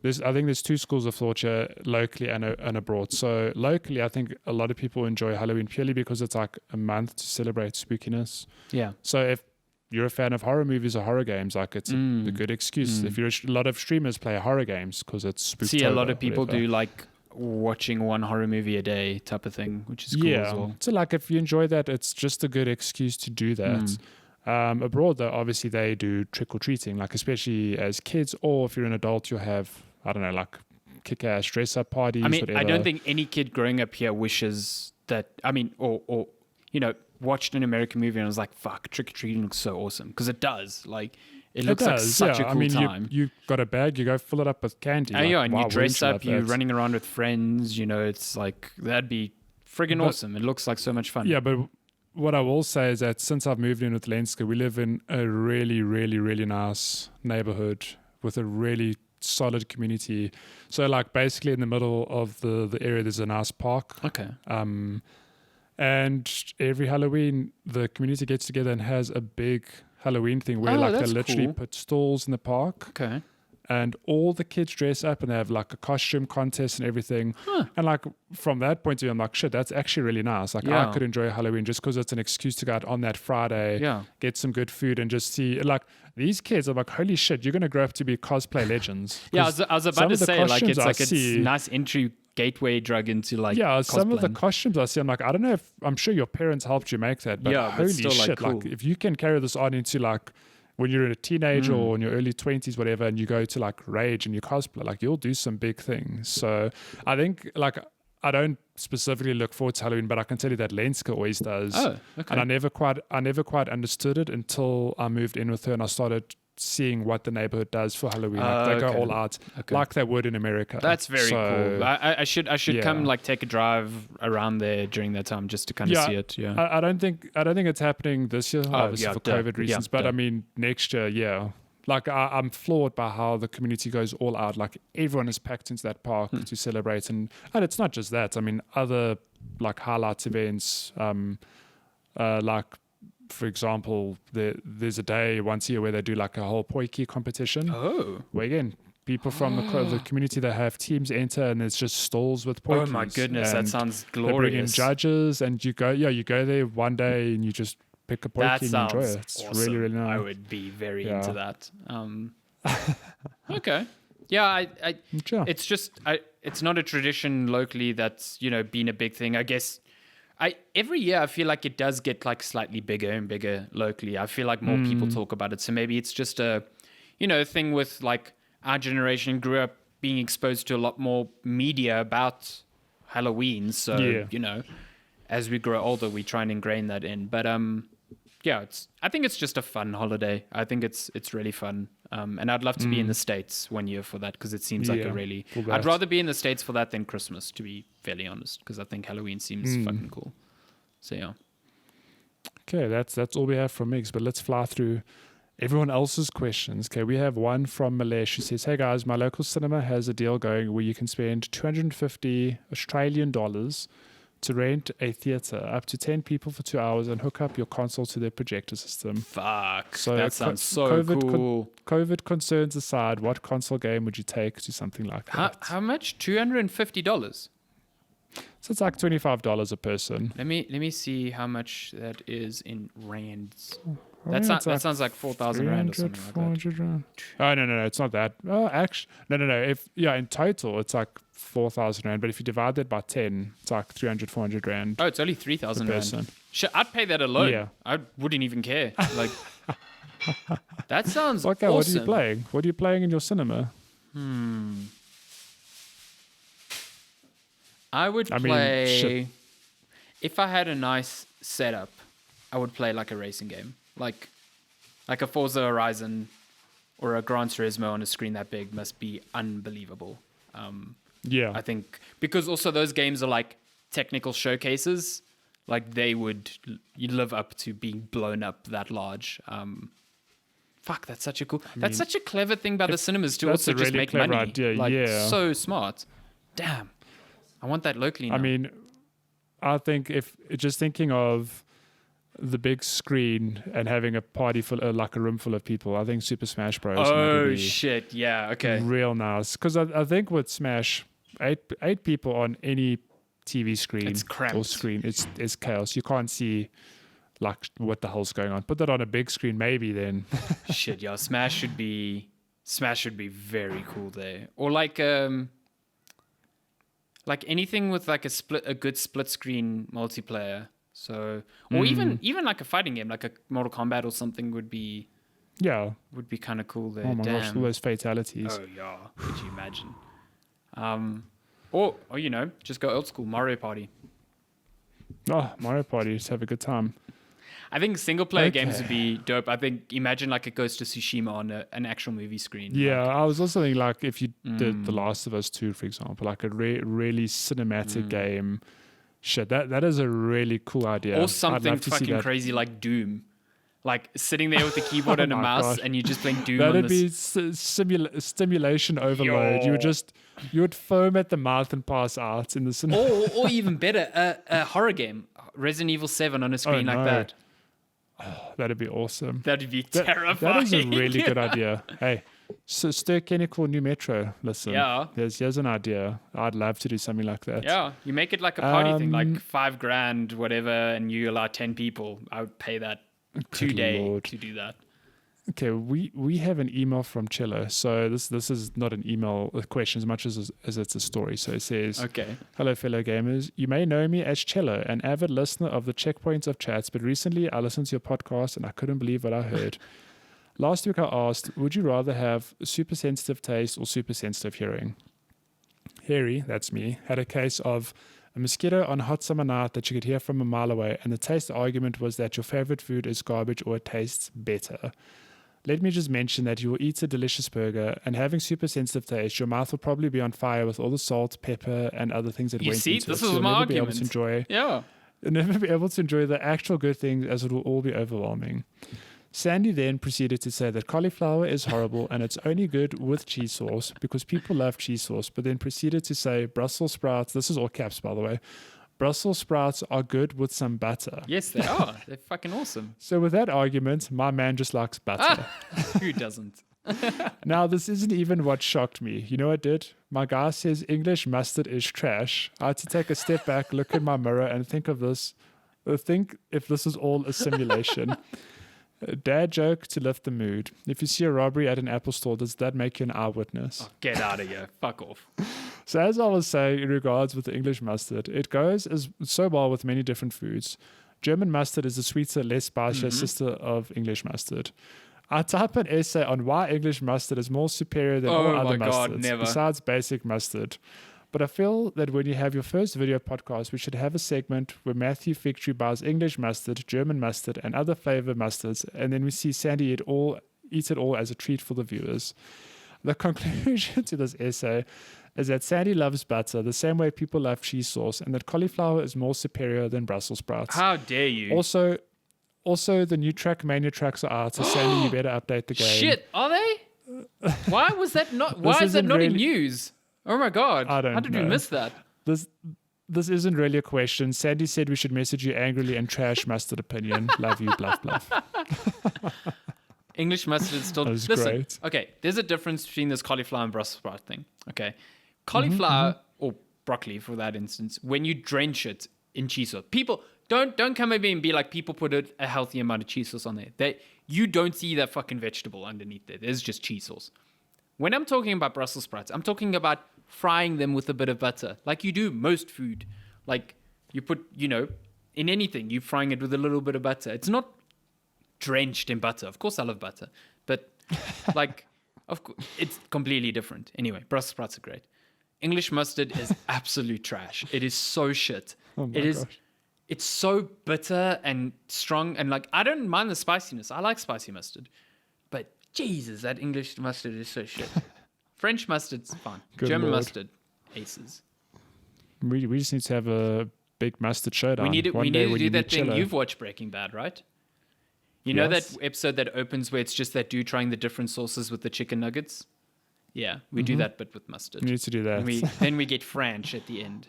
I think there's two schools of thought here, locally and abroad. So locally, I think a lot of people enjoy Halloween purely because it's like a month to celebrate spookiness. Yeah. So if you're a fan of horror movies or horror games, like it's a good excuse. If you're a lot of streamers play horror games because it's Spooktober. See, a lot of people do like watching one horror movie a day type of thing, which is cool as well. So like if you enjoy that, it's just a good excuse to do that. Abroad though, obviously they do trick-or-treating, like especially as kids, or if you're an adult, you'll have, I don't know, like kick-ass dress-up parties, whatever. I don't think any kid growing up here wishes that, or watched an American movie and was like, fuck, trick-or-treating looks so awesome, because it does. Like, it looks like such a cool time. You got a bag, you go fill it up with candy. And you dress up, you're running around with friends, it's like, that'd be friggin' awesome. It looks like so much fun. Yeah, but what I will say is that since I've moved in with Lenska, we live in a really, really, really nice neighborhood with a really solid community. So like basically in the middle of the area, there's a nice park. Okay. And every Halloween, the community gets together and has a big Halloween thing where they literally put stalls in the park. Okay. And all the kids dress up and they have like a costume contest and everything. And like from that point of view, I'm like, shit, that's actually really nice. Like I could enjoy Halloween just because it's an excuse to go out on that Friday, get some good food and just see, like these kids are like, holy shit, you're going to grow up to be cosplay legends. Yeah, I was about to say, like, it's like it's a nice entry gateway drug into like some of the costumes I see, I'm like, I don't know if, I'm sure your parents helped you make that, but holy shit, like, cool. Like if you can carry this on into like when you're a teenager or in your early 20s, whatever, and you go to like rage and you cosplay, like you'll do some big things. So I think like I don't specifically look forward to Halloween, but I can tell you that Lenska always does. Oh, okay. And I never quite understood it until I moved in with her and I started seeing what the neighborhood does for Halloween. Like they go all out like they would in America. That's very cool. I should come like take a drive around there during that time just to kind of see it. Yeah. I don't think it's happening this year, obviously for COVID reasons. But I mean next year, yeah. Like I'm floored by how the community goes all out. Like everyone is packed into that park to celebrate, and it's not just that. I mean, other like highlights events, like for example, there's a day once a year where they do like a whole poiki competition. Oh, where again, people from the community that have teams enter, and it's just stalls with poikis. Oh my goodness, that sounds glorious. They bring in judges, and you go there one day, and you just pick a poiki and enjoy it. It's awesome. really, really nice. I would be very into that. Okay. Yeah, it's just it's not a tradition locally that's, been a big thing. I guess every year I feel like it does get like slightly bigger and bigger locally. I feel like more people talk about it. So maybe it's just a thing with like our generation grew up being exposed to a lot more media about Halloween. So, as we grow older, we try and ingrain that in. But I think it's just a fun holiday. I think it's really fun. And I'd love to be in the States one year for that because it seems like I'd rather be in the States for that than Christmas, to be fairly honest, because I think Halloween seems fucking cool. So, yeah. Okay, that's all we have from Migs, but let's fly through everyone else's questions. Okay, we have one from Malesh who says, "Hey guys, my local cinema has a deal going where you can spend 250 Australian dollars to rent a theater up to 10 people for 2 hours and hook up your console to their projector system." Fuck, so that sounds so cool. COVID concerns aside, what console game would you take to something like that? How much? $250? So it's like $25 a person. Let me see how much that is in rands. That sounds like 4,000 rand or something like that. Rand. Oh, no, it's not that. Oh, actually, no. In total, it's like 4,000 rand. But if you divide that by 10, it's like 300, 400 rand. Oh, it's only 3,000 rand. Shit, I'd pay that alone. Yeah. I wouldn't even care. Like, that sounds okay, awesome. What are you playing? What are you playing in your cinema? I would play... If I had a nice setup, I would play like a racing game. Like a Forza Horizon or a Gran Turismo on a screen that big must be unbelievable. I think because also those games are like technical showcases, like they would live up to being blown up that large. Fuck, that's such a that's such a clever thing by the cinemas to also just make money. Idea. Like so smart. Damn, I want that locally now. I mean, I think if just thinking of the big screen and having a party full, like a room full of people, I think Super Smash Bros. Oh shit! Yeah, okay. Real nice, because I think with Smash, eight people on any TV screen or screen, it's chaos. You can't see like what the hell's going on. Put that on a big screen, maybe then. Shit, yeah. Smash should be very cool there, or like anything with like a good split screen multiplayer. So, or even like a fighting game, like a Mortal Kombat or something would be kind of cool there. Oh my gosh, all those fatalities. Oh yeah, could you imagine? Or just go old school Mario Party. Oh, Mario Party, just have a good time. I think single player games would be dope. I think imagine like it goes to Tsushima on an actual movie screen. Yeah, I was also thinking like if you did The Last of Us 2, for example, like a really cinematic game. Shit, that is a really cool idea. Or something fucking crazy like Doom. Like sitting there with a keyboard and a mouse and you're just playing Doom. That'd be stimulation overload. Yo. You would foam at the mouth and pass out in the cinema. Or even better, a horror game. Resident Evil 7 on a screen like that. Oh, that'd be awesome. That'd be terrifying. That is a really good idea. Hey, so Stir-Kenny New Metro, listen. Yeah. Here's an idea. I'd love to do something like that. Yeah, you make it like a party thing, like $5,000, whatever, and you allow 10 people. I would pay that today to do that. Okay, we have an email from Chilla. So this is not an email question as much as it's a story. So it says, okay. Hello, fellow gamers. You may know me as Chilla, an avid listener of the Checkpoints of Chats, but recently I listened to your podcast and I couldn't believe what I heard. Last week I asked, would you rather have super sensitive taste or super sensitive hearing? Harry, that's me, had a case of a mosquito on a hot summer night that you could hear from a mile away, and the taste argument was that your favorite food is garbage or it tastes better. Let me just mention that you will eat a delicious burger, and having super sensitive taste, your mouth will probably be on fire with all the salt, pepper, and other things that You went see, into this it. is You'll my never be able argument. to enjoy. Yeah. You'll never be able to enjoy the actual good things, as it will all be overwhelming. Sandy then proceeded to say that cauliflower is horrible and it's only good with cheese sauce because people love cheese sauce, but then proceeded to say Brussels sprouts, this is all caps by the way, Brussels sprouts are good with some butter. Yes, they are. They're fucking awesome. So with that argument, my man just likes butter. Who doesn't? Now, this isn't even what shocked me. You know what did? My guy says English mustard is trash. I had to take a step back, look in my mirror, and think if this is all a simulation. A dad joke to lift the mood. If you see a robbery at an Apple store, does that make you an eyewitness? Oh, get out of here. Fuck off. So as I was saying, in regards with the English mustard, it goes as so well with many different foods. German mustard is the sweeter, less spicier sister of English mustard. I type an essay on why English mustard is more superior than all other mustards, besides basic mustard. But I feel that when you have your first video podcast, we should have a segment where Matthew Victory buys English mustard, German mustard, and other flavor mustards, and then we see Sandy eat it all as a treat for the viewers. The conclusion to this essay is that Sandy loves butter the same way people love cheese sauce, and that cauliflower is more superior than Brussels sprouts. How dare you? Also, the new Trackmania tracks are out, so Sandy, you better update the game. Shit, are they? Why was that not? Why is that not in news? Oh my god! I don't How did we know. miss that? This isn't really a question. Sandy said we should message you angrily and trash mustard opinion. Love you, bluff bluff. English mustard is still. That was Listen, great. okay. There's a difference between this cauliflower and Brussels sprout thing. Okay, cauliflower or broccoli, for that instance, when you drench it in cheese sauce, people don't come at me and be like, people put a healthy amount of cheese sauce on there. You don't see that fucking vegetable underneath there. There's just cheese sauce. When I'm talking about Brussels sprouts, I'm talking about frying them with a bit of butter, like you do most food. Like you put, in anything, you're frying it with a little bit of butter. It's not drenched in butter. Of course I love butter, but of course, it's completely different. Anyway, Brussels sprouts are great. English mustard is absolute trash. It is so shit. Oh my gosh. It's so bitter and strong, and I don't mind the spiciness. I like spicy mustard, but Jesus, that English mustard is so shit. French mustard's fine. Good German Lord. mustard, aces. We just need to have a big mustard showdown. We need to One day do when you that meet thing. Chilla. You've watched Breaking Bad, right? You know Yes. that episode that opens where it's just that dude trying the different sauces with the chicken nuggets? Yeah, we do that, but with mustard. We need to do that. Then we get French at the end.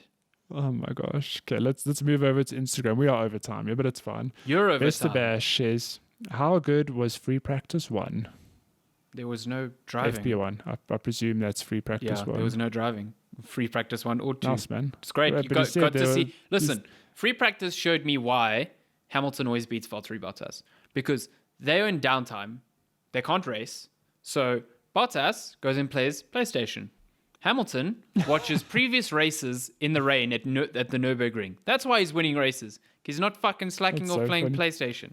Oh my gosh. Okay, let's move over to Instagram. We are over time, yeah, but it's fine. You're over Best time. of Bash says, how good was free practice 1? There was no driving. FP1. I presume that's free practice Yeah, 1. there was no driving. Free practice 1 or 2. Nice, man. It's great. Right, You but he got said to there see. were- Listen, free practice showed me why Hamilton always beats Valtteri Bottas. Because they are in downtime. They can't race. So Bottas goes and plays PlayStation. Hamilton watches previous races in the rain at the Nürburgring. That's why he's winning races. He's not fucking slacking That's off so playing funny. PlayStation.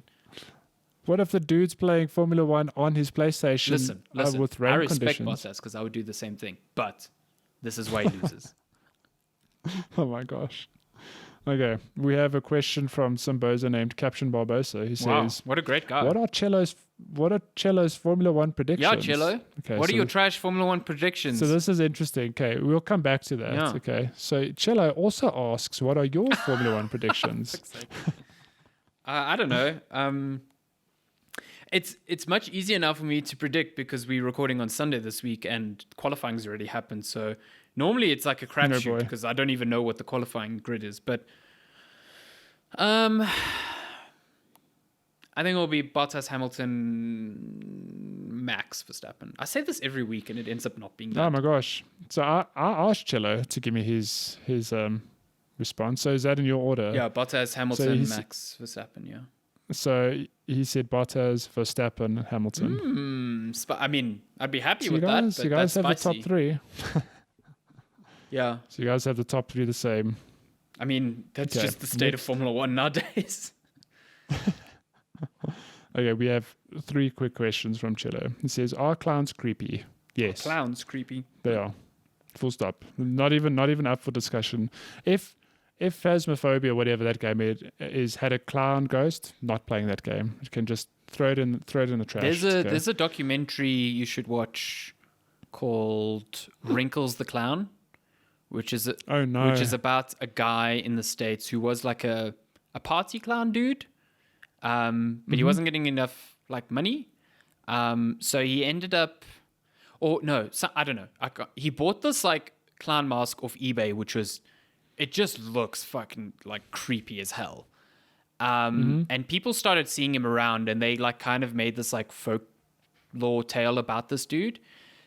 What if the dude's playing Formula 1 on his PlayStation Listen. with rain I respect conditions? Bottas because I would do the same thing. But this is why he loses. Oh my gosh. Okay, we have a question from some bozo named Caption Barbosa who Wow, says, what a great guy. What are Cello's Formula 1 predictions? Yeah, Cello. Okay, What are so your trash Formula 1 predictions? So this is interesting. Okay, we'll come back to that. Yeah. Okay, so Cello also asks, what are your Formula 1 predictions? I don't know. It's much easier now for me to predict because we're recording on Sunday this week and qualifying's already happened. So normally it's like a crapshoot boy. because I don't even know what the qualifying grid is. But I think it'll be Bottas, Hamilton, Max, Verstappen. I say this every week and it ends up not being that. Oh my gosh. So I asked Cello to give me his response. So is that in your order? Yeah, Bottas, Hamilton, he's- Max, Verstappen, yeah. So he said Bottas, Verstappen, Hamilton. I mean, I'd be happy So with that, but you guys that's have spicy. the top 3. Yeah. So you guys have the top 3 the same. I mean, that's Okay, just the state of next. Formula 1 nowadays. Okay, we have 3 quick questions from Cello. He says, are clowns creepy? Yes, Clowns, creepy. they are. Full stop. Not even up for discussion. If Phasmophobia, whatever that game is, had a clown ghost, not playing that game. You can just throw it in the trash. There's a documentary you should watch called Wrinkles the Clown, which is about a guy in the States who was like a party clown dude, but he wasn't getting enough like money, so he ended up, I don't know. He bought this like clown mask off eBay, it just looks fucking like creepy as hell. And people started seeing him around, and they like kind of made this like folklore tale about this dude.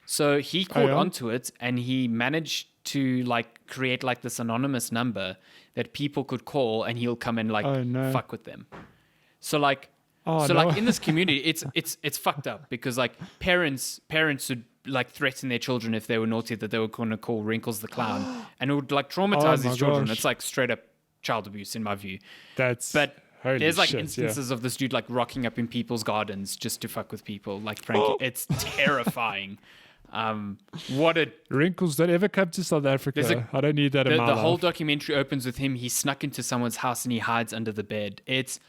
So he caught onto it, and he managed to like create like this anonymous number that people could call, and he'll come and like fuck with them. So like, like in this community, it's fucked up because like parents would like threaten their children if they were naughty that they were going to call Wrinkles the Clown, and it would like traumatize these children. Gosh. It's like straight up child abuse in my view. There's like instances of this dude like rocking up in people's gardens just to fuck with people. Like Frankie, it's terrifying. Wrinkles don't ever come to South Africa. I don't need that in my life. The whole documentary opens with him. He snuck into someone's house and he hides under the bed. It's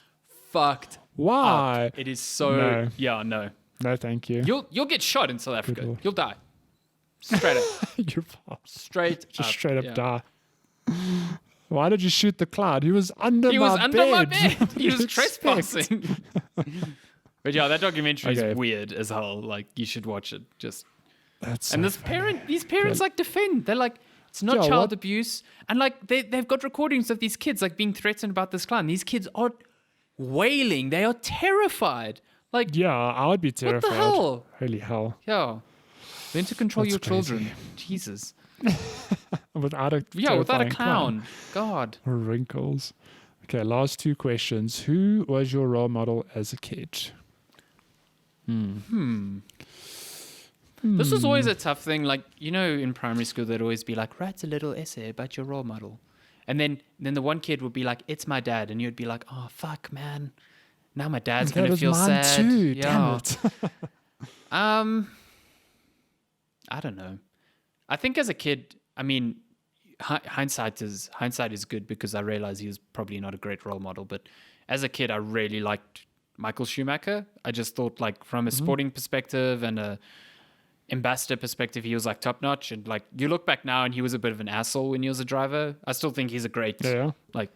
fucked. Why? Up. It is so no. No, thank you. You'll get shot in South Africa. You'll die. Straight up. You're straight up die. Why did you shoot the clown? He was under my bed. He was trespassing. But yeah, that documentary is weird as hell. Like, you should watch it. These parents like defend. They're like, it's not child abuse. And like they've got recordings of these kids like being threatened about this clown. These kids are wailing. They are terrified. Like, yeah, I would be terrified. What the hell? Holy hell. Yeah. Learn to control your children. Jesus. without a clown. God. Wrinkles. Okay, last two questions. Who was your role model as a kid? This was always a tough thing. Like, you know, in primary school, they'd always be like, write a little essay about your role model. And then the one kid would be like, it's my dad. And you'd be like, oh, fuck, man. Now my dad's going to feel sad. Too. Yeah. Damn it. I don't know. I think as a kid, I mean, hindsight is good because I realized he was probably not a great role model. But as a kid, I really liked Michael Schumacher. I just thought, like, from a sporting perspective and a ambassador perspective, he was like top notch. And like, you look back now, and he was a bit of an asshole when he was a driver. I still think he's a great like.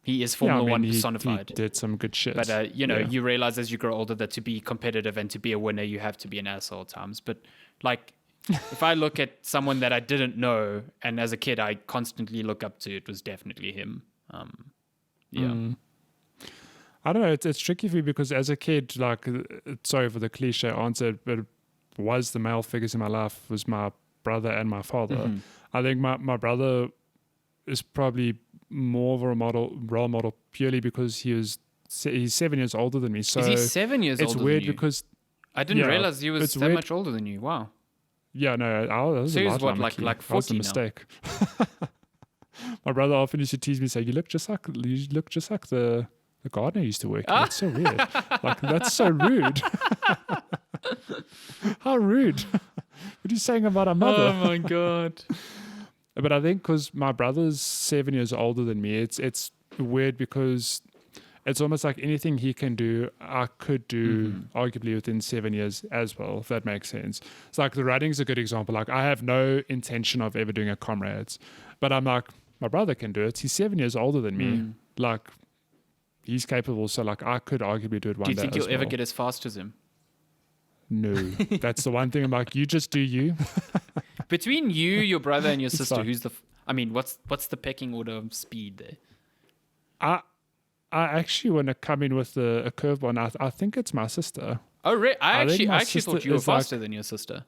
He is Formula One personified. He did some good shit. But, you realize as you grow older that to be competitive and to be a winner, you have to be an asshole at times. But, like, if I look at someone that I didn't know and as a kid I constantly look up to, it was definitely him. I don't know. It's tricky for me because as a kid, like, sorry for the cliche answer, but was the male figures in my life was my brother and my father. I think my brother is probably more of a role model purely because he's 7 years older than me. So is he 7 years older than you? It's weird because I didn't realize he was that much older than you. Wow. Yeah, no, I was so a he lot was what, like 40 that was a mistake. My brother often used to tease me, say, "You look just like the gardener used to work." That's so weird. Like, that's so rude. How rude! What are you saying about our mother? Oh my god! But I think because my brother's 7 years older than me, it's weird because it's almost like anything he can do, I could do arguably within 7 years as well, if that makes sense. It's like the writing's a good example. Like, I have no intention of ever doing a Comrades, but I'm like, my brother can do it. He's 7 years older than me. Like, he's capable. So like, I could arguably do it one day. Do you think you'll ever get as fast as him? No, that's the one thing. I'm like, you just do you. Between you, your brother, and your sister, who's the? What's the pecking order of speed there? I actually want to come in with a curveball. I think it's my sister. Oh, really? I actually thought you were faster than your sister.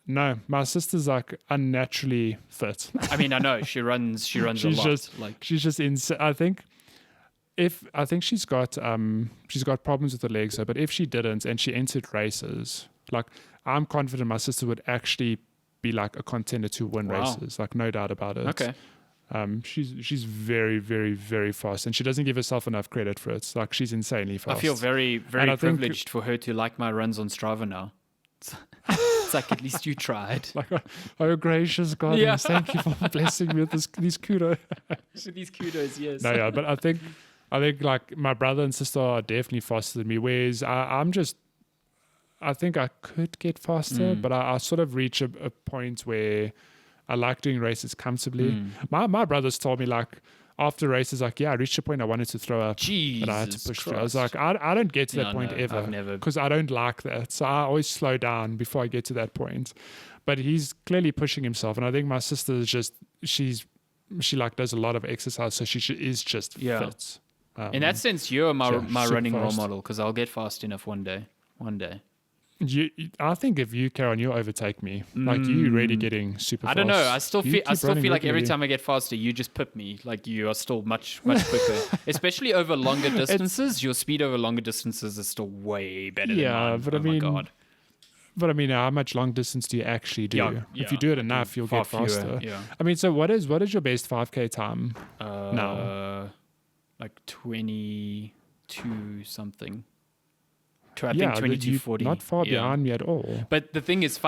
No, my sister's like unnaturally fit. I mean, I know she runs a lot. She's just insane. I think she's got problems with her legs. But if she didn't and she entered races, like, I'm confident my sister would actually be like a contender to win races. Like, no doubt about it. Okay. She's very, very, very fast, and she doesn't give herself enough credit for it. Like, she's insanely fast. I feel very, very privileged for her to like my runs on Strava now. It's It's like, at least you tried. Like, oh gracious God, Yeah. thank you for blessing me with these kudos. So these kudos, yes. No, yeah, but I think like my brother and sister are definitely faster than me, whereas I think I could get faster, but I sort of reach a point where I like doing races comfortably. My brothers told me, like, after races, like, yeah, I reached a point I wanted to throw up, but I had to push through. I was like, I don't get to that point ever, I've never, because I don't like that. So I always slow down before I get to that point. But he's clearly pushing himself, and I think my sister is just she like does a lot of exercise, so she is just fit. In that sense, you're my running role fast. model, because I'll get fast enough one day. I think if you, Karen, you'll overtake me. Like, you really getting super fast. I don't know. I still feel like regularly. every time I get faster, you just pip me. Like, you are still much quicker. Especially over longer distances. Your speed over longer distances is still way better than mine. But my God. But I mean, how much long distance do you actually do? Yeah, if you do it enough, you'll get faster. Yeah. I mean, so what is your best 5K time now? Like 22 something. I think 22:40. Not far behind me at all. But the thing is,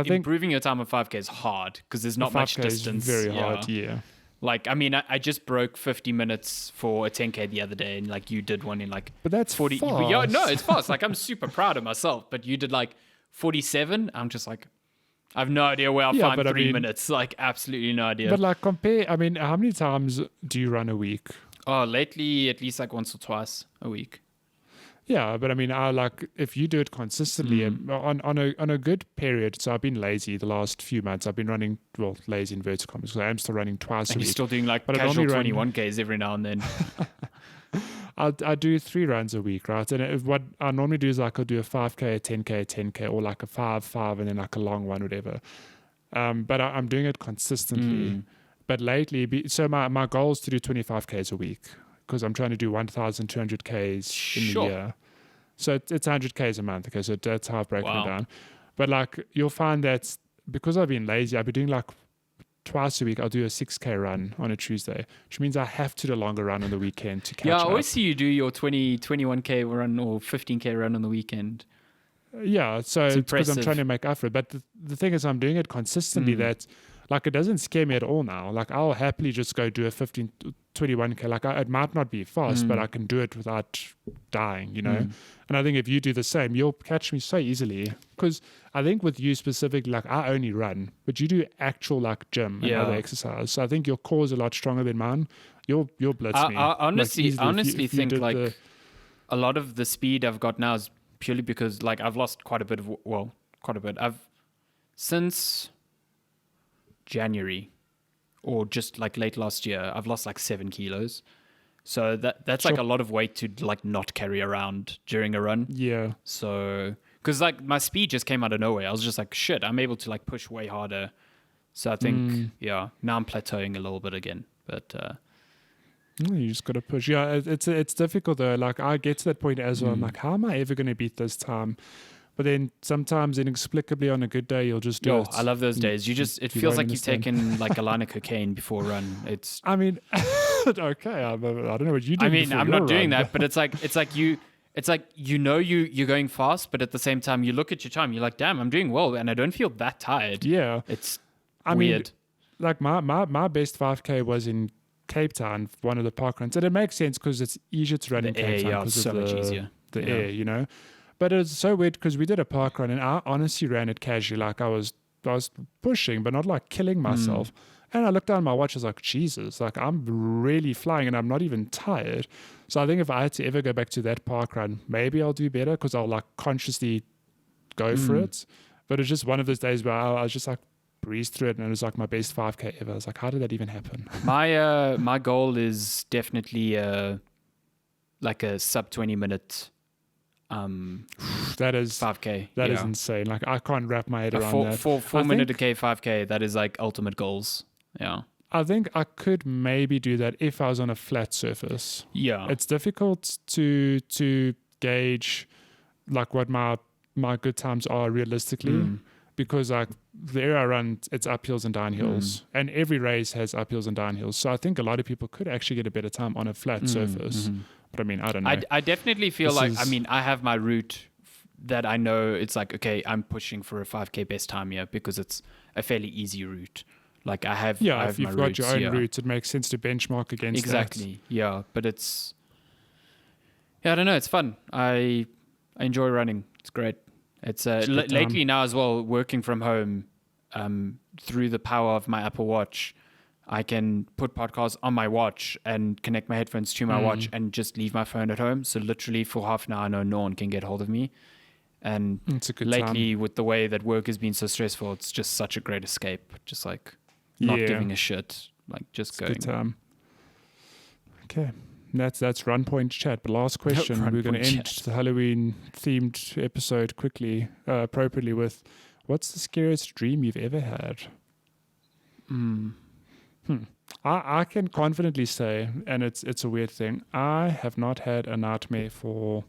improving your time on 5K is hard, because there's not much distance. Is very hard, yeah. Like, I mean, I just broke 50 minutes for a 10K the other day, and like you did one in like, but that's 40. Fast. Yeah, no, it's fast. Like, I'm super proud of myself. But you did like 47. I'm just like, I have no idea where I'll find 3 minutes. Like, absolutely no idea. But like, I mean, how many times do you run a week? Oh, lately at least like once or twice a week. Yeah, but I mean, if you do it consistently and on a good period. So I've been lazy the last few months. I've been running, well, lazy in vertical commas, because I am still running twice a week. You're still doing like casual 21Ks every now and then. I do 3 runs a week, right? And what I normally do is like I'll do a 5K, a 10K, a 10K, or like a 5, and then like a long one, whatever. But I'm doing it consistently. But lately, so my goal is to do 25Ks a week, because I'm trying to do 1,200 Ks in the year. So it's 100 Ks a month. Okay, so that's how I've broken it down. But like, you'll find that because I've been lazy, I've been doing like twice a week. I'll do a 6K run on a Tuesday, which means I have to do a longer run on the weekend to catch up. Yeah, I always see you do your 21K run or 15K run on the weekend. Yeah, so because I'm trying to make up for it. But the thing is, I'm doing it consistently that, like, it doesn't scare me at all now. Like, I'll happily just go do a 21K. Like, it might not be fast, but I can do it without dying, you know? And I think if you do the same, you'll catch me so easily. Because I think with you specifically, like, I only run, but you do actual, like, gym and other exercise. So I think your core is a lot stronger than mine. You'll blitz me. I honestly if you think, like, a lot of the speed I've got now is purely because, like, I've lost quite a bit. Since January, or just like late last year, I've lost like 7 kilos. So that's like a lot of weight to like not carry around during a run. Yeah. So, because like my speed just came out of nowhere. I was just like, shit, I'm able to like push way harder. So I think, now I'm plateauing a little bit again. But you just got to push. Yeah, it's difficult though. Like, I get to that point as well. I'm like, how am I ever going to beat this time? But then sometimes inexplicably on a good day, you'll just do it. I love those days. It feels like you've taken like a line of cocaine before a run. I mean, okay. I don't know what you do. I mean, I'm not doing that, but it's like you're going fast, but at the same time you look at your time, you're like, damn, I'm doing well, and I don't feel that tired. Yeah. It's weird. Mean, like my best 5K was in Cape Town, one of the park runs. And it makes sense because it's easier to run in Cape Town because so much easier. The air, you know. But it was so weird because we did a park run and I honestly ran it casually. Like, I was pushing, but not like killing myself. And I looked down at my watch, I was like, Jesus, like, I'm really flying and I'm not even tired. So I think if I had to ever go back to that park run, maybe I'll do better because I'll like consciously go for it. But it's just one of those days where I was just like breezed through it, and it was like my best 5K ever. I was like, how did that even happen? My goal is definitely like a sub 20 minute that is 5K. That is insane. Like, I can't wrap my head around that. 4 minute a K 5K. That is like ultimate goals. Yeah. I think I could maybe do that if I was on a flat surface. Yeah. It's difficult to gauge like what my good times are realistically because like the area I run, it's uphills and downhills, and every race has uphills and downhills. So I think a lot of people could actually get a better time on a flat surface. But I mean, I don't know. I definitely feel I have my route that I know it's like, okay, I'm pushing for a 5K best time here because it's a fairly easy route. Like I have if you've my got routes, your own routes, it makes sense to benchmark against exactly. Yeah, but it's I don't know. It's fun. I enjoy running. It's great. It's lately now as well, working from home, through the power of my Apple Watch, I can put podcasts on my watch and connect my headphones to my watch and just leave my phone at home. So literally for half an hour, no one can get hold of me. And it's a good lately, time. with the way that work has been so stressful, it's just such a great escape. Just like not giving a shit, like just going. Good time. Okay. That's Run Point Chat. But last question, we're going to end the Halloween themed episode quickly, appropriately with, what's the scariest dream you've ever had? I can confidently say, and it's a weird thing, I have not had a nightmare for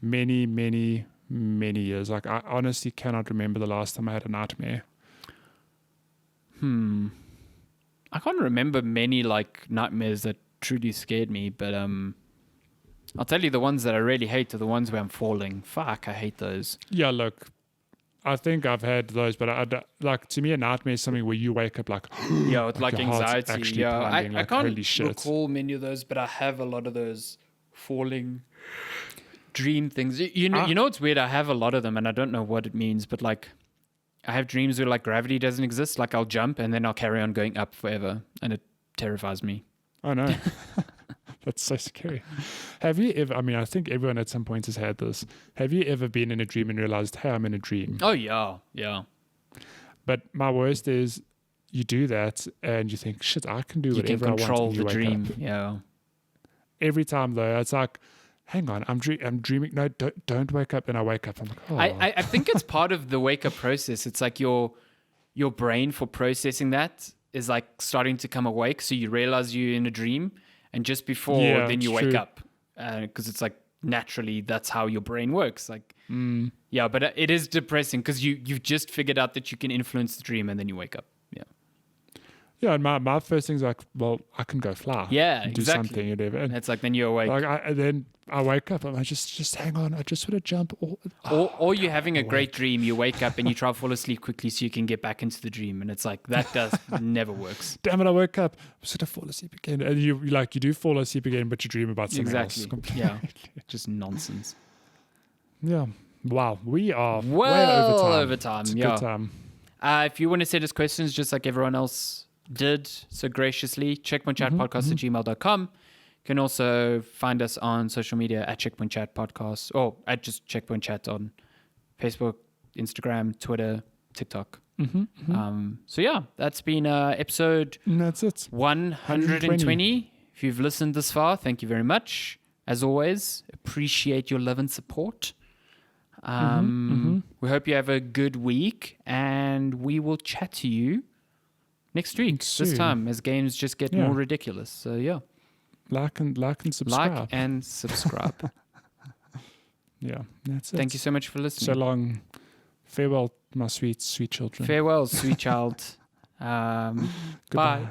many, many, many years. Like I honestly cannot remember the last time I had a nightmare. I can't remember many like nightmares that truly scared me, but I'll tell you the ones that I really hate are the ones where I'm falling. Fuck, I hate those. Yeah, look, I think I've had those, but like to me, a nightmare is something where you wake up like yeah, with like your heart's anxiety. Yeah, pounding, I can't holy shit. recall many of those, but I have a lot of those falling dream things. You know, it's weird. I have a lot of them, and I don't know what it means, but like I have dreams where like gravity doesn't exist. Like I'll jump and then I'll carry on going up forever, and it terrifies me. Oh no. That's so scary. Have you ever, I mean, I think everyone at some point has had this. Have you ever been in a dream and realized, hey, I'm in a dream? Oh, yeah. But my worst is you do that and you think, shit, I can do whatever I want. You can control and you the wake dream. up. Yeah. Every time though, it's like, hang on, I'm dreaming. No, don't wake up. And I wake up. I'm like, oh. I think it's part of the wake up process. It's like your brain for processing that is like starting to come awake. So you realize you're in a dream. And just before, then you wake up, because it's like naturally that's how your brain works. Like, yeah, but it is depressing because you've just figured out that you can influence the dream, and then you wake up. Yeah, yeah. And my first thing's like, well, I can go fly. Yeah, and do exactly. something, whatever. And it's like then you're awake. Like then I wake up and I just hang on. I just want to jump. Or you're having a great dream. You wake up and you try to fall asleep quickly so you can get back into the dream, and it's like that never works. Damn it! I woke up. I'm just gonna fall asleep again, and you do fall asleep again, but you dream about something else. Completely. Yeah, just nonsense. Yeah. Wow. We are well way over time. It's a yeah. good time. If you want to send us questions, just like everyone else did so graciously, checkpointchatpodcast@gmail.com. You can also find us on social media at Checkpoint Chat Podcast, or at just Checkpoint Chat on Facebook, Instagram, Twitter, TikTok. So yeah, that's been episode And that's it. 120. If you've listened this far, thank you very much. As always, appreciate your love and support. We hope you have a good week, and we will chat to you next week. Soon. This time, as games just get more ridiculous. So yeah. Like and subscribe. Like and subscribe. Yeah, that's it. Thank you so much for listening. So long. Farewell, my sweet, sweet children. Farewell, sweet child. Bye.